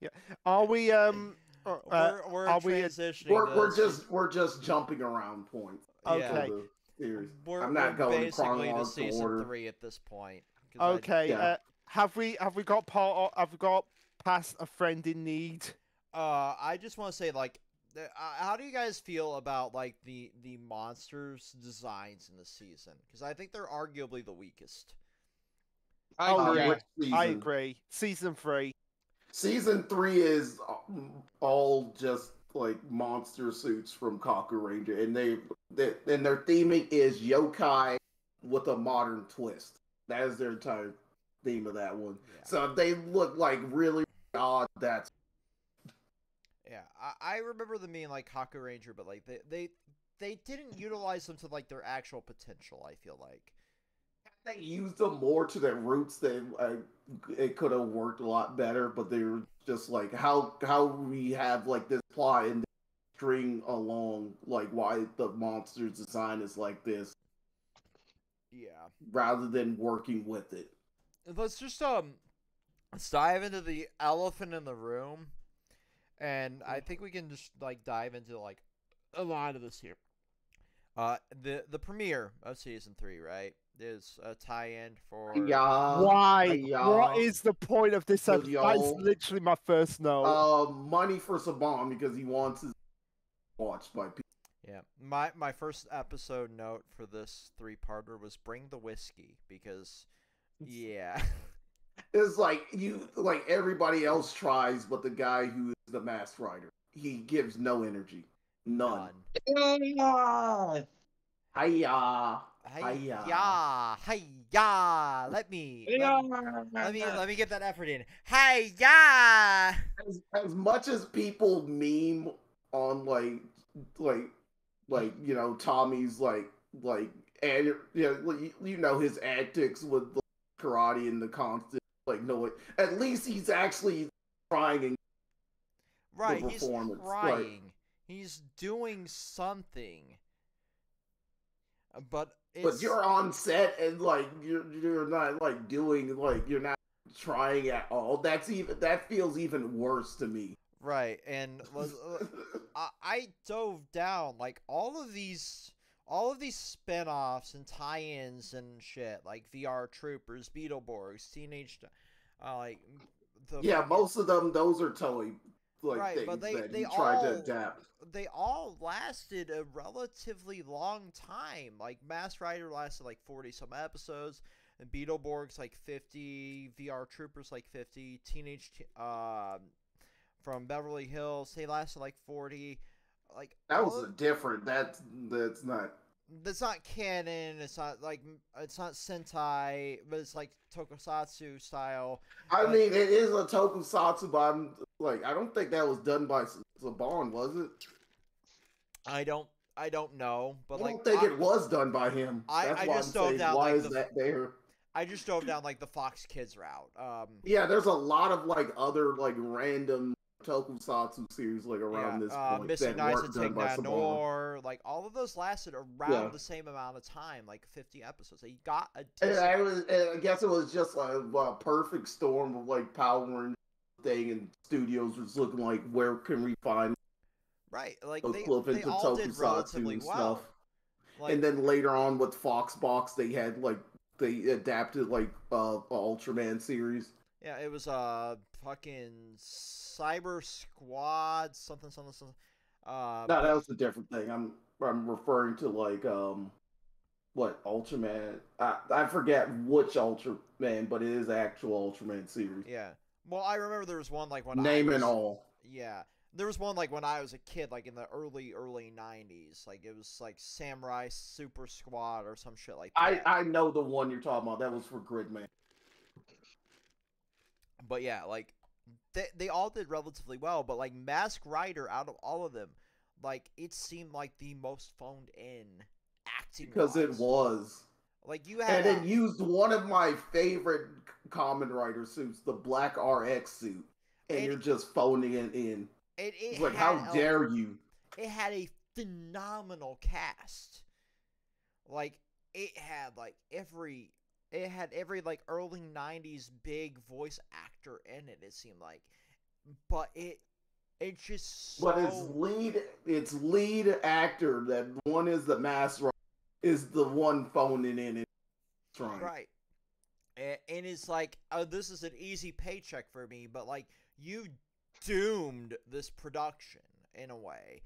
Yeah, are we We're are we transitioning. We're just jumping around points. Okay. The series. We're I'm not going basically to chronological season order. 3 at this point. Okay. Yeah. Have we got past a friend in need? I just want to say, like, how do you guys feel about like the monsters designs in the season? Because I think they're arguably the weakest. I agree. I agree. Season 3. Season 3 is all just like monster suits from Kaku Ranger, and their theming is yokai with a modern twist. That is their entire theme of that one. Yeah. So they look like really odd. That's Yeah, I remember them being like Kaku Ranger, but like they didn't utilize them to like their actual potential. I feel like they used them more to their roots. It could have worked a lot better, but they were just like how we have like this plot and string along like why the monster's design is like this. Yeah. Rather than working with it. Let's just let's dive into the elephant in the room, and I think we can just like dive into like a lot of this here. The premiere of season 3, right, is a tie-in for Why? What is the point of this episode? That's y'all. literally my first note. Money for Saban because he wants his watched by people. Yeah, my first episode note for this 3-parter was bring the whiskey because, yeah, It's like everybody else tries, but the guy who is the masked rider, he gives no energy, none. Hiya, hiya. Hiya. Let me get that effort in. Hiya. As much as people meme on Tommy's and his antics with the karate and the constant at least he's actually trying. Right, he's trying. He's doing something. But you're on set and you're not doing you're not trying at all. That feels even worse to me. Right, and I dove down all of these spin-offs and tie-ins and shit, like VR Troopers, Beetleborgs, Teenage, most of them those are Toei right, things but that they he all tried to adapt. They all lasted a relatively long time. Like Masked Rider lasted 40 some episodes, and Beetleborgs 50, VR Troopers 50, Teenage from Beverly Hills, they lasted 40. That was different. That's not. That's not canon. It's not it's not Sentai, but it's Tokusatsu style. I mean, it is a Tokusatsu, but I'm I don't think that was done by Saban, was it? I don't know, but I don't think it was done by him. I just dove down why is that there? I just dove down the Fox Kids route. Yeah, there's a lot of other random Tokusatsu series around this point Missing that weren't done by Saban. Nor, all of those lasted around the same amount of time, 50 episodes. So you got a I guess it was just a perfect storm of Power and thing, and studios was looking where can we find right, equivalent they to all did Tokusatsu relatively and well. stuff. Like, and then later on with Foxbox, they had like they adapted like a Ultraman series. yeah, it was fucking Cyber Squad something something something. No, that was a different thing. I'm referring to like what Ultraman? I forget which Ultraman, but it is actual Ultraman series. Yeah. Well, I remember there was one like when Name I was, and all. Yeah. There was one like when I was a kid, like in the early 90s. Like it was like Samurai Super Squad or some shit like that. I know the one you're talking about. That was for Gridman. But yeah, like they all did relatively well, but like Mask Rider, out of all of them, like it seemed like the most phoned in acting. Because it was. Like you had And it used one of my favorite Kamen Rider suits, the Black RX suit, and you're just phoning it in. It's like, how dare you? It had a phenomenal cast. Like it had every like early 90s big voice actor in it. It seemed like, but it just so... But its lead actor, that one is the master, is the one phoning in it. Trying. Right. And it's like, oh, this is an easy paycheck for me, but like you doomed this production in a way.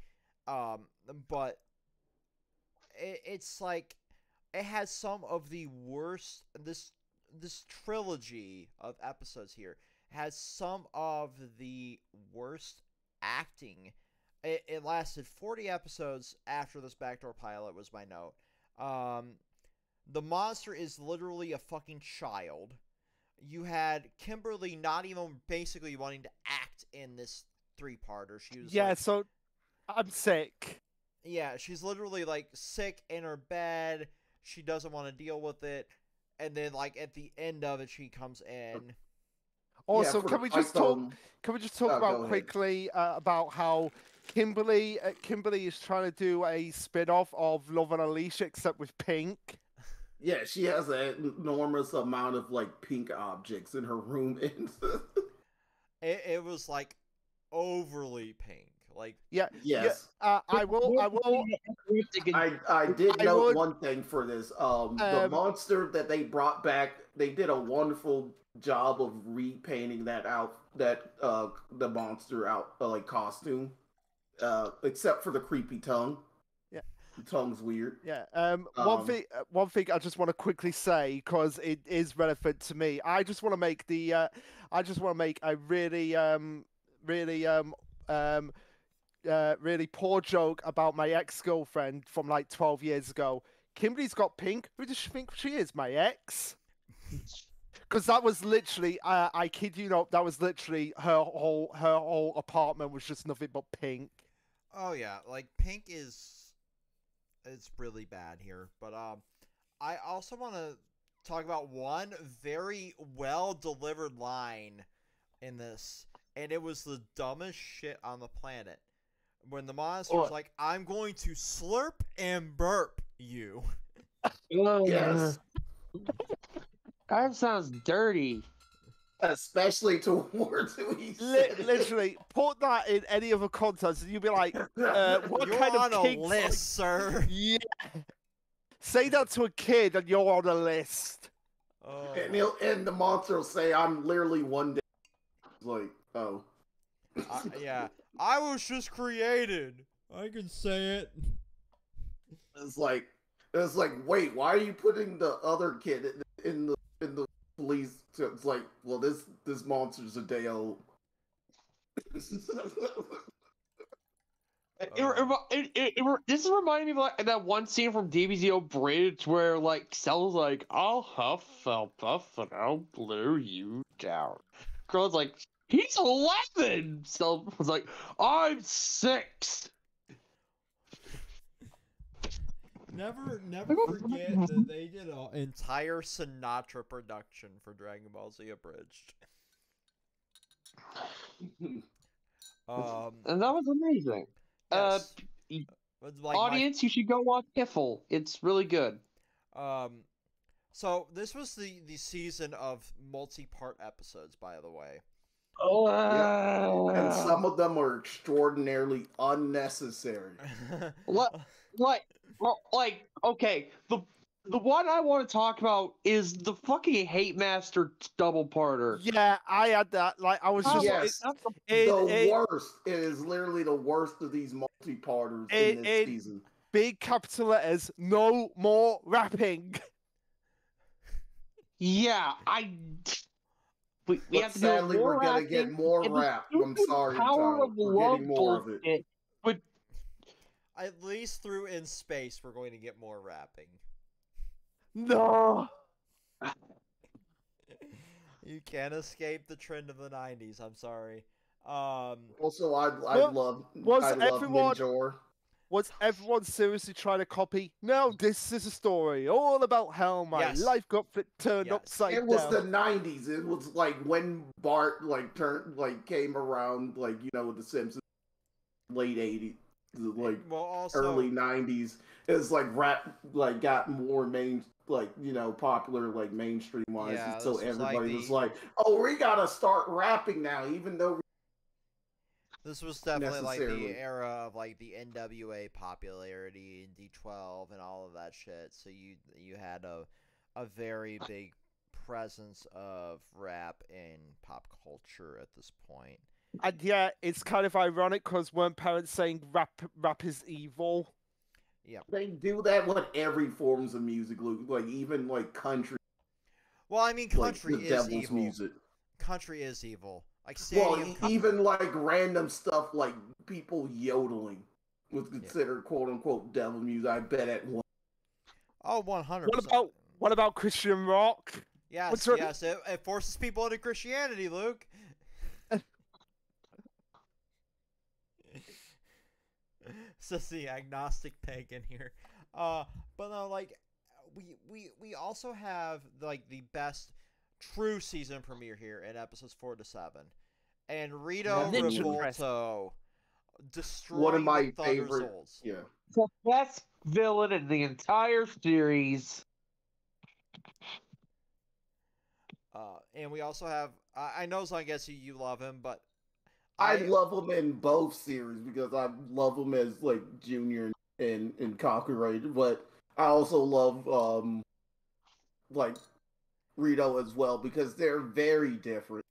But it's like it has some of the worst. This trilogy of episodes here has some of the worst acting. It lasted 40 episodes after this backdoor pilot was my note. The monster is literally a fucking child. You had Kimberly not even basically wanting to act in this 3-parter. She was so I'm sick. Yeah, she's literally like sick in her bed. She doesn't want to deal with it. And then like at the end of it she comes in. Also, can we just talk about quickly about how Kimberly is trying to do a spin-off of Love and Alicia except with pink? Yeah, she has an enormous amount of like pink objects in her room. It was like overly pink. Like yes. I did note one thing for this. The monster that they brought back, they did a wonderful job of repainting that the monster out like costume, except for the creepy tongue. Yeah, the tongue's weird. Yeah. One thing I just want to quickly say, because it is relevant to me. I just want to make a really poor joke about my ex-girlfriend from like 12 years ago. Kimberly's got pink. Who does she think she is? My ex? Because that was literally, I kid you not, that was literally her whole apartment was just nothing but pink. Oh yeah, like pink it's really bad here. But I also want to talk about one very well delivered line in this, and it was the dumbest shit on the planet. When the monster was like, "I'm going to slurp and burp you." Yes. That sounds dirty. Especially towards who he Literally, put that in any other context, and you'll be like, "What you're kind on of a list, sir?" Yeah. Say that to a kid, and you're on a list. Oh. And the monster will say, "I'm literally one day." It's like, oh. Yeah. I was just created. I can say it. It's like, wait, why are you putting the other kid in the police? It's like, well, this monster's a day old. This is reminding me of like that one scene from DBZO Bridge where like Cell's like, "I'll huff and I'll blow you down." Girl's like, "He's 11." Cell was like, "I'm 6." Never forget that they did an Entire Sinatra production for Dragon Ball Z Abridged. And that was amazing. Yes. Audience, you should go watch Piffle. It's really good. So this was the season of multi-part episodes, by the way. And some of them are extraordinarily unnecessary. Okay, the one I want to talk about is the fucking Hate Master double parter. Yeah, I had that. Like, I was just. Yes. The worst. It is literally the worst of these multi-parters in this season. Big capital letters, no more rapping. Yeah, we have to sadly, do more we're gonna rapping, get more and the rap. I'm stupid sorry, Power Tom. of We're Love getting more of it. bullshit. But At least through In Space, we're going to get more rapping. No. You can't escape the trend of the 90s. I'm sorry. Also, I love Ninjor. Was everyone seriously trying to copy? No, this is a story all about how my life got turned upside down. It was the 90s. It was like when Bart came around, with The Simpsons, late 80s, early 90s. It was like rap got more popular mainstream wise. Yeah, so this was everybody like was like, "Oh, we gotta start rapping now," even though. This was definitely like the era of the NWA popularity and D12 and all of that shit. So you had a very big presence of rap in pop culture at this point. And yeah, it's kind of ironic because weren't parents saying rap is evil? Yeah, they do that with every forms of music, even country. Well, I mean, country the is devil's evil. Music. Country is evil. Even random stuff like people yodeling was considered quote unquote devil music. I bet at one. Oh, 100%. What about Christian rock? Yes, it forces people into Christianity, Luke. Says the agnostic pagan here. But no, we also have the best true season premiere here in episodes 4 to 7, and Rito Revolto destroying one of my the favorite. Thunderzolds. Yeah, the best villain in the entire series. And we also have. I know, so I guess you love him, but I love him in both series because I love him as Junior in Conqueror, but I also love Rito as well because they're very different.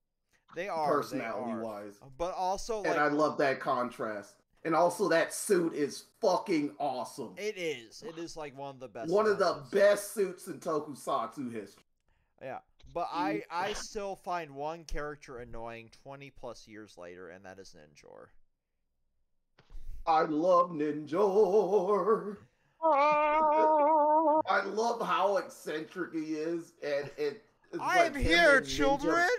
They are personality-wise, but also and I love that contrast. And also, that suit is fucking awesome. It is. It is one of the best. One of the best suits in Tokusatsu history. Yeah, but I still find one character annoying 20 plus years later, and that is Ninjor. I love Ninjor. I love how eccentric he is, and I'm here, children.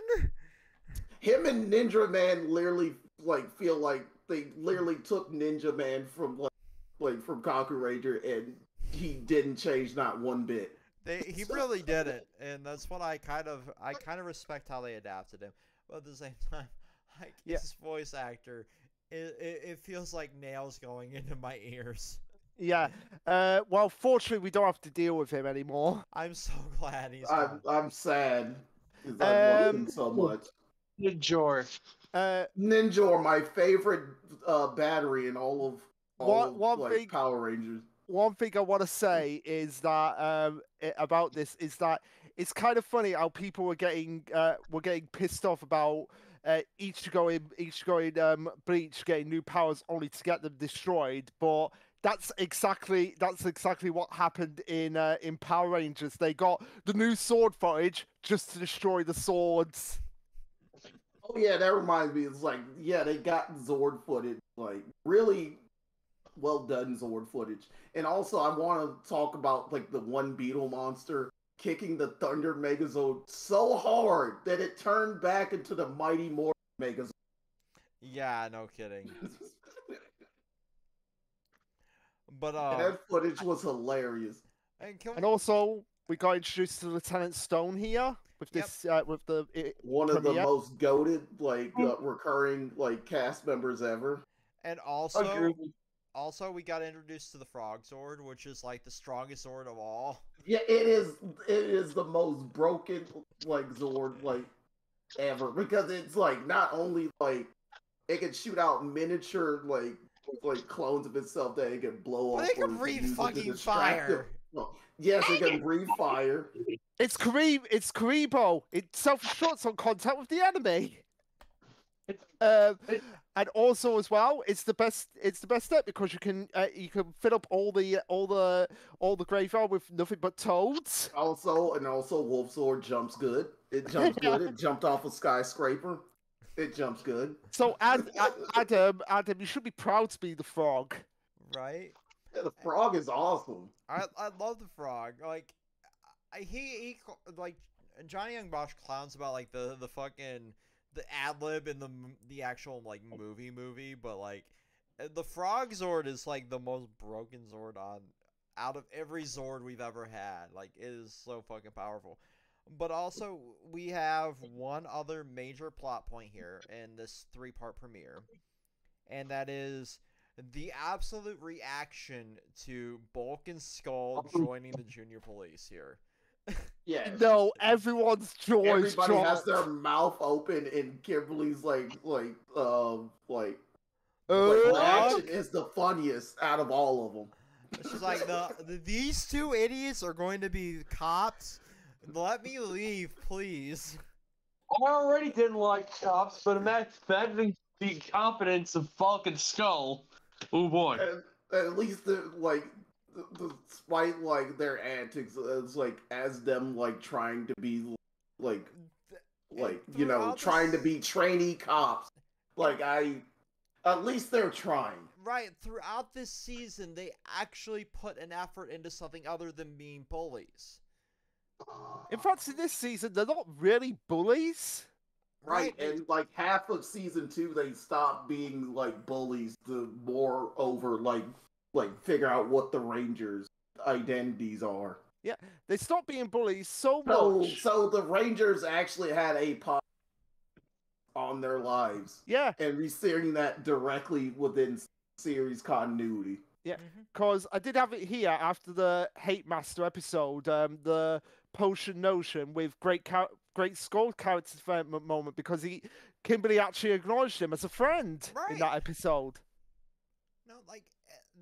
Him and Ninja Man literally feel like they literally took Ninja Man from from Conqueror, and he didn't change not one bit. He really didn't, and that's what I kind of respect how they adapted him. But at the same time, his voice actor, it feels like nails going into my ears. Yeah. Well, fortunately, we don't have to deal with him anymore. I'm so glad he's. I'm sad because I love him so much. Ninjor. Ninjor, my favorite battery in all of Power Rangers. One thing I want to say is that about this is that it's kind of funny how people were getting pissed off about each going Bleach getting new powers only to get them destroyed, but that's exactly what happened in Power Rangers. They got the new sword footage just to destroy the swords. Oh yeah, that reminds me. It's they got Zord footage, really well done Zord footage. And also, I want to talk about the one beetle monster kicking the Thunder Megazord so hard that it turned back into the Mighty Morphin Megazord. Yeah, no kidding. But that footage was hilarious. And also, we got introduced to Lieutenant Stone here with this with the one of the most goated recurring cast members ever. And also we got introduced to the Frog Zord, which is the strongest Zord of all. Yeah, it is the most broken Zord ever because it's not only it can shoot out miniature like clones of itself that it can blow But up. they can or breathe use it to fucking distract fire. Well, yes, it can breathe fire. It's Karibo. It self-destructs on contact with the enemy. And also as well, it's the best step because you can fill up all the graveyard with nothing but toads. Also Wolfsword jumps good. It jumps good. It jumped off a skyscraper. It jumps good. So Adam, you should be proud to be the frog. Right? Yeah, the frog is awesome. I love the frog. Like, he like Johnny Young Bosch clowns about like the fucking the ad lib in the actual like movie, but like the Frog Zord is like the most broken Zord out of every Zord we've ever had. Like, it is so fucking powerful. But also, we have one other major plot point here in this 3-part premiere, and that is the absolute reaction to Bulk and Skull joining the Junior Police here. Yeah. No, everyone's jaw is Everybody dropped. has their mouth open, and Kimberly's reaction is the funniest out of all of them. She's like, these two idiots are going to be cops. Let me leave, please. I already didn't like cops, but imagine the incompetence of Falk and Skull. Oh boy. And at least despite like their antics, it's like as them like trying to be trying to be trainee cops. At least they're trying. Right, throughout this season, they actually put an effort into something other than being bullies. In fact, in this season, they're not really bullies. Right, and like half of season 2, they stopped being like bullies to more over like figure out what the Rangers' identities are. Yeah, they stopped being bullies so much. So the Rangers actually had a pot on their lives. Yeah, and we're seeing that directly within series continuity. Yeah, because I did have it here after the Hate Master episode, the Potion Notion with Great Skull character development moment, because Kimberly actually acknowledged him as a friend in that episode. No, like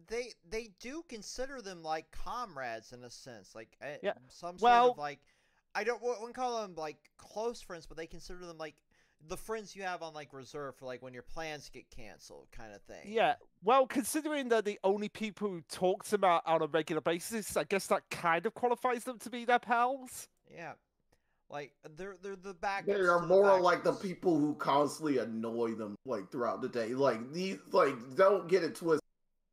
they do consider them like comrades in a sense, like some sort of like I wouldn't call them like close friends, but they consider them like the friends you have on like reserve for like when your plans get canceled, kind of thing. Yeah, well, considering they're the only people who talk to them on a regular basis, I guess that kind of qualifies them to be their pals. Yeah, like they're the backups. They are more like the people who constantly annoy them like throughout the day. Like these, like don't get it twisted.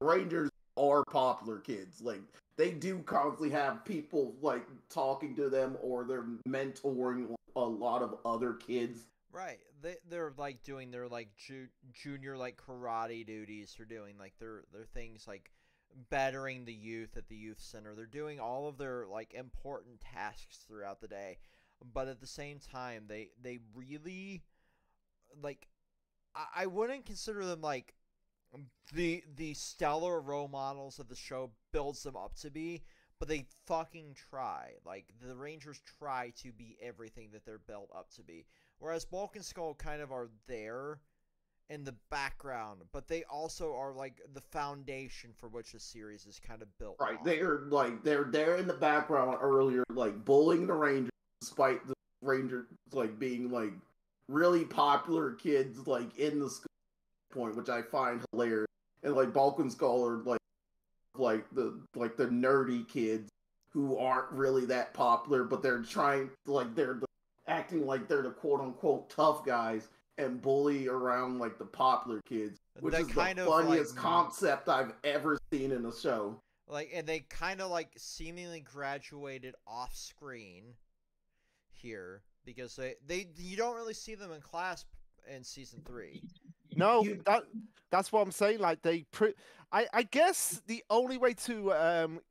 Rangers are popular kids. Like they do constantly have people like talking to them, or they're mentoring a lot of other kids. Right, they're like doing their like junior like karate duties. They're doing like their things like bettering the youth at the youth center. They're doing all of their like important tasks throughout the day, but at the same time, they really like I wouldn't consider them like the stellar role models of the show builds them up to be, but they fucking try. Like the Rangers try to be everything that they're built up to be. Whereas Bulk and Skull kind of are there in the background, but they also are like the foundation for which the series is kind of built. Right, on. they're there in the background earlier, like bullying the Rangers, despite the Rangers like being like really popular kids like in the school point, which I find hilarious. And like Bulk and Skull are like the nerdy kids who aren't really that popular, but they're trying they're acting like they're the quote-unquote tough guys and bully around like the popular kids, which is the funniest concept I've ever seen in a show. Like, and they kind of like seemingly graduated off screen here, because you don't really see them in class in season 3. No, that's what I'm saying. Like I guess the only way to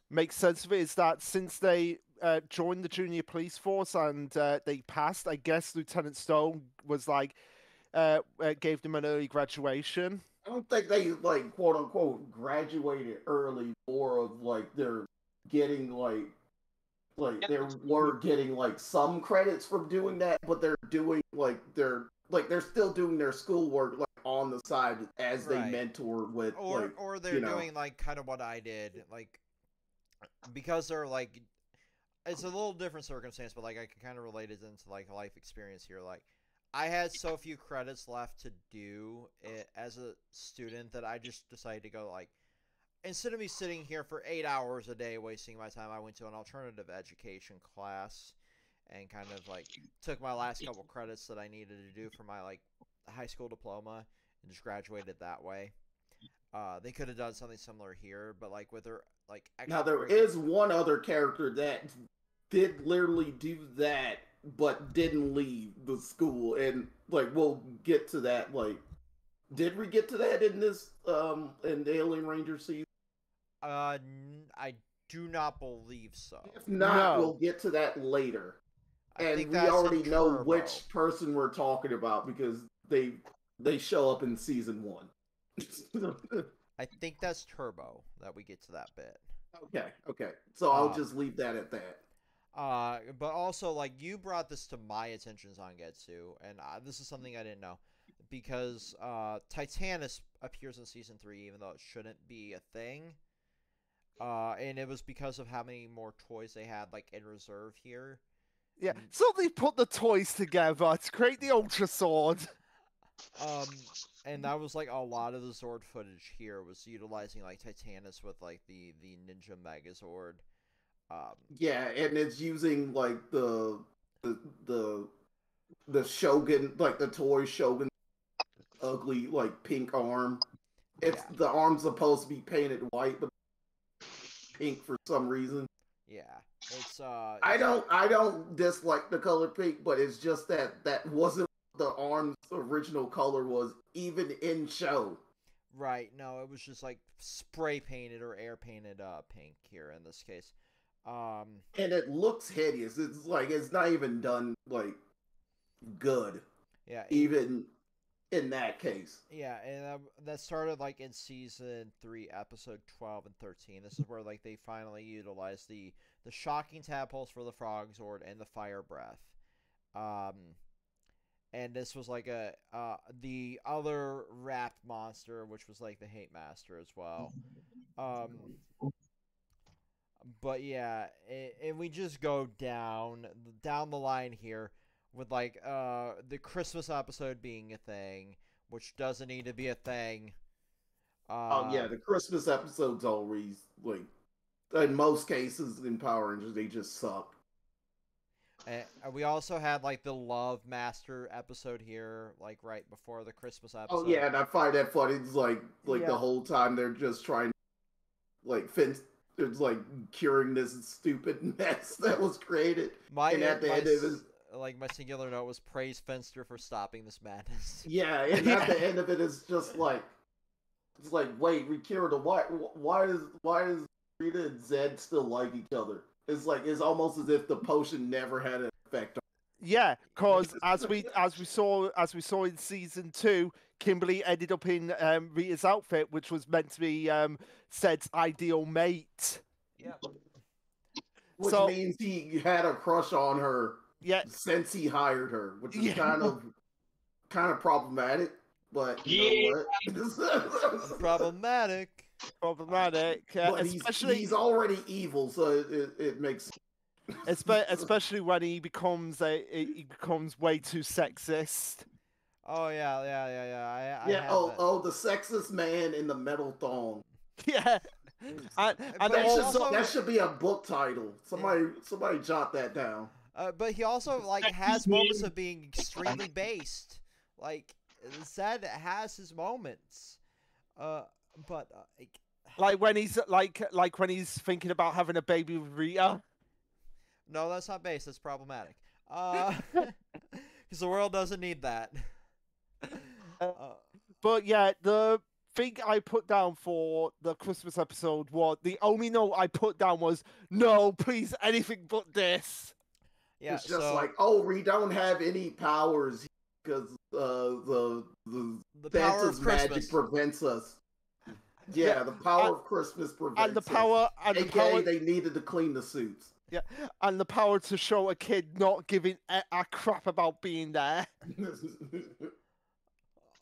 make sense of it is that since they joined the junior police force and they passed, I guess Lieutenant Stone was like gave them an early graduation. I don't think they like quote unquote graduated early, more of like they're getting they were getting like some credits from doing that, but they're doing they're still doing their schoolwork like on the side as they Right. mentor with or they're doing like kind of what I did, like because they're like it's a little different circumstance, but like I can kind of relate it into like life experience here. Like I had so few credits left to do it as a student that I just decided to go like instead of me sitting here for 8 hours a day wasting my time, I went to an alternative education class and kind of like took my last couple credits that I needed to do for my like high school diploma and just graduated that way. They could have done something similar here, but like with their like now there is one other character that did literally do that but didn't leave the school, and like we'll get to that. Like, did we get to that in this in the Alien Ranger season? I do not believe so. If not, No. we'll get to that later. I And think we that's already in know Turbo. which person we're talking about because they show up in season 1. I think that's Turbo that we get to that bit. Okay. So I'll just leave that at that. But also, like, you brought this to my attention, Zangetsu, and this is something I didn't know. Because Titanus appears in Season 3, even though it shouldn't be a thing. And it was because of how many more toys they had, like, in reserve here. Yeah, so they put the toys together to create the Ultra Sword. And that was, like, a lot of the Zord footage here was utilizing, like, Titanus with, like, the Ninja Megazord. Yeah, and it's using like the Shogun, like the toy Shogun, ugly like pink arm. It's the arm's supposed to be painted white, but pink for some reason. Yeah, it's I don't dislike the color pink, but it's just that wasn't the arm's original color was even in show. Right. No, it was just like spray painted or air painted pink here in this case. And it looks hideous. It's like it's not even done like good. Yeah. Even in that case. Yeah, and that started like in season 3, episode 12 and 13. This is where like they finally utilized the shocking tadpoles for the Frog Zord and the fire breath. And this was like the other wrapped monster, which was like the Hate Master as well. But yeah, and we just go down the line here with like the Christmas episode being a thing, which doesn't need to be a thing. Oh yeah, the Christmas episodes always like in most cases in Power Rangers they just suck. And we also had like the Love Master episode here, like right before the Christmas episode. Oh yeah, and I find that funny. It's like the whole time they're just trying like it's like curing this stupid mess that was created. And at the end of it, like my singular note was praise Finster for stopping this madness. Yeah, and at the end of it is just like it's like wait, we cured him. Why is Rita and Zed still like each other? It's like it's almost as if the potion never had an effect on. Yeah, because as we saw in season 2, Kimberly ended up in Rita's outfit, which was meant to be Zed's ideal mate. Yeah. Which means he had a crush on her. Yeah. Since he hired her, which is kind of problematic, but you know what? Problematic. But he's already evil, so it makes. Especially when he becomes way too sexist. Oh yeah. The sexist man in the metal thong. Yeah, and that should be a book title. Somebody jot that down. But he also like has moments of being extremely based. Like Zed has his moments. But like when he's like when he's thinking about having a baby with Rita. No, that's not based. That's problematic. Because the world doesn't need that. But yeah, the thing I put down for the Christmas episode was the only note I put down was no, please, anything but this. Yeah, it's just like, oh, we don't have any powers because the Santa's magic prevents us. Yeah, the power of Christmas prevents us. They needed to clean the suits. Yeah, and the power to show a kid not giving a crap about being there.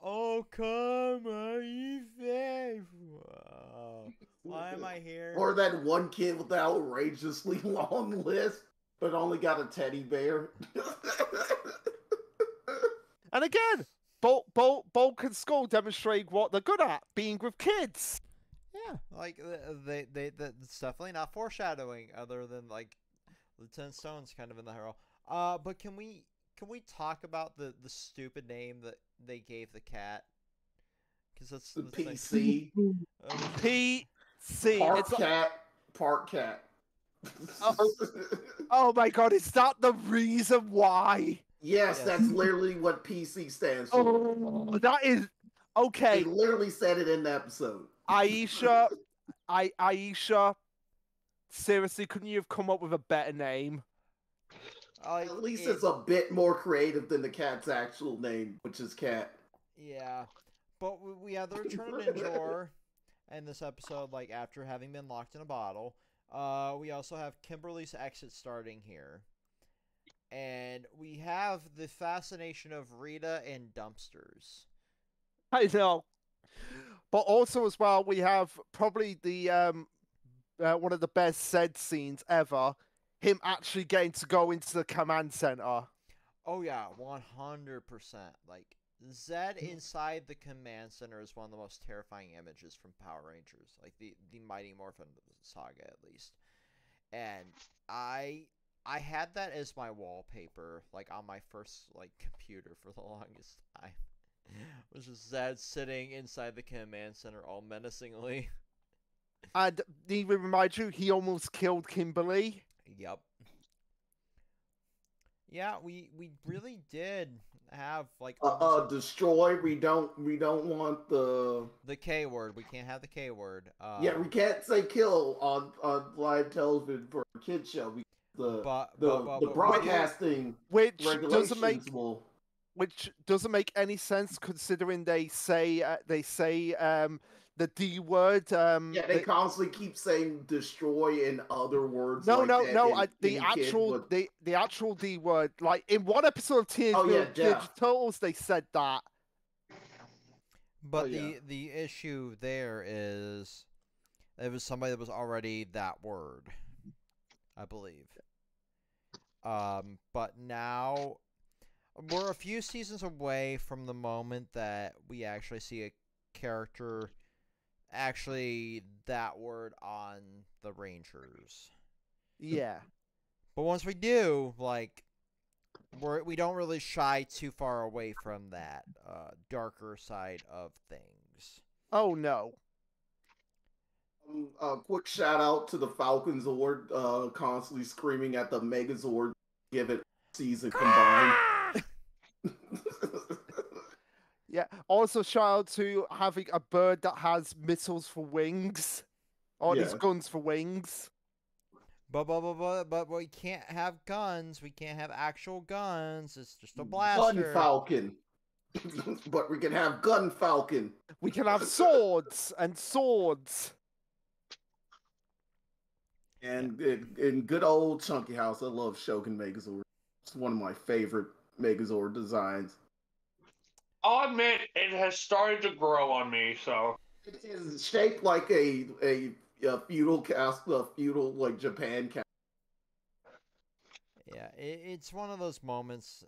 Oh, come on, why am I here? Or that one kid with the outrageously long list, but only got a teddy bear. And again, Bulk and Skull demonstrate what they're good at, being with kids. Yeah, like it's definitely not foreshadowing, other than like Lieutenant Stone's kind of in the role. But can we talk about the stupid name that they gave the cat? Because that's The like, PC. PC. Park cat. Oh my god, is that the reason why? Yes, Yes. that's literally what PC stands for. Oh, that is okay. They literally said it in the episode. Aisha, Aisha, seriously, couldn't you have come up with a better name? At least it's a bit more creative than the cat's actual name, which is Cat. Yeah, but we have the return of Ninjor in this episode, like after having been locked in a bottle. We also have Kimberly's exit starting here. And we have the fascination of Rita and dumpsters. I know. But also as well, we have probably the one of the best said scenes ever. Him actually getting to go into the command center. Oh yeah, 100%. Like Zed inside the command center is one of the most terrifying images from Power Rangers, like the Mighty Morphin saga at least. And I had that as my wallpaper, like on my first like computer for the longest time. Was just Zed sitting inside the command center all menacingly. And even remind you, he almost killed Kimberly. Yep. Yeah, we really did have like destroy. We don't want the K word. We can't have the K word. Yeah, we can't say kill on live television for a kid show. The broadcasting which regulations doesn't make any sense considering they say the D word. They constantly keep saying destroy and other words. The actual D word. Like in one episode of Teenage Mutant Ninja Turtles, they said that. But the issue there is it was somebody that was already that word, I believe. But now we're a few seasons away from the moment that we actually see a character actually that word on the Rangers. Yeah. But once we do, like, we don't really shy too far away from that darker side of things. Oh no. A quick shout out to the Falconzord, constantly screaming at the Megazord, give it season combined. Yeah. Also, shout out to having a bird that has missiles for wings, or these guns for wings. But we can't have guns. We can't have actual guns. It's just a blaster. Gun Falcon. But we can have Gun Falcon. We can have swords and swords. And in good old Chunky House, I love Shogun Megazord. It's one of my favorite Megazord designs. I'll admit, it has started to grow on me, so. It is shaped like a feudal castle, a feudal, like, Japan castle. Yeah, it's one of those moments,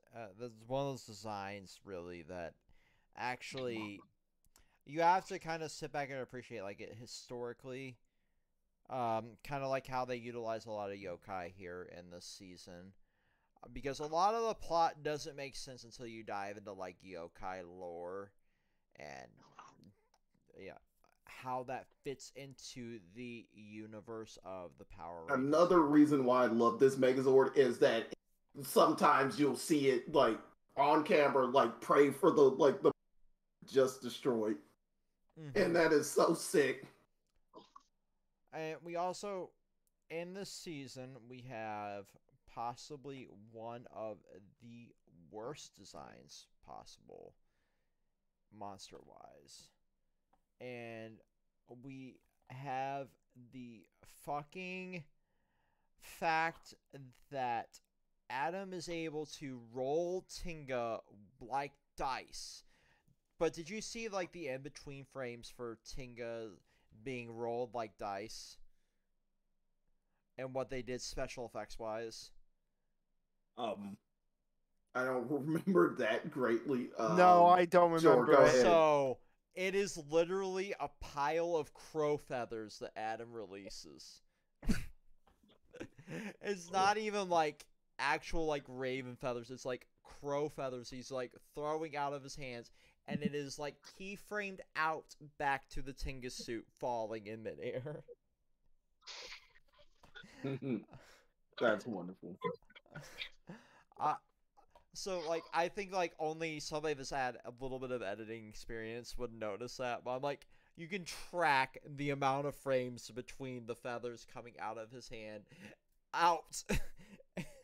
one of those designs, really, that actually you have to kind of sit back and appreciate, like, it historically. Kind of like how they utilize a lot of yokai here in this season. Because a lot of the plot doesn't make sense until you dive into, like, yokai lore. And, yeah, how that fits into the universe of the Power Rangers. Another reason why I love this Megazord is that sometimes you'll see it, like, on camera, like, pray for the just destroyed. Mm-hmm. And that is so sick. And we also, in this season, we have possibly one of the worst designs possible, monster-wise. And we have the fucking fact that Adam is able to roll Tinga like dice, But did you see like the in between frames for Tinga being rolled like dice, and what they did special effects wise? I don't remember that greatly. No, I don't Sure, remember go it. ahead. So it is literally a pile of crow feathers that Adam releases. It's not even like actual like raven feathers. It's like crow feathers he's like throwing out of his hands, and it is like keyframed out back to the Tinga suit falling in midair. That's wonderful. So like I think like only somebody that's had a little bit of editing experience would notice that, but I'm like, you can track the amount of frames between the feathers coming out of his hand out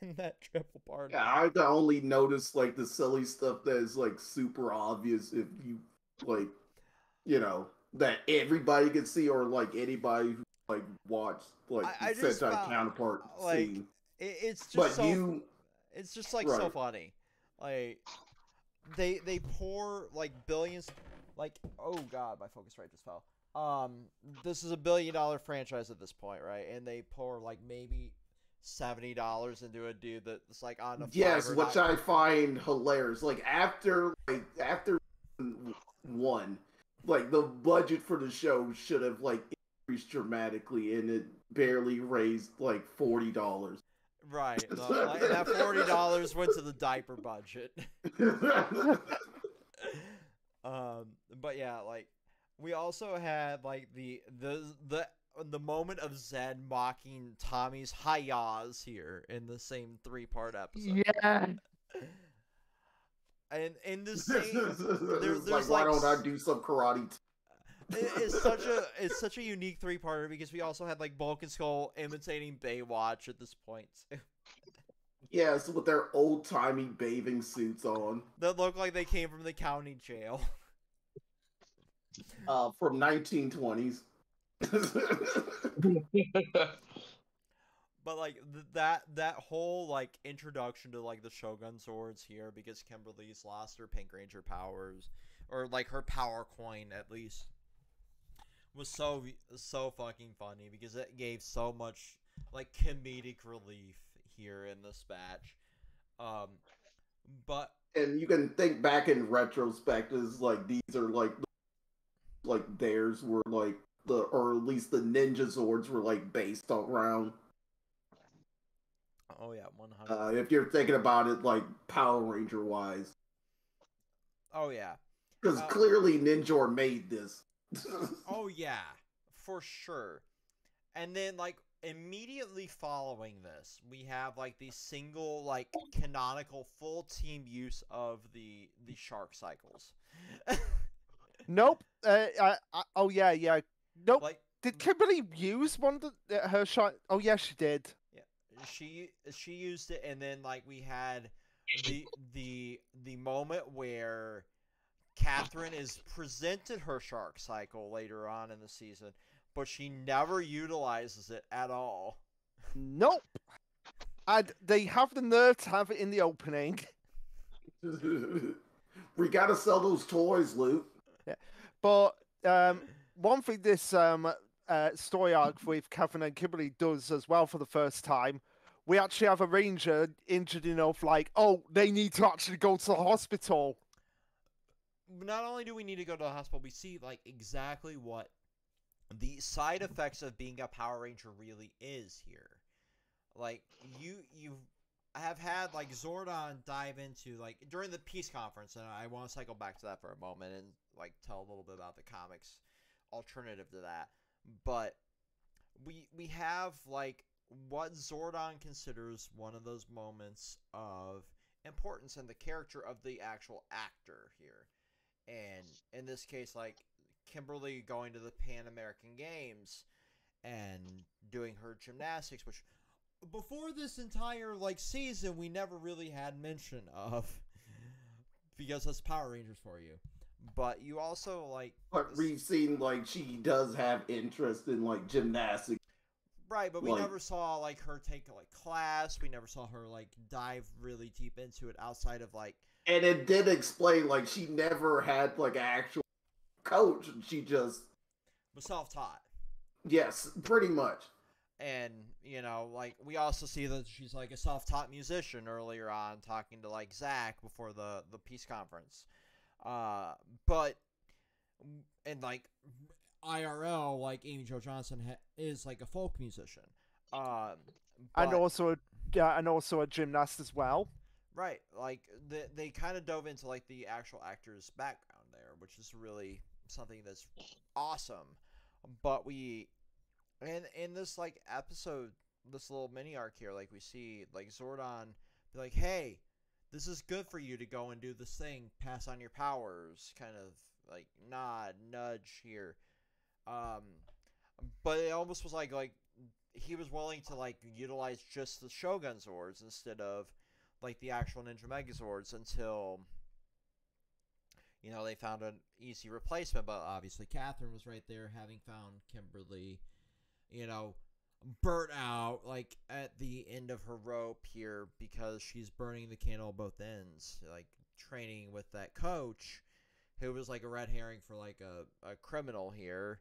in that triple part. Yeah, I can only notice like the silly stuff that is like super obvious if you like, you know, that everybody can see, or like anybody who like watched like I the just Sentai found, counterpart like, scene. it's just But so you, it's just like so right. funny. Like they pour like billions, like, oh god, my focus rate just fell. This is $1 billion franchise at this point, right? And they pour like maybe $70 into a dude that's like on a yes, Fiverr which I find hilarious. Like after one, like the budget for the show should have like increased dramatically, and it barely raised like $40. Right, and that $40 went to the diaper budget. But yeah, like we also had like the moment of Zed mocking Tommy's hi-yas here in the same 3-part episode. Yeah. And in the same, there's like, why don't I do some karate? It's such a unique 3-parter because we also had like Bulk and Skull imitating Baywatch at this point. Yes, with their old-timey bathing suits on. That look like they came from the county jail. From 1920s. But like that whole like introduction to like the Shogun swords here, because Kimberly's lost her Pink Ranger powers, or like her power coin at least, was so fucking funny because it gave so much like comedic relief here in this batch. But and you can think back in retrospect as like these are like theirs were like or at least the Ninja Zords were like based around. Oh yeah, 100. If you're thinking about it like Power Ranger wise. Oh yeah. Because clearly Ninjor made this. Oh yeah, for sure. And then like immediately following this, we have like the single like canonical full team use of the shark cycles. Nope. Oh yeah. Nope. Like, did Kimberly use one of her shot? Oh yeah, she did. Yeah, she used it, and then like we had the moment where Catherine is presented her shark cycle later on in the season, but she never utilizes it at all. Nope. And they have the nerve to have it in the opening. We gotta sell those toys, Luke. Yeah. But one thing this story arc with Catherine and Kimberly does as well for the first time, we actually have a ranger injured enough, like, oh, they need to actually go to the hospital. Not only do we need to go to the hospital, we see like exactly what the side effects of being a Power Ranger really is here. Like you have had like Zordon dive into like during the peace conference, and I want to cycle back to that for a moment and like tell a little bit about the comics alternative to that. But we have like what Zordon considers one of those moments of importance in the character of the actual actor here. And in this case, like Kimberly going to the Pan American Games and doing her gymnastics, which before this entire like season we never really had mention of, because that's Power Rangers for you. But you also like, but we've seen like she does have interest in like gymnastics. Right, but we Like- never saw like her take like class. We never saw her like dive really deep into it outside of like. And it did explain, like, she never had, like, an actual coach. She just, Was self-taught. yes, pretty much. And, you know, like, we also see that she's, like, a self-taught musician earlier on, talking to, like, Zach before the peace conference. But, and, like, IRL, like, Amy Jo Johnson is, like, a folk musician. And But- also a gymnast as well. Right, like, they kind of dove into, like, the actual actor's background there, which is really something that's awesome. But in this, like, episode, this little mini arc here, like, we see, like, Zordon be like, hey, this is good for you to go and do this thing, pass on your powers, kind of, like, nudge here. But it almost was like, he was willing to, like, utilize just the Shogun Zords instead of, like, the actual Ninja Megazords until, you know, they found an easy replacement. But obviously Catherine was right there, having found Kimberly, you know, burnt out, like, at the end of her rope here because she's burning the candle at both ends, like, training with that coach who was, like, a red herring for, like, a criminal here,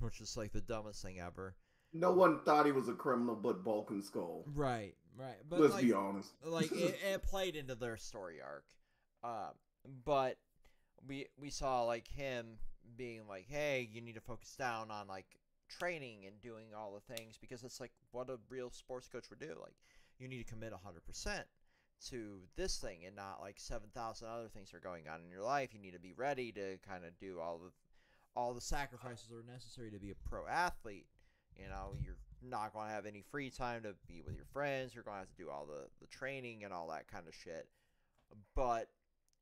which is, like, the dumbest thing ever. No one thought he was a criminal but Vulcan Skull. Right. But Let's like, be honest. Like, it played into their story arc. But we saw, like, him being like, hey, you need to focus down on, like, training and doing all the things, because it's, like, what a real sports coach would do. Like, you need to commit 100% to this thing and not, like, 7,000 other things are going on in your life. You need to be ready to kind of do all the sacrifices that are necessary to be a pro athlete. You know, you're not going to have any free time to be with your friends. You're going to have to do all the training and all that kind of shit. But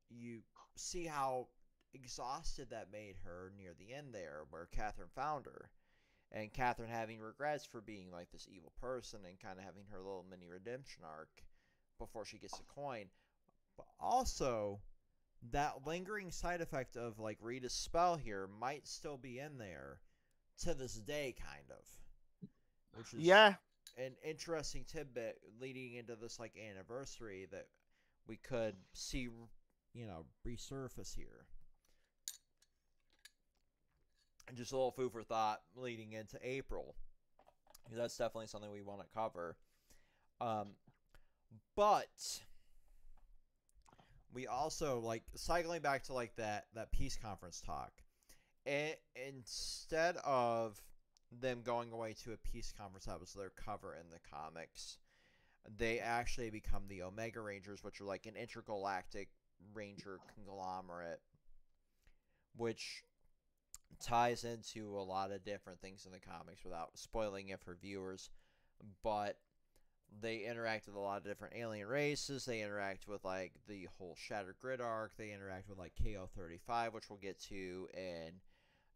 you see how exhausted that made her near the end there, where Catherine found her. And Catherine having regrets for being like this evil person and kind of having her little mini redemption arc before she gets the coin. But also, that lingering side effect of, like, Rita's spell here might still be in there to this day, kind of. Which is an interesting tidbit leading into this, like, anniversary that we could see, you know, resurface here. And just a little food for thought leading into April. That's definitely something we want to cover. But we also, like, cycling back to, like, that peace conference talk. Instead of them going away to a peace conference that was their cover in the comics, they actually become the Omega Rangers, which are, like, an intergalactic ranger conglomerate, which ties into a lot of different things in the comics without spoiling it for viewers. But they interact with a lot of different alien races. They interact with, like, the whole Shattered Grid arc. They interact with, like, KO-35, which we'll get to in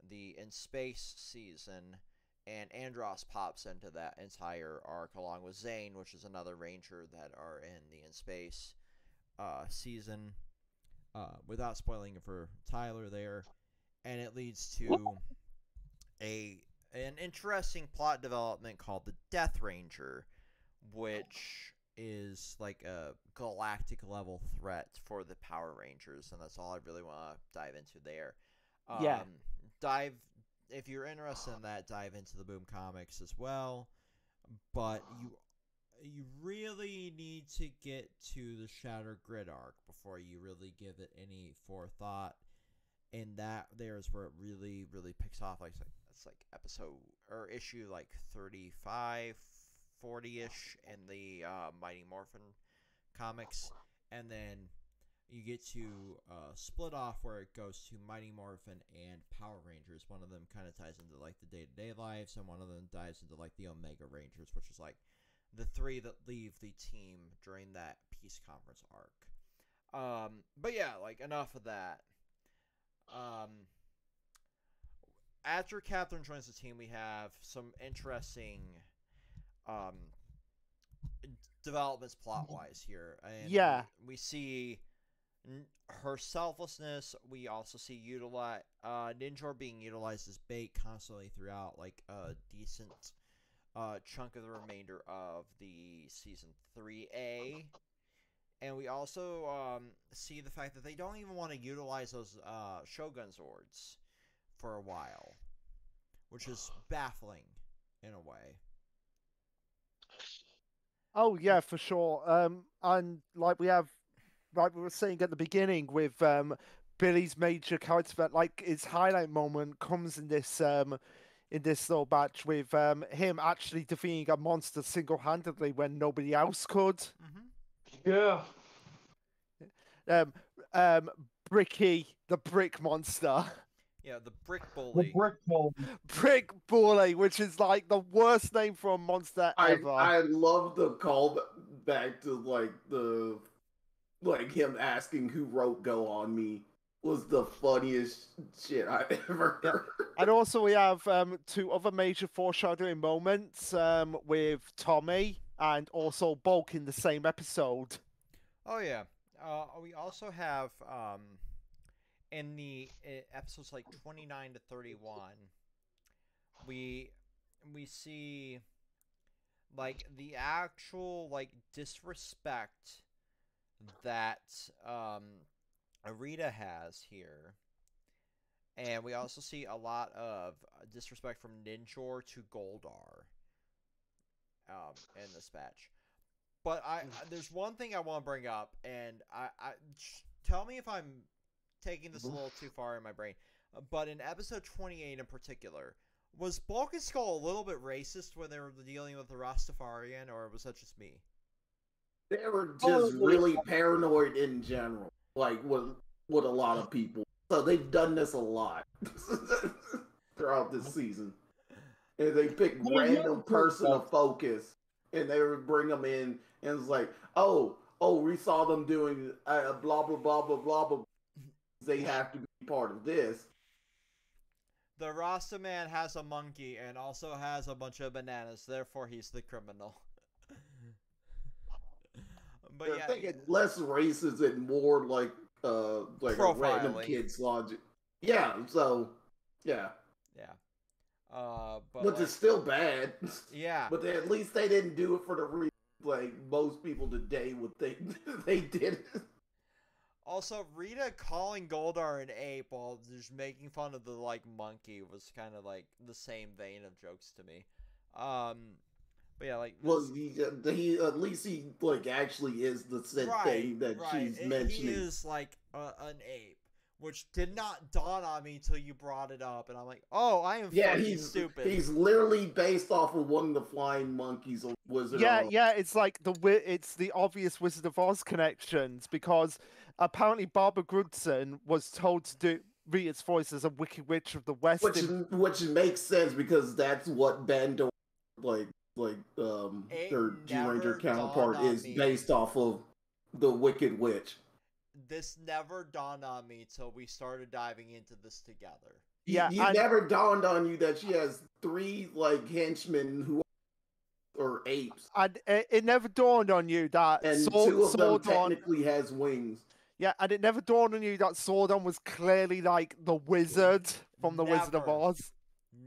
the In Space season. And Andros pops into that entire arc along with Zane, which is another ranger that are in the In Space season. Without spoiling it for Tyler there. And it leads to an interesting plot development called the Death Ranger, which is like a galactic level threat for the Power Rangers, and that's all I really want to dive into there. If you're interested in that, dive into the Boom Comics as well. But you really need to get to the Shattered Grid arc before you really give it any forethought. And that there is where it really, really picks off. Like, it's like episode or issue like 35, 40-ish in the Mighty Morphin comics. And then you get to split off where it goes to Mighty Morphin and Power Rangers. One of them kind of ties into, like, the day-to-day lives, and one of them dives into, like, the Omega Rangers, which is, like, the three that leave the team during that peace conference arc. But yeah, like, enough of that. After Catherine joins the team, we have some interesting developments plot-wise here. And we see her selflessness. We also see Ninjor being utilized as bait constantly throughout, like, a decent chunk of the remainder of the season 3A. And we also see the fact that they don't even want to utilize those Shogun Zords for a while, which is baffling in a way. Oh yeah, for sure. And like we were saying at the beginning with Billy's major character event, like his highlight moment comes in this little batch with him actually defeating a monster single-handedly when nobody else could. Yeah. Bricky, the brick monster. Yeah, the Brick The Bully. brick mold. Brick Bully, which is like the worst name for a monster ever. I love the call back to like him asking who wrote "Go on Me" was the funniest shit I ever heard. And also we have two other major foreshadowing moments with Tommy and also Bulk in the same episode. Oh yeah. We also have in the episodes like 29 to 31, we see like the actual like disrespect that Arita has here, and we also see a lot of disrespect from Ninjor to Goldar in this batch. But there's one thing I want to bring up, and I tell me if I'm taking this a little too far in my brain. But in episode 28 in particular, was Bulk and Skull a little bit racist when they were dealing with the Rastafarian, or was that just me? They were just really paranoid in general, like with a lot of people. So they've done this a lot throughout this season. And they pick random person of focus, and they would bring them in, and it's like, oh, we saw them doing blah blah blah blah blah blah. They have to be part of this. The Rasta man has a monkey and also has a bunch of bananas, therefore he's the criminal. But They're yeah, thinking less racist and more like a random Profiling. kid's logic. Yeah, so yeah. But Which like, is still bad. yeah. But at least they didn't do it for the reason like most people today would think they did. Also, Rita calling Goldar an ape while just making fun of the like monkey was kind of like the same vein of jokes to me. But yeah, like Well, he at least he like actually is the said thing that she's mentioning. He is like an ape, which did not dawn on me until you brought it up, and I'm like, oh, I am fucking stupid. He's literally based off of one of the flying monkeys of Wizard of Oz. Yeah, it's like it's the obvious Wizard of Oz connections because apparently Barbara Goodson was told to do Rita's voice as a Wicked Witch of the West, which makes sense because that's what Bandor their G-Ranger counterpart is based off of the Wicked Witch. This never dawned on me till we started diving into this together. Yeah, it never dawned on you that she has 3 like henchmen who are apes, and it never dawned on you that and 2 of them technically has wings. Yeah, and it never dawned on you that Sordon was clearly like the wizard from the Wizard of Oz.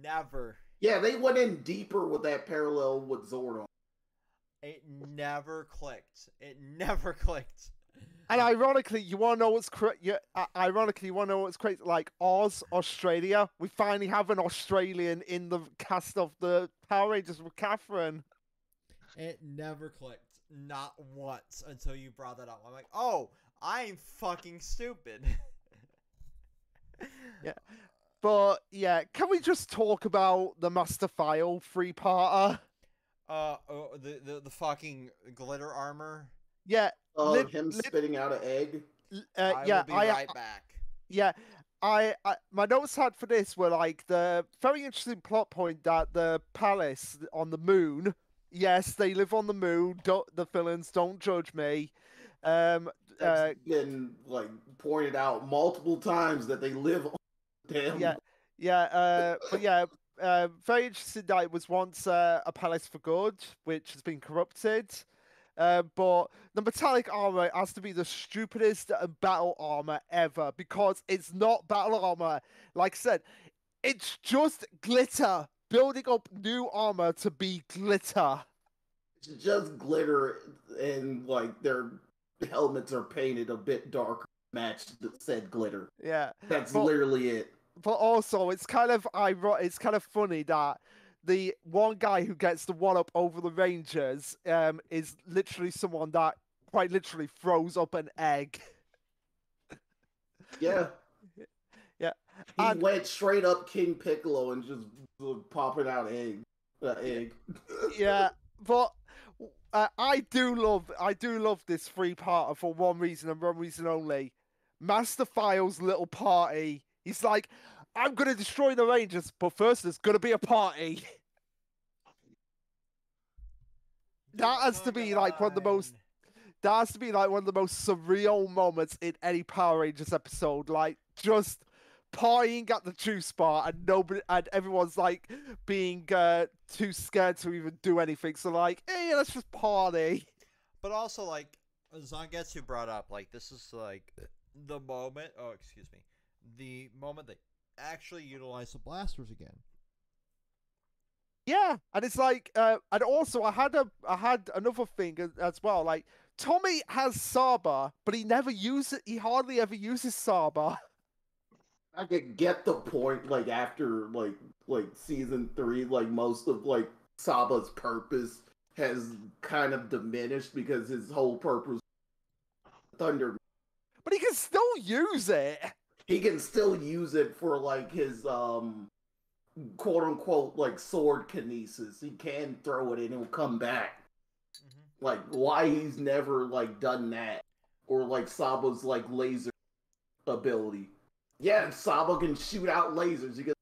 Never. Yeah, they went in deeper with that parallel with Zordon. It never clicked. It never clicked. And ironically, you want to know what's ironically, you want to know what's crazy? Like Oz, Australia, we finally have an Australian in the cast of the Power Rangers with Catherine. It never clicked, not once, until you brought that up. I'm like, oh, I'm fucking stupid. Yeah, but yeah, can we just talk about the Master File 3-parter? The fucking glitter armor. Yeah. Him spitting out an egg. I will be right back. Yeah, I my notes had for this were like the very interesting plot point that the palace on the moon. Yes, they live on the moon. The villains don't judge me. That's been like pointed out multiple times that they live on. Damn. But yeah. Very interesting that it was once a palace for good, which has been corrupted. But the metallic armor has to be the stupidest battle armor ever because it's not battle armor. Like I said, it's just glitter building up new armor to be glitter. It's just glitter, and like their helmets are painted a bit darker to match the said glitter. Yeah, That's but- literally it. But also, it's kind of it's kind of funny that the one guy who gets the one up over the Rangers is literally someone that quite literally throws up an egg. Yeah. Yeah. He And- went straight up King Piccolo and just popping out egg. Yeah, but I do love this three-parter for one reason and one reason only. Master File's little party. He's like, I'm gonna destroy the Rangers, but first there's gonna be a party. That has to be like one of the most. That has to be like one of the most surreal moments in any Power Rangers episode. Like just partying at the juice bar and everyone's like being too scared to even do anything. So like, hey, let's just party. But also, like, Zangetsu brought up, like, this is, like, the moment... Oh, excuse me. The moment they actually utilize the blasters again. Yeah, and it's like, and also I had another thing as well. Like, Tommy has Saba, but he never uses it. He hardly ever uses Saba. I could get the point, like, after, like season 3, like, most of, like, Saba's purpose has kind of diminished because his whole purpose Thunder. But he can still use it. He can still use it for, like, his, quote-unquote, like, sword kinesis. He can throw it and it'll come back. Mm-hmm. Like, why he's never, like, done that. Or, like, Saba's, like, laser ability. Yeah, Saba can shoot out lasers. You can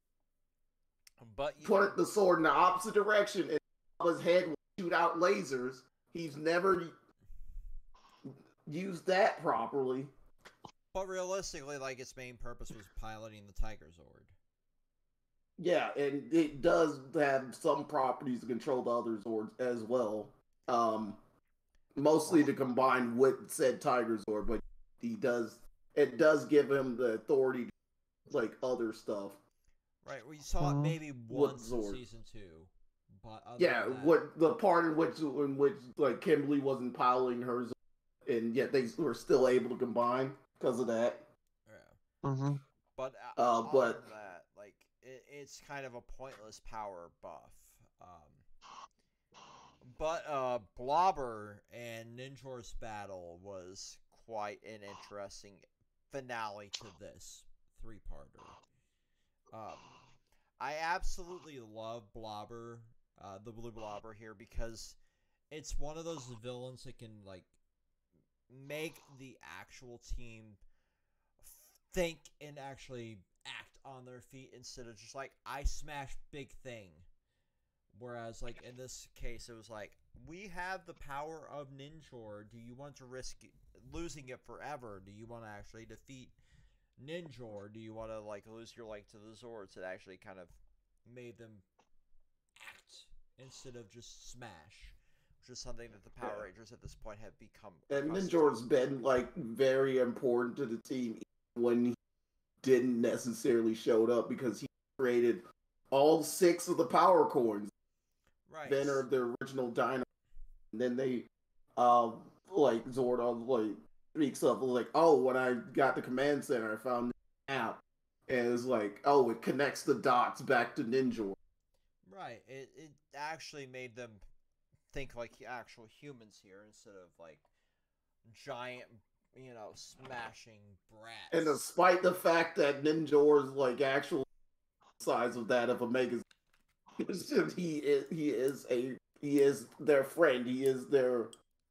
put the sword in the opposite direction and Saba's head will shoot out lasers. He's never used that properly. But realistically, like, its main purpose was piloting the Tiger Zord. Yeah, and it does have some properties to control the other Zords as well. Mostly to combine with said Tiger Zord, but it does give him the authority to like other stuff. Right, we saw it maybe once in season 2. But yeah, what the part in which like Kimberly wasn't piloting hers, and yet they were still able to combine because of that. Yeah. Mm-hmm. But other than that, like it's kind of a pointless power buff. But Blobber and Ninjor's battle was quite an interesting finale to this 3-parter. I absolutely love Blobber, the Blue Blobber here, because it's one of those villains that can like make the actual team think and actually act on their feet instead of just like, I smash big thing. Whereas, like, in this case, it was like, we have the power of Ninjor. Do you want to risk losing it forever? Do you want to actually defeat Ninjor? Do you want to, like, lose your leg to the Zords? It actually kind of made them act instead of just smash, which is something that the Power Rangers at this point have become. And Ninjor's been, like, very important to the team when he didn't necessarily show up because he created all 6 of the power coins. Right. Inventor of the original Dino. And then they, like, Zord, like, speaks up, like, oh, when I got the command center, I found the app. And it's like, oh, it connects the dots back to Ninjor. Right. It actually made them think like actual humans here instead of, like, giant, smashing brats. And despite the fact that Ninjor's, like, actual size of that of a Mega, he is their friend. He is their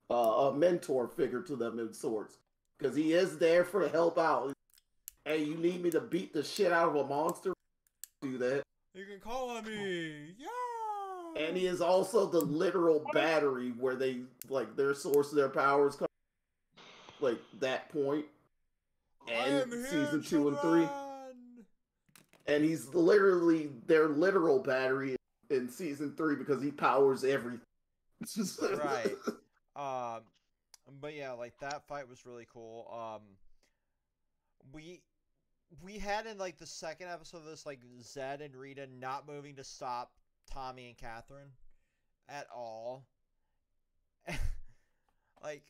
a mentor figure to them in sorts, because he is there to help out. Hey, you need me to beat the shit out of a monster? Do that. You can call on me. Yeah. And he is also the literal battery where they like their source of their powers come like that point. And season 2 and 3. And he's literally their literal battery in season 3 because he powers everything. Right. But yeah, like that fight was really cool. We had in like the second episode of this, like Zed and Rita not moving to stop Tommy and Catherine at all. Like,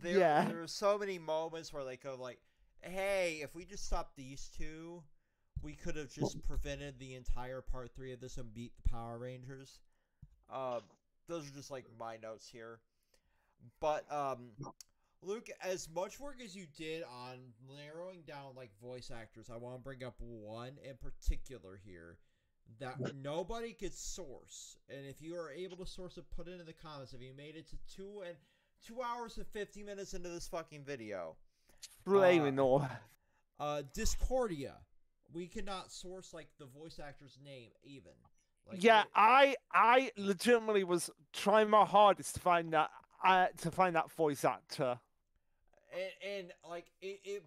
there were so many moments where they go like, hey, if we just stopped these two, we could have just prevented the entire part 3 of this and beat the Power Rangers. Those are just like my notes here. But Luke, as much work as you did on narrowing down like voice actors, I want to bring up one in particular here that nobody could source. And if you are able to source it, put it in the comments. If you made it to 2 hours and 50 minutes into this fucking video, Flaming all. Discordia. We cannot source like the voice actor's name even. Like, Yeah, I legitimately was trying my hardest to find that voice actor. And like it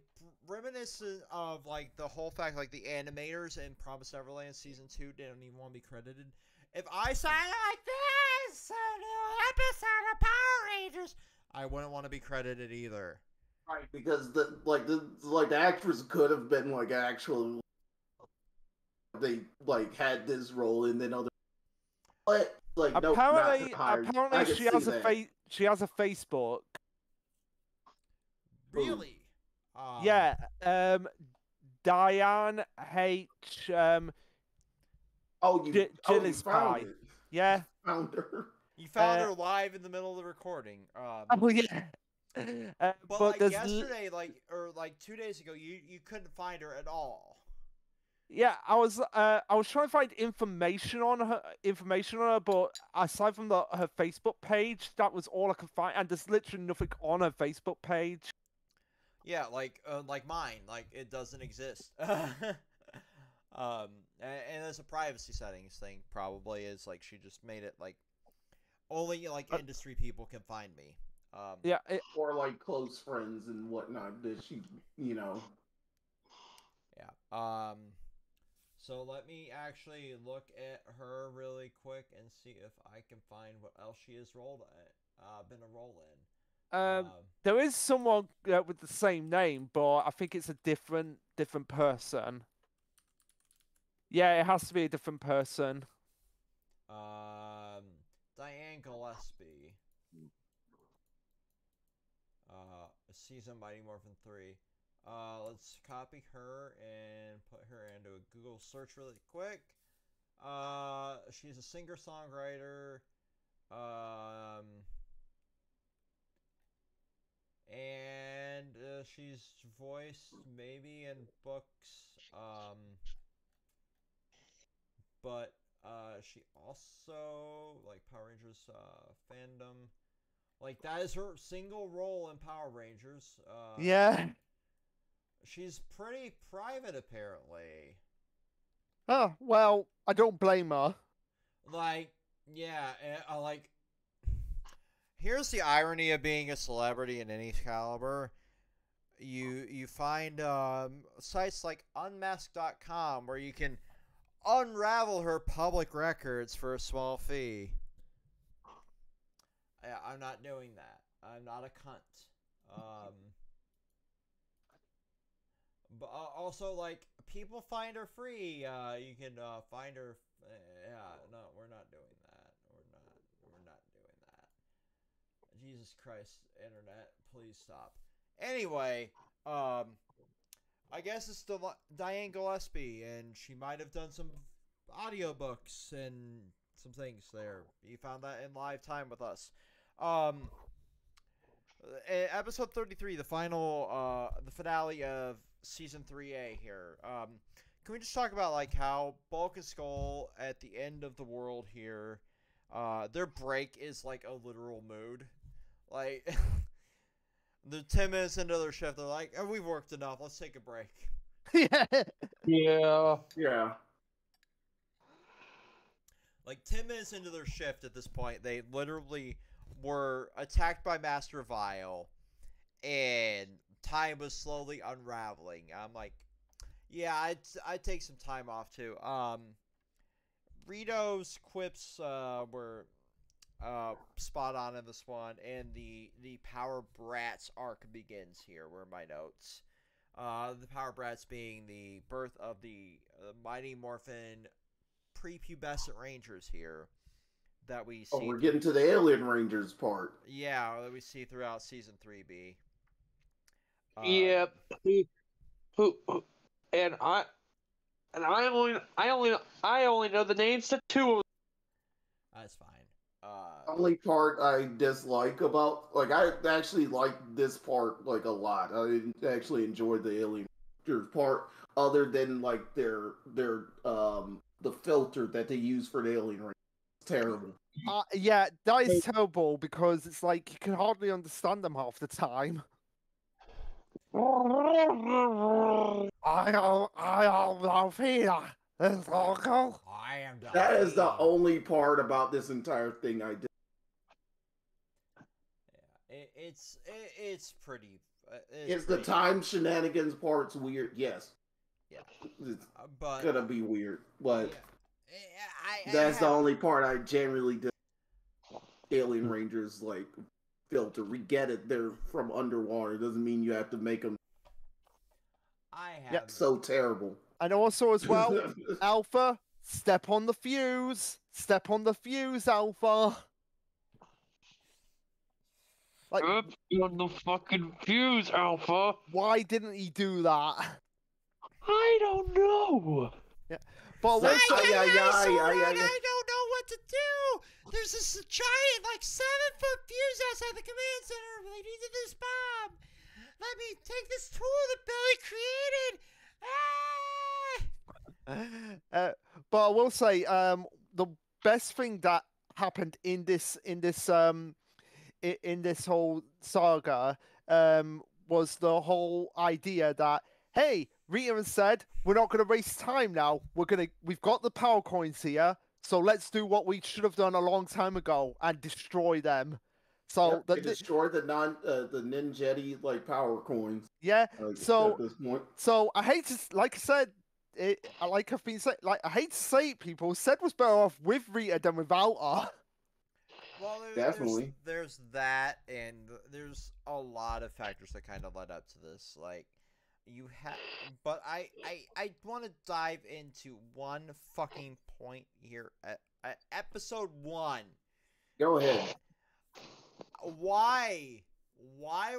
reminiscent of like the whole fact like the animators in Promised Neverland season 2 didn't even want to be credited. If I sound like this in an episode of Power Rangers, I wouldn't want to be credited either. Right, because the actress could have been like actually they like had this role and then other, but like apparently she has a Facebook. Really? Yeah. Diane H. Gillis Pie. It. Yeah. Found her. You found her live in the middle of the recording. Oh yeah. But like yesterday, or 2 days ago, you couldn't find her at all. Yeah, I was trying to find information on her, but aside from her Facebook page, that was all I could find, and there's literally nothing on her Facebook page. Yeah, like mine, like it doesn't exist. And it's a privacy settings thing. Probably is like she just made it like only like industry people can find me. Or like close friends and whatnot that she, Yeah. So let me actually look at her really quick and see if I can find what else she has been a role in. There is someone with the same name, but I think it's a different person. Yeah, it has to be a different person. Diane Gillespie. Season Mighty Morphin 3. Let's copy her and put her into a Google search really quick. She's a singer-songwriter. And she's voiced maybe in books. But she also like Power Rangers fandom. Like that is her single role in Power Rangers. Yeah. She's pretty private apparently. Oh, well, I don't blame her. Like, yeah, like here's the irony of being a celebrity in any caliber. You find sites like unmasked.com where you can unravel her public records for a small fee. I'm not doing that. I'm not a cunt. But also, like, people find her free. You can find her. No, we're not doing that. We're not doing that. Jesus Christ, internet, please stop. Anyway, I guess it's Diane Gillespie, and she might have done some audiobooks and some things there. You found that in live time with us. Episode 33, the finale of season 3A here. Can we just talk about like how Bulk and Skull at the end of the world here, their break is like a literal mood. Like, they're 10 minutes into their shift, they're like, oh, we've worked enough, let's take a break. Yeah. Like 10 minutes into their shift at this point, they literally were attacked by Master Vile, and time was slowly unraveling. I'm like, yeah, I'd take some time off too. Rito's quips were spot on in this one, and the Power Brats arc begins here. Were my notes. The Power Brats being the birth of the Mighty Morphin prepubescent rangers here that we see. Oh, we're getting to the Alien Rangers part. Yeah, that we see throughout season 3B. Yep. Who? And I only know the names to 2 of them. That's fine. Only part I dislike about, like, I actually like this part like a lot. I actually enjoyed the Alien Rangers part, other than like their the filter that they use for the Alien Rangers. It's terrible. Yeah, that is terrible because it's like you can hardly understand them half the time. I am here. I am. That is the only part about this entire thing I did. Yeah, it's pretty. It's the time shenanigans part's weird. Yes. Yeah. It's but gonna be weird, but I that's the only part I generally did. Alien Rangers like filter. We get it. They're from underwater. It doesn't mean you have to make them so terrible. And also as well, Alpha, step on the fuse. Step on the fuse, Alpha. Like, Step on the fucking fuse, Alpha. Why didn't he do that? I don't know. Yeah, but I don't know what to do. There's this giant, like 7-foot fuse outside the command center relating to this bomb. Let me take this tool that Billy created. But I will say, the best thing that happened in this whole saga was the whole idea that, hey, Rita and said, we're not going to waste time now. We've got the power coins here, so let's do what we should have done a long time ago and destroy them. So they destroy the Ninjetti like power coins. Yeah. At this point. So I hate to, like I said, like I've been saying, like I hate to say it, people. Zed was better off with Rita than without her. Well, Definitely. There's that, and there's a lot of factors that kind of led up to this. Like, you have, but I want to dive into one fucking point here at episode 1. Go ahead. Why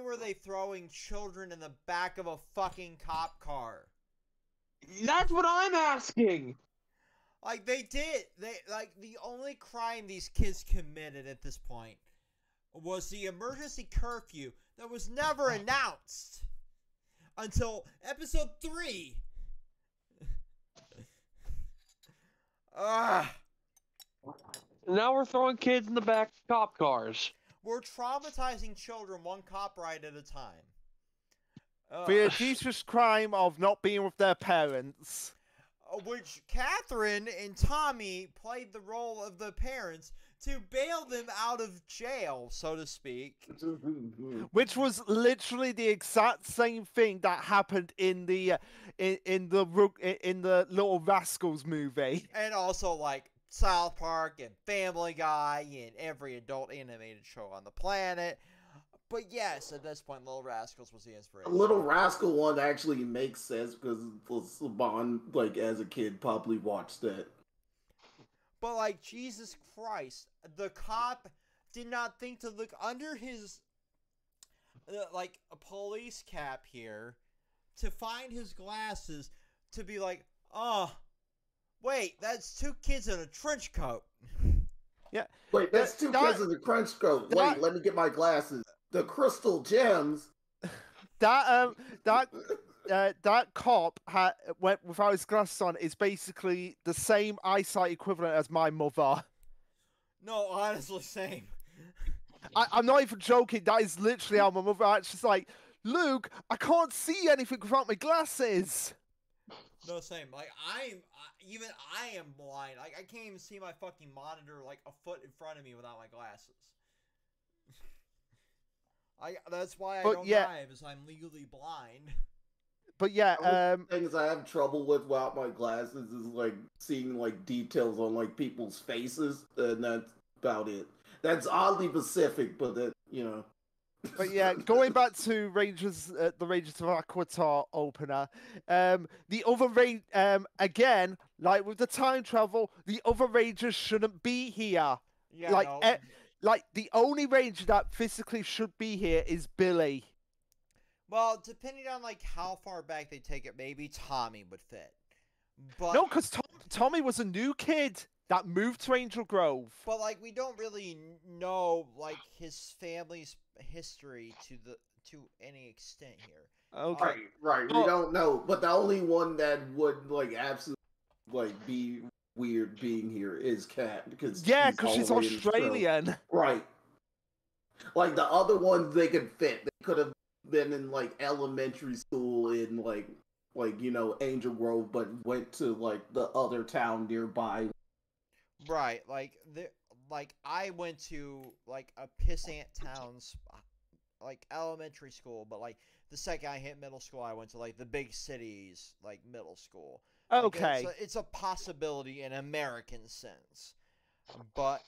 were they throwing children in the back of a fucking cop car? That's what I'm asking. Like, they did. The only crime these kids committed at this point was the emergency curfew that was never announced until episode 3. Now we're throwing kids in the back of cop cars. We're traumatizing children one cop ride at a time. For the egregious crime of not being with their parents. Which Catherine and Tommy played the role of the parents to bail them out of jail, so to speak. Which was literally the exact same thing that happened in the Little Rascals movie. And also like South Park and Family Guy and every adult animated show on the planet. But yes, at this point, Little Rascals was the inspiration. A Little Rascal one actually makes sense because Saban, like as a kid, probably watched that. But like, Jesus Christ, the cop did not think to look under his like a police cap here to find his glasses to be like, oh, wait, that's 2 kids in a trench coat. Yeah. Wait, that's 2 kids in a trench coat. Wait, let me get my glasses. The crystal gems. That cop went without his glasses on is basically the same eyesight equivalent as my mother. No, honestly, same. I'm not even joking. That is literally how my mother acts. She's like, Luke, I can't see anything without my glasses. No, same. Like, I am blind. Like, I can't even see my fucking monitor like a foot in front of me without my glasses. That's why I don't drive, is I'm legally blind. But yeah, things I have trouble with without my glasses is like seeing like details on like people's faces, and that's about it. That's oddly specific, but that But yeah, going back to Rangers, the Rangers of Aquitar opener, the other again, like with the time travel, the other Rangers shouldn't be here. Yeah, like, no. like the only Ranger that physically should be here is Billy. Well, depending on like how far back they take it, maybe Tommy would fit. But No, because Tommy was a new kid that moved to Angel Grove. But like we don't really know like his family's history to any extent here. Okay. Right. We don't know, but the only one that would like absolutely like be weird being here is Kat because she's Australian. Right. Like the other ones, they could fit. They could have been in like elementary school in like Angel Grove, but went to like the other town nearby. Right. Like I went to like a pissant town's like elementary school, but like the second I hit middle school, I went to like the big cities like middle school. Okay. Like, it's a possibility in American sense, but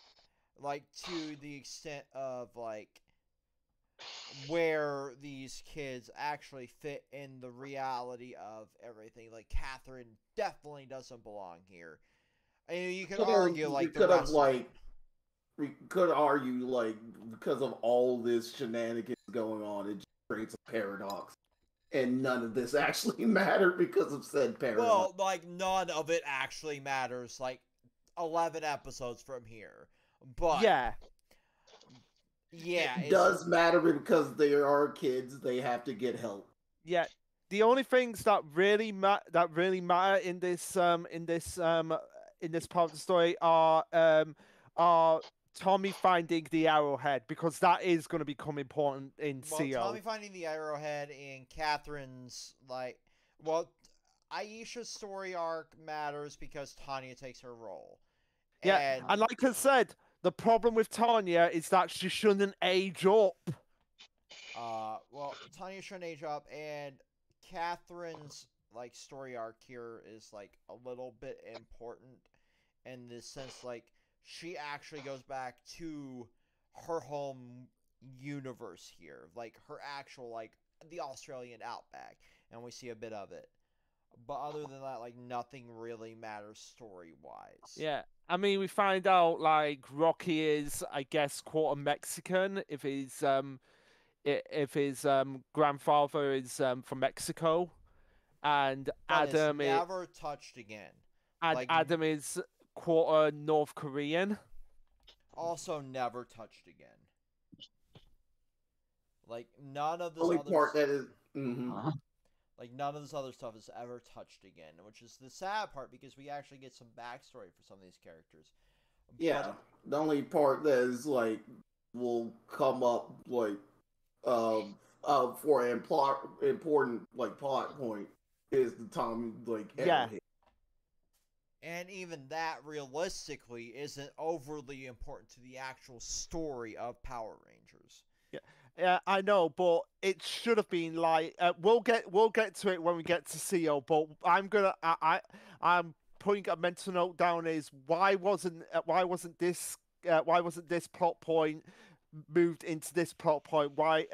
like to the extent of like where these kids actually fit in the reality of everything, like Catherine definitely doesn't belong here. And you could argue like the rest of it. We could argue like because of all this shenanigans going on, it just creates a paradox. And none of this actually mattered because of said paradox. Well, like none of it actually matters. Like 11 episodes from here, but yeah, it does matter because they are kids. They have to get help. Yeah, the only things that really matter in this part of the story are Tommy finding the arrowhead, because that is going to become important in CO. Tommy finding the arrowhead and Catherine's Aisha's story arc matters because Tanya takes her role. Yeah, and like I said, the problem with Tanya is that she shouldn't age up. Tanya shouldn't age up, and Catherine's like story arc here is like a little bit important in this sense, like she actually goes back to her home universe here, like her actual like the Australian outback, and we see a bit of it. But other than that, like nothing really matters story wise. Yeah, I mean we find out like Rocky is, I guess, quarter Mexican if his grandfather is from Mexico, and but Adam is never touched again. And like, Adam is quarter North Korean. Also never touched again. Like none of this only other part that is. Mm-hmm. Like none of this other stuff is ever touched again, which is the sad part because we actually get some backstory for some of these characters. Yeah, the only part that is like will come up like for an important like plot point is the Tommy like arrowhead. And even that realistically isn't overly important to the actual story of Power Rangers. Yeah, I know, but it should have been like we'll get to it when we get to CO. But I'm putting a mental note down is why wasn't this plot point moved into this plot point? Why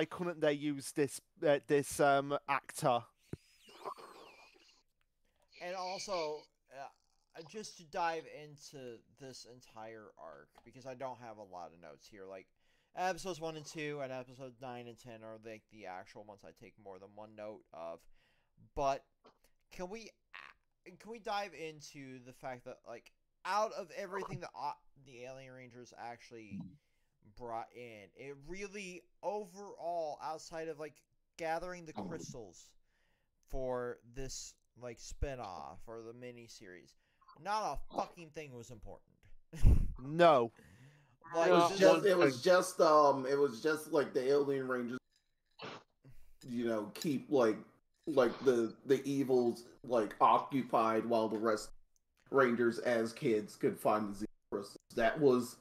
couldn't they use this actor? And also, just to dive into this entire arc, because I don't have a lot of notes here, like episodes 1 and 2 and episodes 9 and 10 are like the actual ones I take more than one note of. But can we dive into the fact that like out of everything that the Alien Rangers actually brought in, it really overall, outside of like gathering the crystals for this like spin-off or the mini-series, not a fucking thing was important. No. Like, it was just like the Alien Rangers, keep like the evils like occupied while the rest Rangers as kids could find the Zero crystals. That was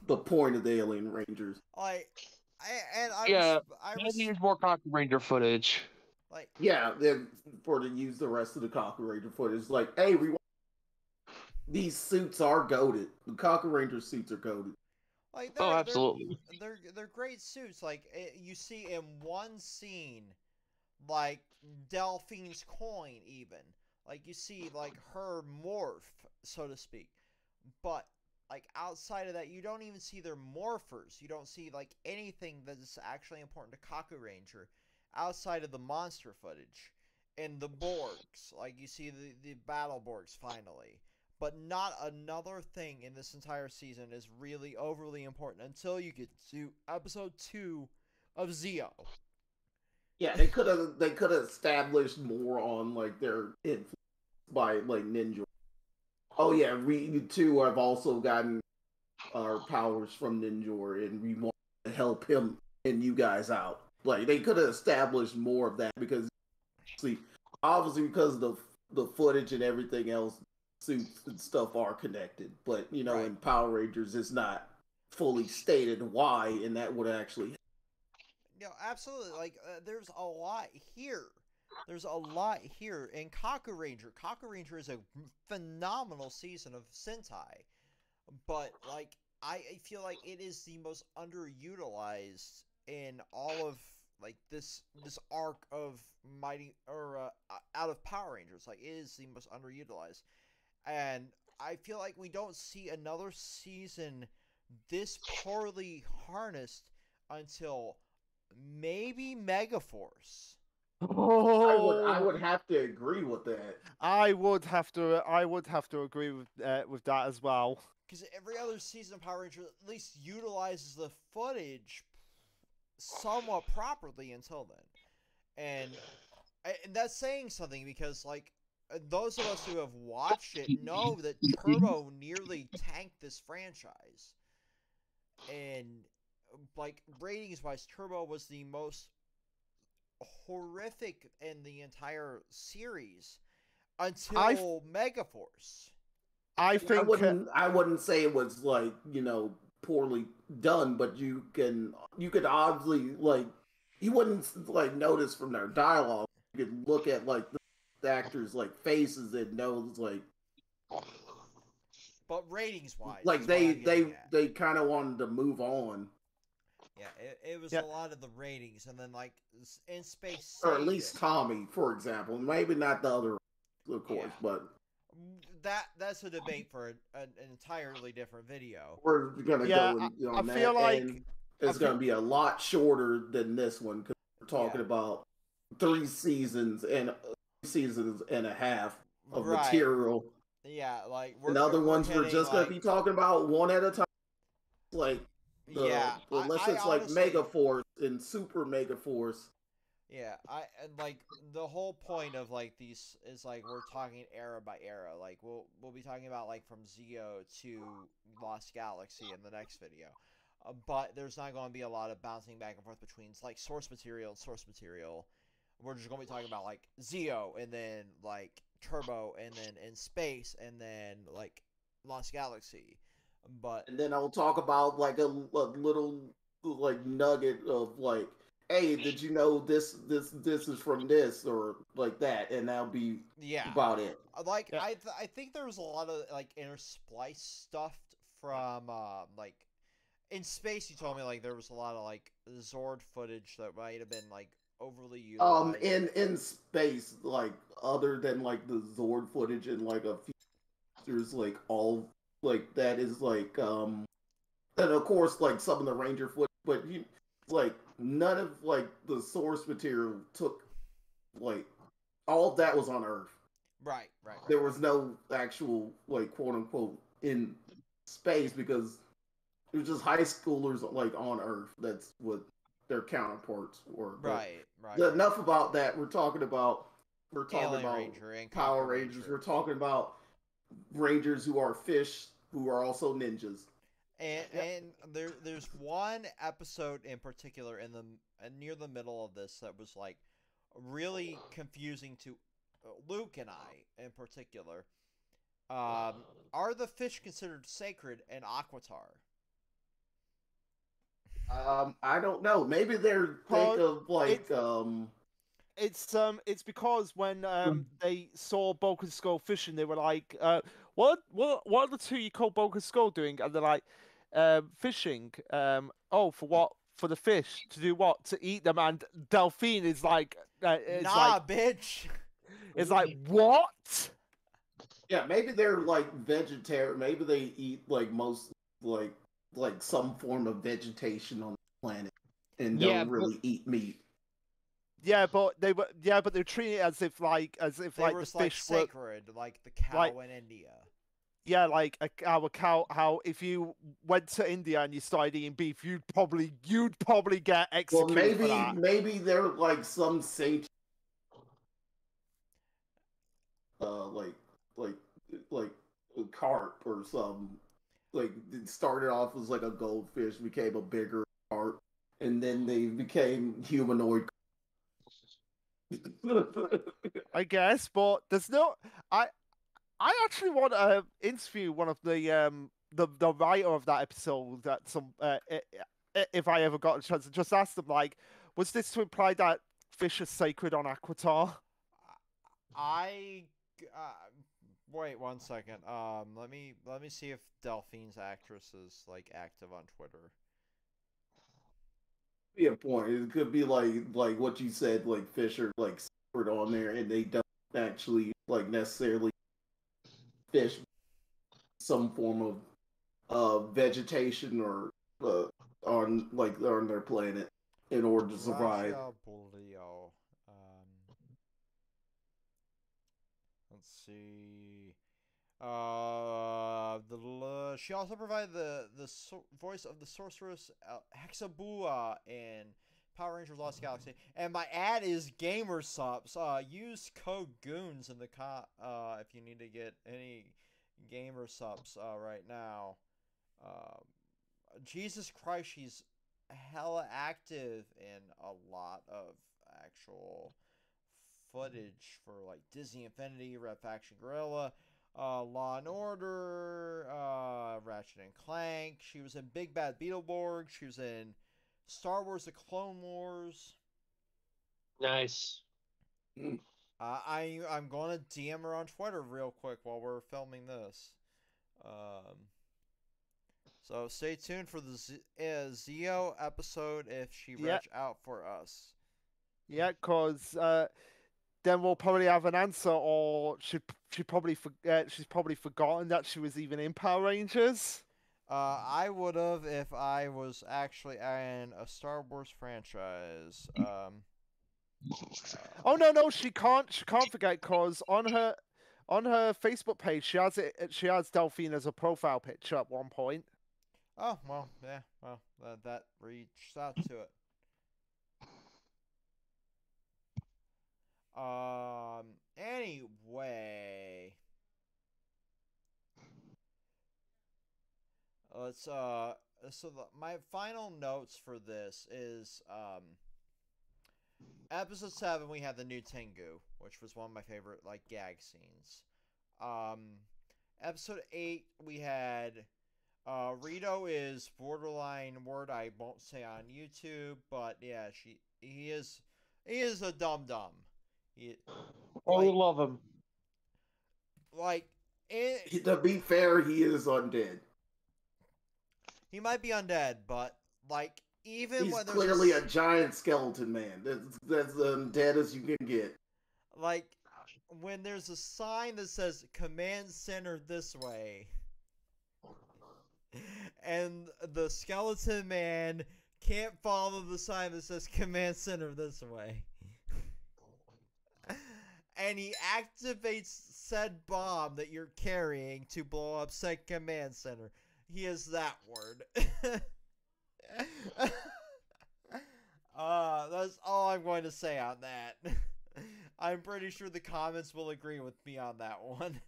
the point of the Alien Rangers. I need more Cocker Ranger footage. Like, yeah, then to use the rest of the Cocker Ranger footage, like, hey, these suits are goated. The Cocker Ranger suits are goated. Like Oh, absolutely. they're great suits. Like you see in one scene, like Delphine's coin, even like you see like her morph, so to speak. But like outside of that, you don't even see their morphers. You don't see like anything that is actually important to Kaku Ranger outside of the monster footage and the Borgs. Like you see the battle Borgs finally. But not another thing in this entire season is really overly important until you get to episode 2 of Zeo. Yeah, they could have established more on like their influence by like Ninja. Oh yeah, we too have also gotten our powers from Ninjor, and we want to help him and you guys out. Like they could have established more of that because, see, obviously because of the footage and everything else, suits and stuff are connected. But you know, Right. in Power Rangers, it's not fully stated why, and that would actually. No, absolutely. Like there's a lot here. There's a lot here in Kaku Ranger. Kaku Ranger is a phenomenal season of Sentai, but like I feel like it is the most underutilized in all of like this arc of Mighty or out of Power Rangers. Like it is the most underutilized, and I feel like we don't see another season this poorly harnessed until maybe Megaforce. I would have to agree with that. I would have to agree with that as well. Because every other season of Power Rangers at least utilizes the footage somewhat properly until then. And that's saying something because, like, those of us who have watched it know that Turbo nearly tanked this franchise. And, like, ratings-wise, Turbo was the most horrific in the entire series until Megaforce. I think I wouldn't say it was like, you know, poorly done, but you could obviously like you wouldn't like notice from their dialogue. You could look at like the actors' like faces and know it's like. But ratings wise, like they kind of wanted to move on. Yeah, it was a lot of the ratings, and then like in space, or at least Tommy, for example. Maybe not the other, of course, but that's a debate for an entirely different video. We're gonna go on I that, feel like and it's gonna be a lot shorter than this one because we're talking about 3 seasons and a half of material. Yeah, like and other ones we're just gonna be talking about one at a time. Like unless it's like Megaforce and Super Megaforce. Yeah, and like the whole point of like these is like we're talking era by era. Like we'll be talking about like from Zeo to Lost Galaxy in the next video. But there's not going to be a lot of bouncing back and forth between like source material and source material. We're just going to be talking about like Zeo and then like Turbo and then in space and then like Lost Galaxy. And then I'll talk about like a little like nugget of like, hey, did you know this is from this or like that, and that'll be about it. Like I think there was a lot of like intersplice stuff from like in space. You told me like there was a lot of like Zord footage that might have been like overly utilized. In space, like other than like the Zord footage and like a few, there's like all like that is like and of course like some of the Ranger footage, but you like none of like the source material took like all of that was on Earth. Right. There was no actual like quote unquote in space because it was just high schoolers like on Earth. That's what their counterparts were. Right. Enough about that. We're talking about Ranger and Power Rangers. We're talking about Rangers who are fish who are also ninjas. And there's one episode in particular in the near the middle of this that was like really confusing to Luke and I in particular. Are the fish considered sacred in Aquatar? I don't know. Maybe they're think of like It's because when they saw Bulk and Skull fishing, they were like, "What are the two you call Bulk and Skull doing?" And they're like, fishing. For what? For the fish to do what? To eat them. And Delphine is like, bitch. it's like what? Yeah, maybe they're like vegetarian. Maybe they eat like most like some form of vegetation on the planet and Yeah, don't really eat meat. Yeah, but they're treating it as if They like were the like fish were sacred, like the cow like- in India. like our cow. How if you went to India and you started eating beef, you'd probably get Well, executed for that. maybe they're like some saint, like a carp or some. Like it started off as like a goldfish, became a bigger carp, and then they became humanoid. I guess, but there's no. I actually want to interview one of the writer of that episode at some if I ever got a chance to just ask them like, was this to imply that fish is sacred on Aquitar? I wait 1 second. Let me see if Delphine's actress is like active on Twitter. Be a point. It could be like what you said, like fish are like sacred on there, and they don't actually like necessarily fish some form of vegetation or on their planet in order to survive. Raja Bulio. Let's see. She also provided the voice of the sorceress Hexabua in Power Rangers Lost Galaxy. And my ad is Gamer Subs. Use code GOONS in the if you need to get any Gamer Subs right now. Jesus Christ, she's hella active in a lot of actual footage for like Disney Infinity, Red Faction Guerrilla, Law and Order, Ratchet and Clank. She was in Big Bad Beetleborg. She was in Star Wars: The Clone Wars. nice. I'm gonna DM her on Twitter real quick while we're filming this. So stay tuned for the Zio episode if she reach out for us. Yeah, because then we'll probably have an answer, or she's probably forgotten that she was even in Power Rangers. I would have if I was actually in a Star Wars franchise. Oh no, she can't forget, because on her Facebook page she has Delphine as a profile picture at one point. Oh well, yeah, well that reached out to it. Anyway, let's my final notes for this is episode 7 we had the new Tengu, which was one of my favorite like gag scenes. Episode 8 we had Rito is borderline word I won't say on YouTube, but yeah, he is a dum dum. We love him. Like To be fair, he is undead. he might be undead, but like even He's when there's clearly a giant skeleton man. That's undead as you can get. like when there's a sign that says command center this way, and the skeleton man can't follow the sign that says command center this way, and he activates said bomb that you're carrying to blow up said command center. He is that word. That's all I'm going to say on that. I'm pretty sure the comments will agree with me on that one.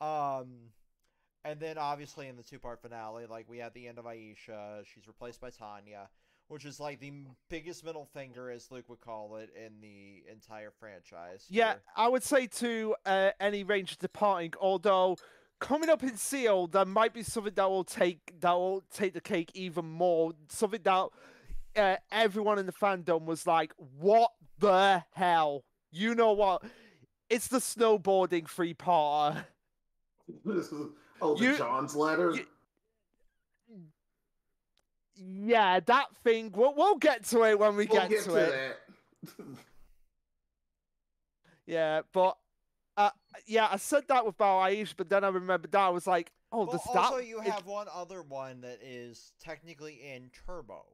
And then obviously in the 2-part finale, like we had the end of Aisha. She's replaced by Tanya, which is like the biggest middle finger, as Luke would call it, in the entire franchise. Yeah, I would say to any Ranger departing, although coming up in Seal, there might be something that will take the cake even more. Something that everyone in the fandom was like, "What the hell?" You know what? It's the snowboarding 3-parter. The John's letter. Yeah, that thing. We'll get to it when we We'll get get to to it. that. Yeah, but yeah, I said that with Bawaiish, but then I remembered that I was like, oh, Well, does also that? you have one other one that is technically in Turbo.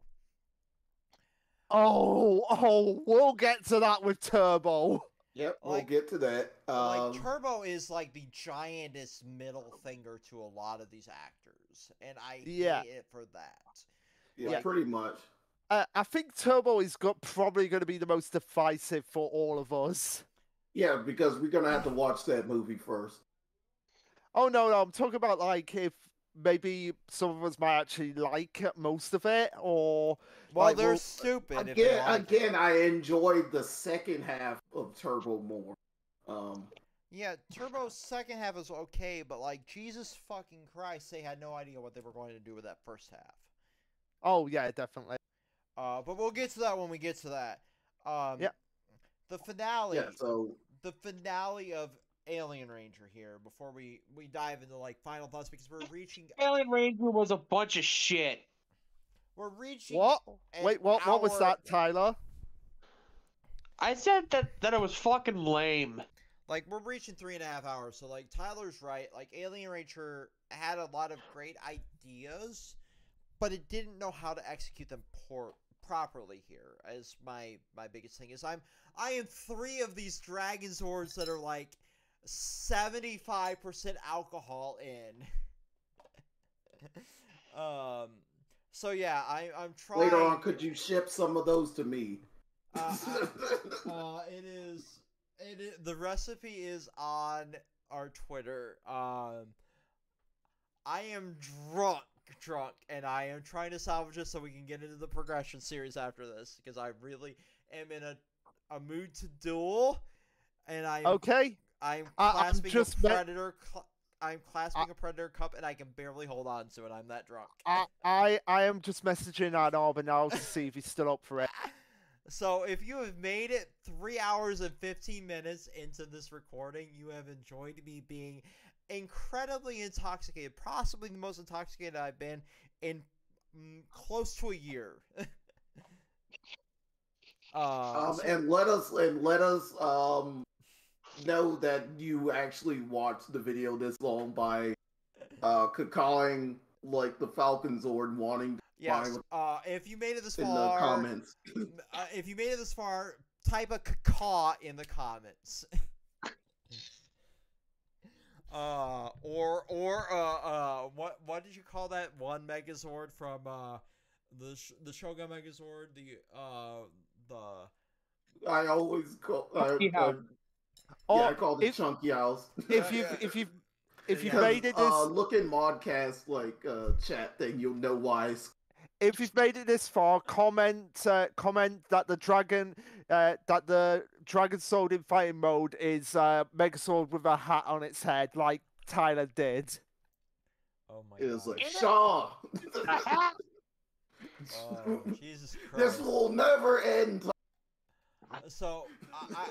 Oh, we'll get to that with Turbo. Yep, we'll Like- get to that. Like Turbo is like the giantest middle finger to a lot of these actors, and I Yeah. hate it for that. yeah, like- pretty much. I think Turbo is probably going to be the most divisive for all of us. Yeah, because we're gonna have to watch that movie first. Oh no, I'm talking about like if maybe some of us might actually like most of it, or Well, like, they're we'll- stupid if they like it. Again, I enjoyed the second half of Turbo more. Yeah, Turbo's second half is okay, but like Jesus fucking Christ, they had no idea what they were going to do with that first half. oh yeah, definitely. But we'll get to that when we get to that. Yeah. The finale. Yeah, so The finale of Alien Ranger here. Before we dive into like final thoughts, because we're reaching. Alien Ranger was a bunch of shit. We're reaching. What? an Wait, what was hour- that, Tyler? I said that it was fucking lame. Like, we're reaching 3.5 hours, so, like, Tyler's right. Like, Alien Ranger had a lot of great ideas, but it didn't know how to execute them properly here, as my biggest thing is. I am 3 of these Dragonzords that are, like, 75% alcohol in. So, yeah, I'm trying... later on, could you ship some of those to me? The recipe is on our Twitter. I am drunk, and I am trying to salvage it so we can get into the progression series after this, because I really am in a mood to duel, and Okay. I'm I'm clasping just a predator. I'm clasping a predator cup, and I can barely hold on to it. I'm that drunk. I am just messaging Ann Arbor now to see if he's still up for it. So, if you have made it 3 hours and 15 minutes into this recording, you have enjoyed me being incredibly intoxicated. Possibly the most intoxicated I've been in close to a year. And let us know that you actually watched the video this long by calling like the Falcon Zord wanting to Yes. If you made it this in far, the comments. If you made it this far, type a caw in the comments. What did you call that one Megazord from the Shogun Megazord? I always call Or I call it if- Chunky House. If you've made it this look in Modcast chat thing, you'll know why. if you've made it this far, comment that the Dragon Sword in fighting mode is Megazord with a hat on its head, like Tyler did. Oh my It was god. like Shaw. Oh, Jesus Christ. This will never end. So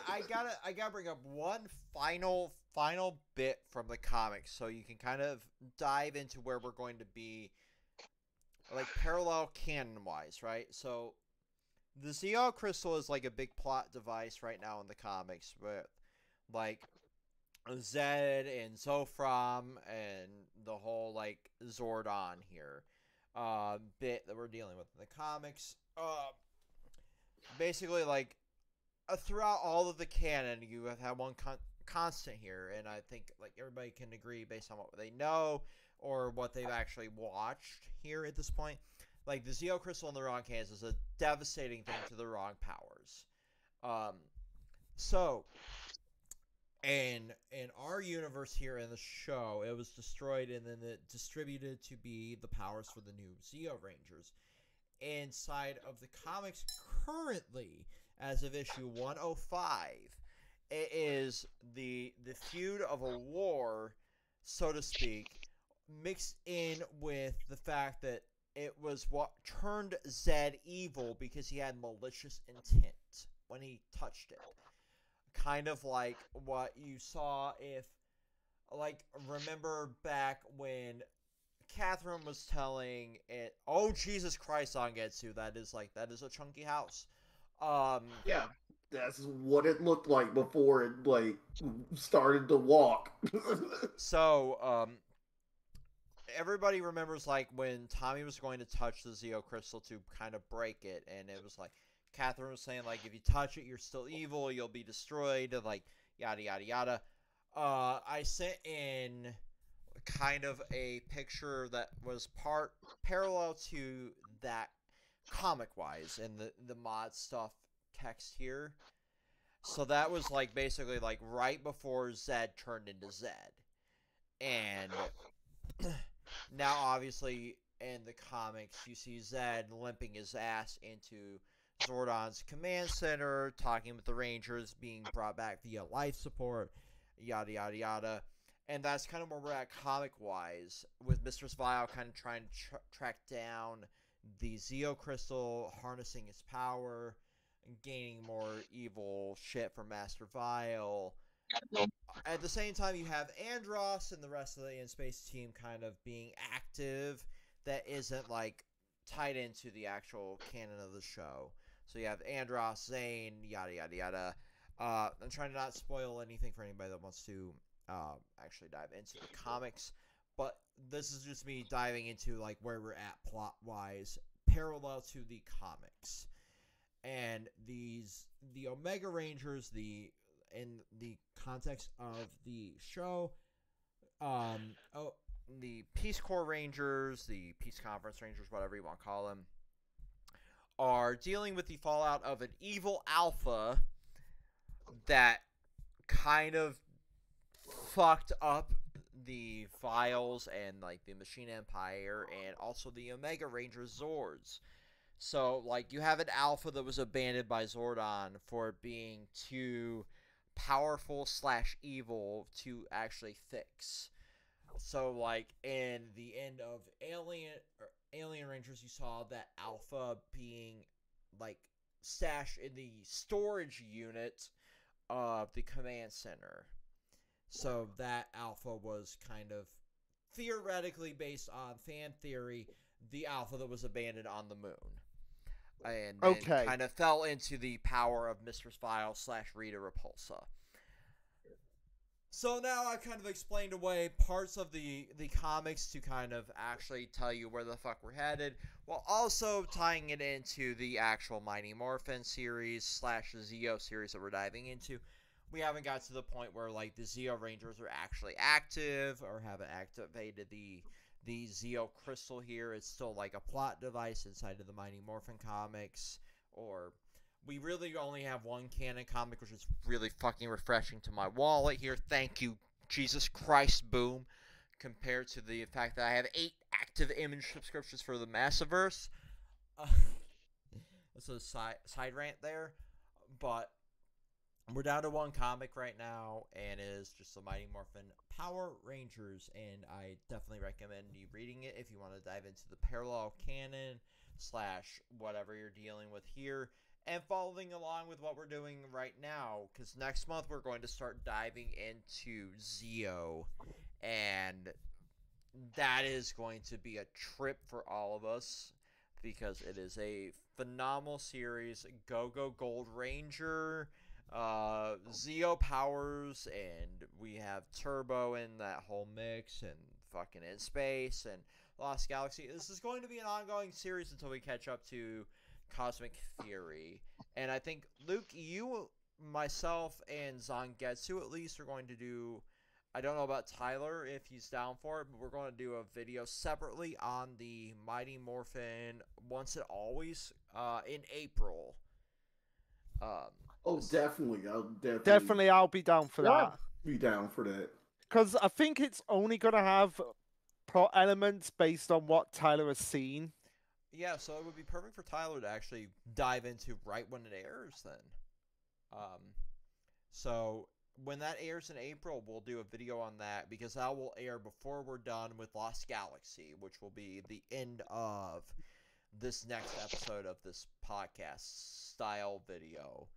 I gotta bring up one final bit from the comics, so you can kind of dive into where we're going to be, like parallel canon wise, right? So the Zeo Crystal is like a big plot device right now in the comics, with like Zed and Zofram and the whole like Zordon here bit that we're dealing with in the comics. Basically, like throughout all of the canon, you have had one constant here, and I think like everybody can agree based on what they know or what they've actually watched here at this point. Like the Zeo Crystal in the wrong hands is a devastating thing to the wrong powers. So in our universe here in the show, it was destroyed and then it distributed to be the powers for the new Zeo Rangers. Inside of the comics currently, as of issue 105, it is the feud of a war, so to speak, mixed in with the fact that it was what turned Zed evil because he had malicious intent when he touched it. Kind of like what you saw if, like, remember back when Catherine was telling it. Oh Jesus Christ, Zangetsu, that is a chunky house. Yeah, that's what it looked like before it like started to walk. So everybody remembers like when Tommy was going to touch the Zeo crystal to kind of break it, and it was like Catherine was saying like if you touch it, you're still evil, you'll be destroyed, and like yada yada yada. I sent in kind of a picture that was parallel to that comic wise and the mod stuff text here. So that was like basically like right before Zed turned into Zed. And now obviously in the comics you see Zed limping his ass into Zordon's command center, talking with the Rangers, being brought back via life support, yada yada yada. And that's kind of where we're at comic-wise, with Mistress Vile kind of trying to track down the Zeo Crystal, harnessing its power, and gaining more evil shit from Master Vile. At the same time, you have Andros and the rest of the In-Space team kind of being active that isn't, like, tied into the actual canon of the show. So you have Andros, Zane, yada yada yada. I'm trying to not spoil anything for anybody that wants to actually dive into the comics, but this is just me diving into like where we're at plot wise parallel to the comics. And the Omega Rangers, in the context of the show, the Peace Corps Rangers, the Peace Conference Rangers, whatever you want to call them, are dealing with the fallout of an evil alpha that kind of fucked up the Files and like the Machine Empire and also the Omega Ranger Zords. So like you have an alpha that was abandoned by Zordon for being too powerful / evil to actually fix. So like in the end of Alien Rangers, you saw that alpha being like stashed in the storage unit of the command center. So that alpha was kind of theoretically based on fan theory, the alpha that was abandoned on the moon. And then kind of fell into the power of Mistress Vile / Rita Repulsa. So now I've kind of explained away parts of the comics to kind of actually tell you where the fuck we're headed, while also tying it into the actual Mighty Morphin series / Zeo series that we're diving into. We haven't got to the point where like the Zeo Rangers are actually active or haven't activated the Zeo Crystal here. It's still like a plot device inside of the Mighty Morphin comics. Or we really only have one canon comic, which is really fucking refreshing to my wallet here. Thank you, Jesus Christ, boom. Compared to the fact that I have 8 active image subscriptions for the Massiverse. That's a side rant there. But we're down to one comic right now, and it is just the Mighty Morphin Power Rangers, and I definitely recommend you reading it if you want to dive into the parallel canon / whatever you're dealing with here, and following along with what we're doing right now, because next month we're going to start diving into Zeo, and that is going to be a trip for all of us, because it is a phenomenal series. Go Gold Ranger, Zeo powers, and we have Turbo in that whole mix, and fucking In Space and Lost Galaxy. This is going to be an ongoing series until we catch up to Cosmic Fury. And I think, Luke, you, myself, and Zangetsu at least are going to do, I don't know about Tyler if he's down for it, but we're going to do a video separately on the Mighty Morphin Once and Always in April. Oh, definitely. Definitely, I'll be down for that. Be down for that. Because I think it's only going to have plot elements based on what Tyler has seen. Yeah, so it would be perfect for Tyler to actually dive into right when it airs then. So when that airs in April, we'll do a video on that, because that will air before we're done with Lost Galaxy, which will be the end of this next episode of this podcast style video,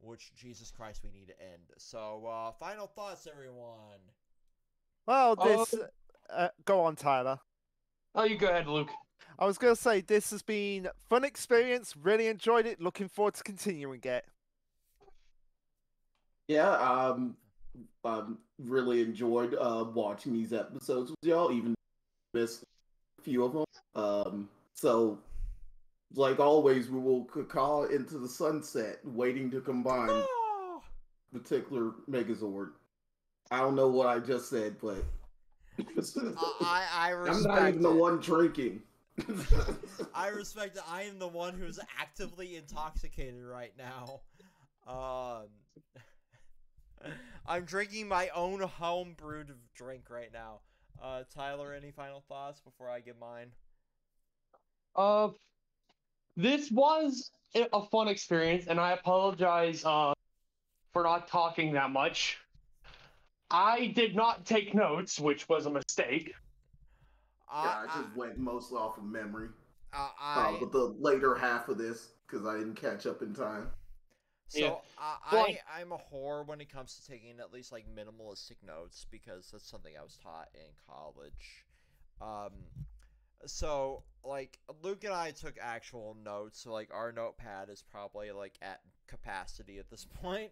which, Jesus Christ, we need to end. So, final thoughts, everyone. Well, this... go on, Tyler. Oh, you go ahead, Luke. I was gonna say this has been fun experience. Really enjoyed it. Looking forward to continuing it. Yeah, really enjoyed watching these episodes with y'all, even missed a few of them. So like always, we will call into the sunset, waiting to combine particular Megazord. I don't know what I just said, but I I'm respect not even the it. one drinking. I respect it. I am the one who's actively intoxicated right now. I'm drinking my own home brewed drink right now. Tyler, any final thoughts before I give mine? This was a fun experience, and I apologize for not talking that much. I did not take notes, which was a mistake. Yeah, I just went mostly off of memory. I But the later half of this, because I didn't catch up in time. So Yeah. I'm a whore when it comes to taking at least like minimalistic notes because that's something I was taught in college. So like Luke and I took actual notes, so like our notepad is probably like at capacity at this point.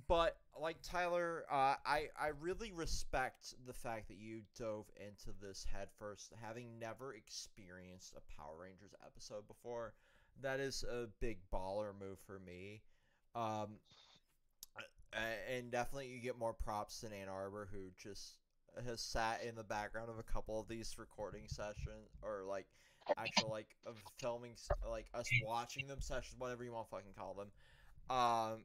But like Tyler, I really respect the fact that you dove into this head first, having never experienced a Power Rangers episode before. That is a big baller move for me. And definitely you get more props than Ann Arbor, who just has sat in the background of a couple of these recording sessions, or like actual like of filming, like us watching them sessions, whatever you want to fucking call them. And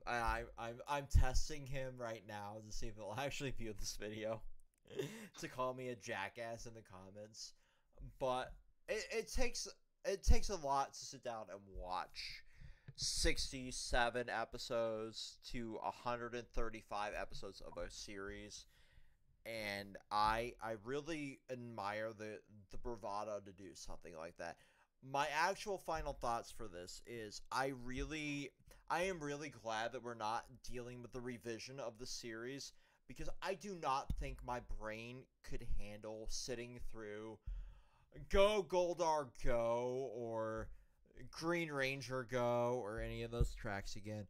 I'm testing him right now to see if he'll actually view this video, to call me a jackass in the comments. But it takes a lot to sit down and watch 67 episodes to 135 episodes of a series, and I really admire the bravado to do something like that. My actual final thoughts for this is I am really glad that we're not dealing with the revision of the series, because I do not think my brain could handle sitting through Go Goldar Go or Green Ranger Go or any of those tracks again.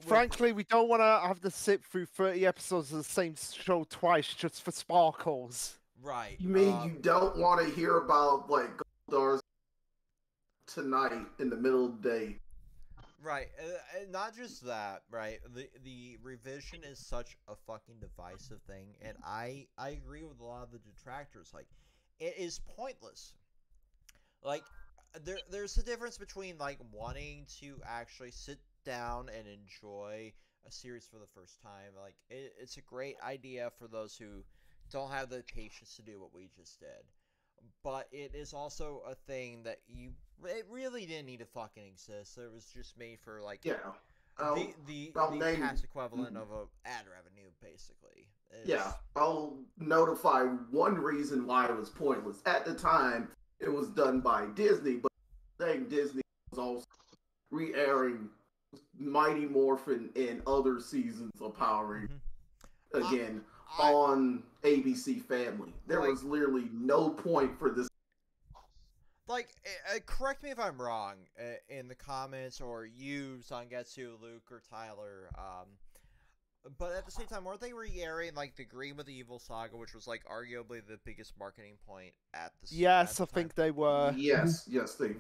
Frankly, we don't want to have to sit through 30 episodes of the same show twice just for sparkles. Right. You mean you don't want to hear about like Goldar's tonight in the middle of the day? Right, not just that, right? The revision is such a fucking divisive thing, and I agree with a lot of the detractors. Like, it is pointless. Like, there's a difference between like wanting to actually sit down and enjoy a series for the first time. Like, it's a great idea for those who don't have the patience to do what we just did. But it is also a thing that it really didn't need to fucking exist. It was just made for like the past equivalent of a ad revenue, basically. Yeah, I'll notify one reason why it was pointless. At the time, it was done by Disney, but saying Disney was also re-airing Mighty Morphin and other seasons of Power Rangers again on ABC Family. There was literally no point for this. Like, correct me if I'm wrong in the comments, or you, Zangetsu, Luke, or Tyler. But at the same time, weren't they re-airing like the Green with the Evil saga, which was like arguably the biggest marketing point at the Yes, at the I think they were. Yes, they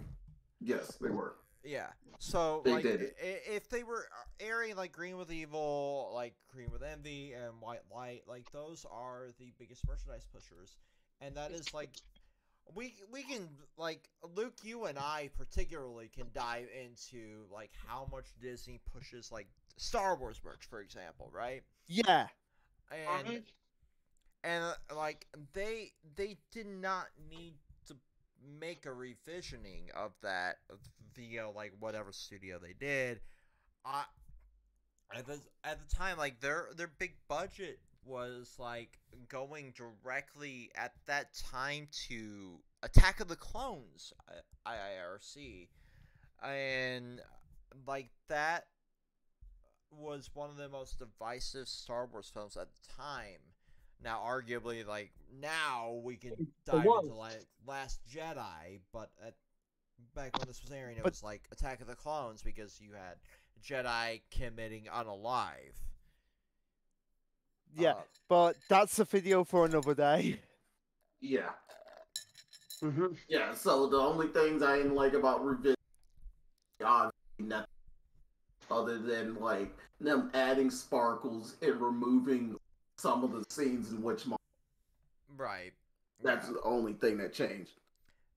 were. Yeah. So They like, did it. if they were airing like Green with Evil, like Green with Envy, and White Light, like those are the biggest merchandise pushers, and that is like. We can, like, Luke, you and I particularly can dive into, like, how much Disney pushes, like, Star Wars merch, for example, right? Yeah. And like, they did not need to make a revisioning of that via, like, whatever studio they did. At the time, like, their big budget was like going directly at that time to Attack of the Clones, IIRC, and like that was one of the most divisive Star Wars films at the time, Now, arguably, like now we can The dive worst. into like Last Jedi, but back when this was airing, it But- was like Attack of the Clones because you had Jedi committing unalive. Yeah, but that's a video for another day. Yeah. Mm-hmm. Yeah, so the only things I didn't like about Revision, obviously nothing other than like them adding sparkles and removing some of the scenes in which Right. that's Yeah. the only thing that changed.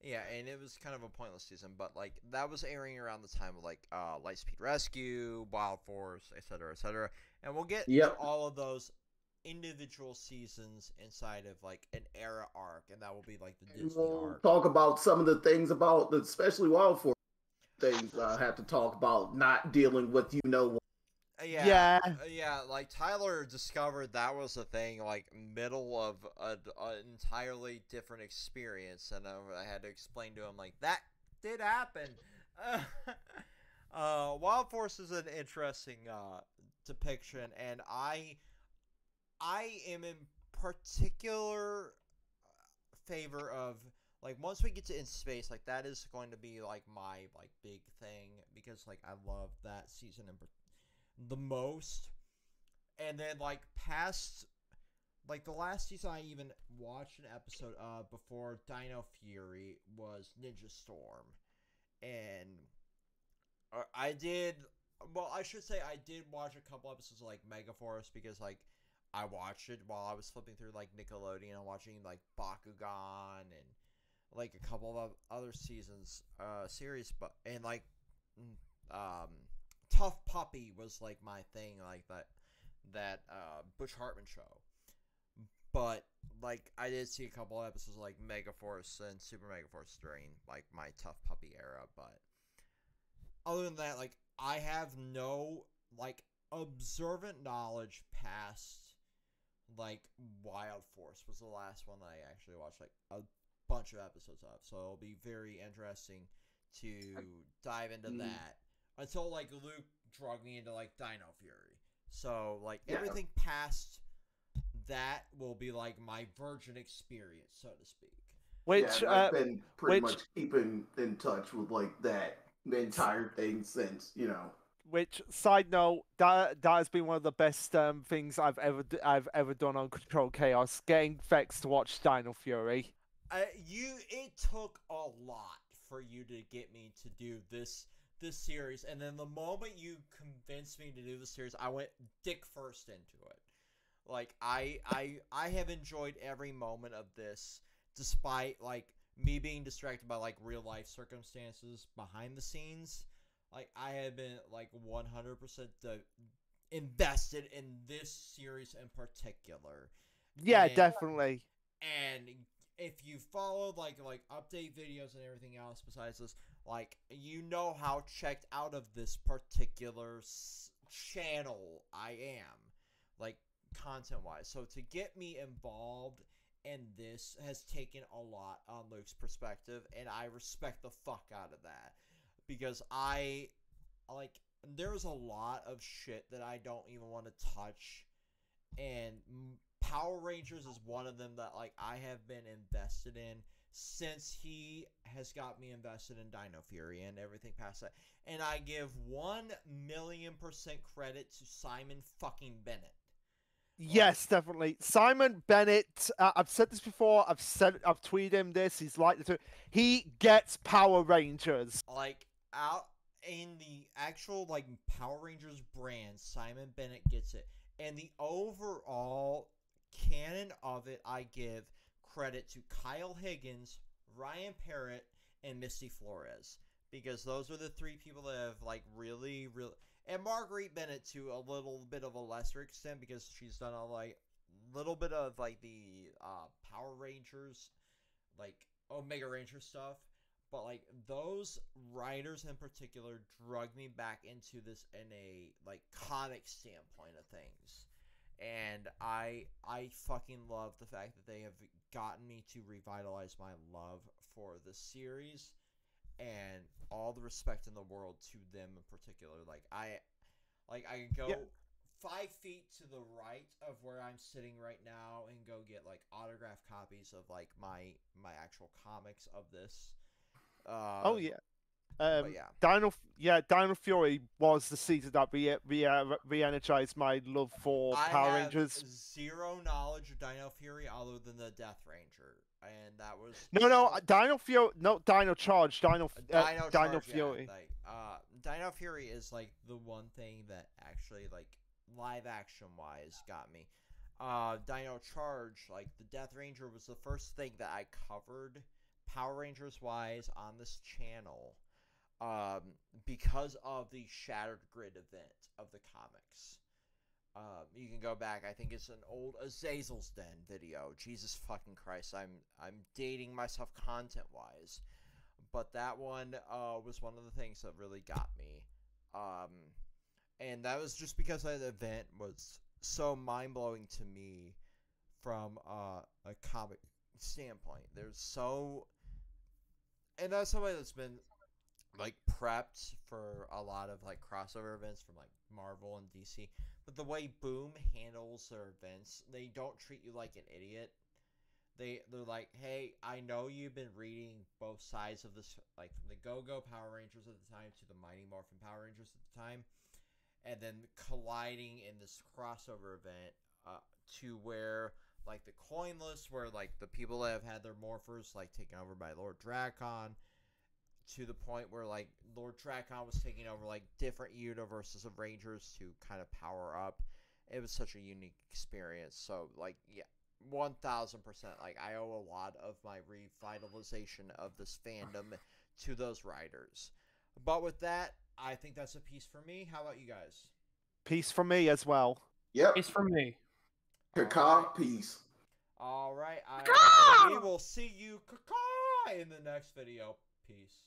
Yeah, and it was kind of a pointless season, but like that was airing around the time of like Lightspeed Rescue, Wild Force, etc., and we'll get Yep. to all of those individual seasons inside of like an era arc, and that will be like the Disney We'll arc. talk about some of the things about, especially Wild Force things I have to talk about, not dealing with Yeah, like Tyler discovered that was a thing, like middle of an entirely different experience, and I had to explain to him like that did happen. Wild Force is an interesting depiction, and I am in particular favor of like once we get to In Space, like that is going to be like my like big thing because like I love that season the most. And then like past like the last season I even watched an episode of before Dino Fury was Ninja Storm. And I did I should say I did watch a couple episodes of like Megaforce because like I watched it while I was flipping through like Nickelodeon and watching like Bakugan and like a couple of other seasons series, but and like Tough Puppy was like my thing, like that Butch Hartman show. But like I did see a couple of episodes of like Megaforce and Super Megaforce during like my Tough Puppy era, but other than that, like I have no like observant knowledge past like Wild Force was the last one that I actually watched like a bunch of episodes of, so it'll be very interesting to dive into that until like Luke drug me into like Dino Fury. So like everything past that will be like my virgin experience, so to speak. Which I've been pretty much keeping in touch with like the entire thing since, Which side note, that has been one of the best things I've ever done on Control Chaos. Getting Vex to watch Dino Fury. It took a lot for you to get me to do this series, and then the moment you convinced me to do the series, I went dick first into it. Like I have enjoyed every moment of this, despite like me being distracted by like real life circumstances behind the scenes. Like I have been like 100% invested in this series in particular. Yeah, definitely. And if you followed like update videos and everything else besides this, like you know how checked out of this particular channel I am, like content wise. So to get me involved in this has taken a lot on Luke's perspective, and I respect the fuck out of that. Because there's a lot of shit that I don't even want to touch, and Power Rangers is one of them that like I have been invested in since he has got me invested in Dino Fury and everything past that. And I give 1,000,000% credit to Simon fucking Bennett. Yes, definitely. Simon Bennett. I've said this before. I've tweeted him this. He's like this. He gets Power Rangers. Like out in the actual like Power Rangers brand, Simon Bennett gets it. And the overall canon of it, I give credit to Kyle Higgins, Ryan Parrott, and Misty Flores, because those are the three people that have like really and Marguerite Bennett to a little bit of a lesser extent because she's done a like little bit of like the Power Rangers, like Omega Ranger stuff. But like those writers in particular drug me back into this in a like comic standpoint of things. And I fucking love the fact that they have gotten me to revitalize my love for the series, and all the respect in the world to them in particular. Like I can go 5 feet to the right of where I'm sitting right now and go get like autographed copies of like my actual comics of this. Oh yeah. But yeah. Dino Fury was the season that re-energized my love for Power Rangers. Zero knowledge of Dino Fury other than the Death Ranger, and that was Dino Fury, no Dino Charge, Dino Charge, Fury. Dino Fury is like the one thing that actually like live action wise got me. Dino Charge, like the Death Ranger, was the first thing that I covered Power Rangers wise on this channel. Because of the Shattered Grid event of the comics. You can go back. I think it's an old Azazel's Den video. Jesus fucking Christ, I'm dating myself content wise, but that one was one of the things that really got me. And that was just because that event was so mind blowing to me from a comic standpoint. And that's somebody that's been like prepped for a lot of like crossover events from like Marvel and DC, but the way Boom handles their events, they don't treat you like an idiot. They're like, hey, I know you've been reading both sides of this, like from the Go-Go Power Rangers at the time to the Mighty Morphin Power Rangers at the time, and then colliding in this crossover event to where like the coinless, where like the people that have had their morphers like taken over by Lord Drakon, to the point where like Lord Drakon was taking over like different universes of Rangers to kind of power up. It was such a unique experience. So like, yeah, 1000%. Like I owe a lot of my revitalization of this fandom to those writers. But with that, I think that's a piece for me. How about you guys? Peace from me as well. Yep. It's from me. Caca, peace. All right. We will see you in the next video. Peace.